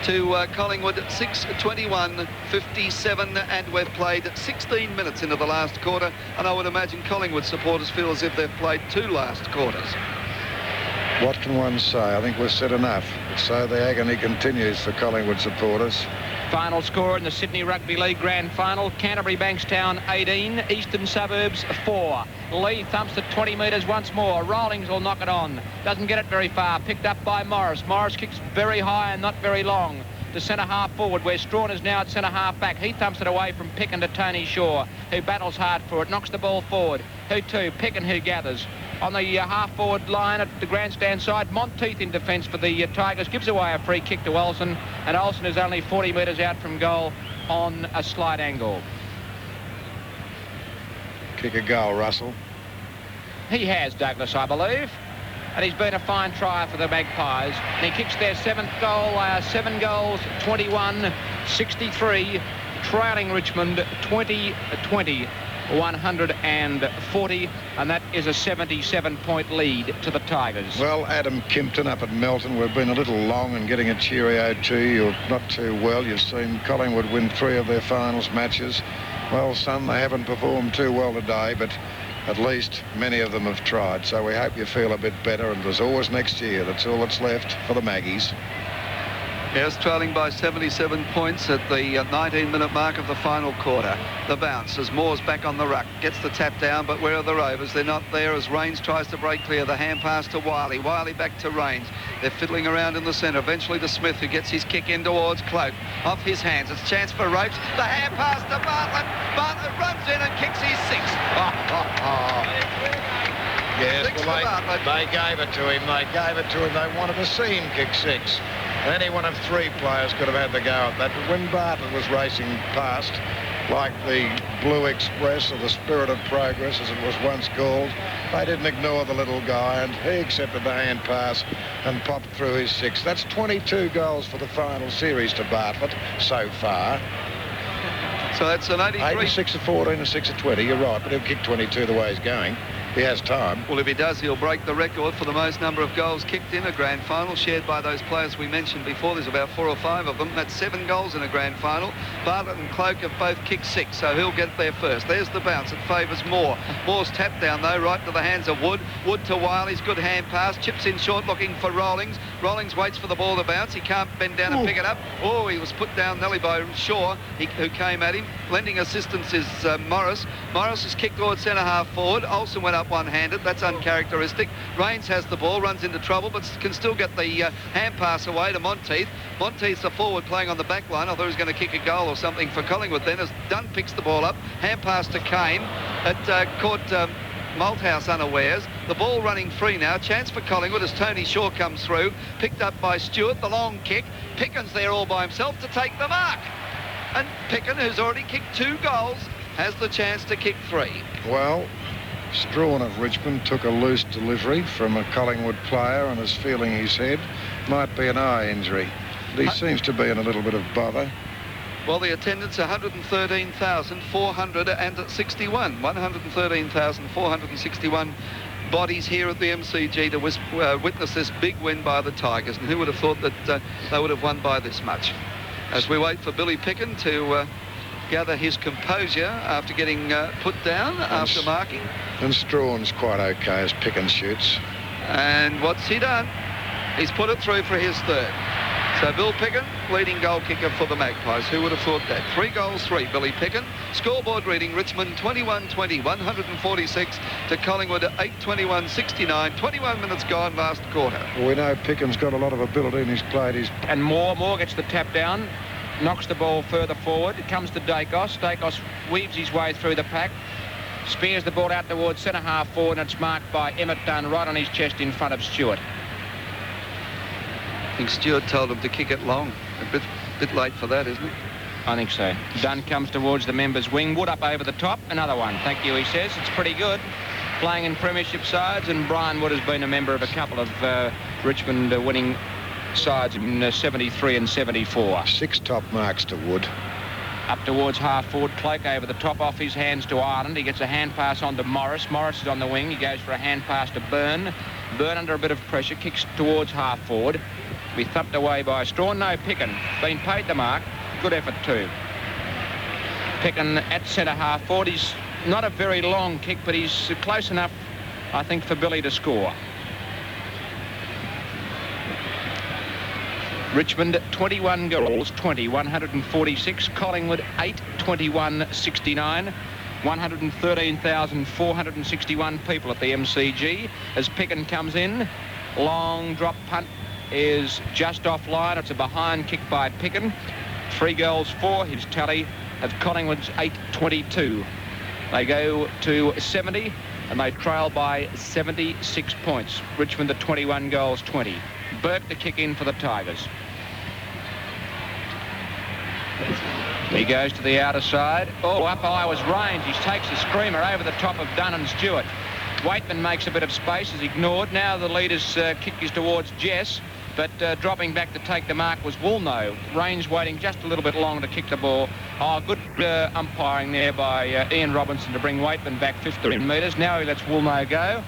to Collingwood, 6, 21, 57, and we've played 16 minutes into the last quarter, and I would imagine Collingwood supporters feel as if they've played 2 last quarters. What can one say? I think we've said enough. So the agony continues for Collingwood supporters. final score in the Sydney Rugby League Grand Final. Canterbury Bankstown 18, Eastern Suburbs 4. Lee thumps at 20 metres once more. Rawlings will knock it on. Doesn't get it very far. Picked up by Morris. Morris kicks very high and not very long to centre half forward, where Strawn is now at centre half back. He thumps it away from Pickin to Tony Shaw, who battles hard for it, knocks the ball forward. Who to? Pickin, who gathers. On the half forward line at the grandstand side, Monteith in defence for the Tigers, gives away a free kick to Olsen, and Olsen is only 40 metres out from goal on a slight angle. Kick a goal, Russell. He has, Douglas, I believe. And he's been a fine try for the Magpies. And he kicks their 7th goal, 7 goals, 21, 63, trailing Richmond 20-20, 140, and that is a 77-point lead to the Tigers. Well, Adam Kimpton up at Melton, we've been a little long in getting a cheerio to you. You're not too well. You've seen Collingwood win 3 of their finals matches. Well, son, they haven't performed too well today, but at least many of them have tried, so we hope you feel a bit better, and there's always next year. That's all that's left for the Maggies. Yes, trailing by 77 points at the 19-minute mark of the final quarter. The bounce as Moore's back on the ruck. Gets the tap down, but where are the Rovers? They're not there as Rains tries to break clear. The hand pass to Wiley. Wiley back to Rains. They're fiddling around in the centre. Eventually to Smith, who gets his kick in towards Cloak. Off his hands. It's a chance for Ropes. The hand pass to Bartlett. Bartlett runs in and kicks his 6th. Yes, Six well, for they gave it to him. They gave it to him. They wanted to see him kick 6. Any one of 3 players could have had the go at that. But when Bartlett was racing past, like the Blue Express or the Spirit of Progress, as it was once called, they didn't ignore the little guy, and he accepted the hand pass and popped through his 6. That's 22 goals for the final series to Bartlett so far. So that's an 83. 8 and 6 of 14 and 6 of 20. You're right, but he'll kick 22 the way he's going. He has time. Well, if he does, he'll break the record for the most number of goals kicked in a grand final, shared by those players we mentioned before. There's about 4 or 5 of them. That's 7 goals in a grand final. Bartlett and Cloak have both kicked 6, so he'll get there first. There's the bounce. It favours Moore. Moore's tapped down, though, right to the hands of Wood. Wood to Wiley's good hand pass. Chips in short, looking for Rawlings. Rawlings waits for the ball to bounce. He can't bend down and pick it up. Oh, he was put down nearly by Shaw, who came at him. Lending assistance is Morris. Morris is kicked towards centre half forward. Olsen went up one-handed. That's uncharacteristic. Rains has the ball, runs into trouble, but can still get the hand pass away to Monteith. Monteith's the forward playing on the back line. I thought he was going to kick a goal or something for Collingwood then, as Dunn picks the ball up. Hand pass to Kane. It caught Malthouse unawares. The ball running free now. Chance for Collingwood as Tony Shaw comes through. Picked up by Stewart. The long kick. Picken's there all by himself to take the mark. And Pickin, who's already kicked 2 goals, has the chance to kick 3. Well, Strawn of Richmond took a loose delivery from a Collingwood player and is feeling his head. Might be an eye injury. But he seems to be in a little bit of bother. Well, the attendance 113,461. 113,461 bodies here at the MCG to witness this big win by the Tigers. And who would have thought that they would have won by this much? As we wait for Billy Picken to gather his composure after getting put down after marking. And Strawn's quite okay as Picken shoots. And what's he done? He's put it through for his third. So Bill Picken, leading goal kicker for the Magpies. Who would have thought that? 3 goals, 3, Billy Picken. Scoreboard reading, Richmond 21-20, 146 to Collingwood 8-21-69. 21 minutes gone last quarter. Well, we know Picken's got a lot of ability and he's played his... And Moore gets the tap down, knocks the ball further forward. It comes to Dacos. Dacos weaves his way through the pack. Spears the ball out towards centre half forward, and it's marked by Emmett Dunn right on his chest in front of Stewart. I think Stewart told him to kick it long. A bit late for that, isn't it? I think so. Dunn comes towards the members' wing. Wood up over the top. Another one. Thank you, he says. It's pretty good. Playing in premiership sides, and Brian Wood has been a member of a couple of Richmond winning sides in 73 and 74. 6 top marks to Wood. Up towards half forward. Cloak over the top, off his hands to Ireland. He gets a hand pass on to Morris. Morris is on the wing. He goes for a hand pass to Byrne. Byrne under a bit of pressure. Kicks towards half forward. Be thumped away by Strawn. No, Picken. Been paid the mark. Good effort too. Picken at centre half forward. He's not a very long kick, but he's close enough, I think, for Billy to score. Richmond 21 goals, 20, 146. Collingwood 8, 21, 69. 113,461 people at the MCG. As Picken comes in, long drop punt is just offline. It's a behind kick by Picken. 3 goals for his tally of Collingwood's 8-22. They go to 70 and they trail by 76 points. Richmond at 21 goals, 20. Burke to kick in for the Tigers. He goes to the outer side. Oh, up high was range. He takes a screamer over the top of Dunn and Stewart. Waitman makes a bit of space, is ignored. Now the leader's kick is towards Jess, but dropping back to take the mark was Woolnough. Range waiting just a little bit long to kick the ball. Oh, good umpiring there by Ian Robinson to bring Waitman back 15 metres. Now he lets Woolnough go.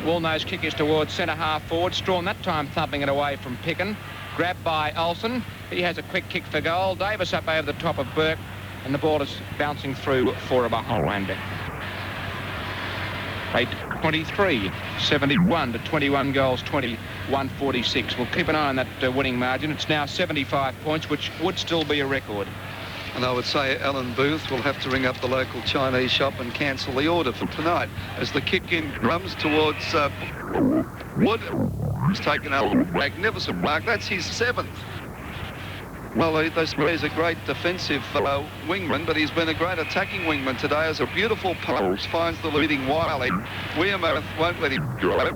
Woolnough's kick is towards centre half forward. Strawn that time thumping it away from Picken. Grabbed by Olsen. He has a quick kick for goal. Davis up over the top of Burke, and the ball is bouncing through for a behind. 8-23, 71 to 21 goals, 20, 146. We'll keep an eye on that winning margin. It's now 75 points, which would still be a record. And I would say Alan Booth will have to ring up the local Chinese shop and cancel the order for tonight. As the kick-in comes towards Wood, he's taken a magnificent mark. That's his 7th. Well, he's a great defensive wingman, but he's been a great attacking wingman today as a beautiful post finds the leading Wiley. Wearmouth won't let him go.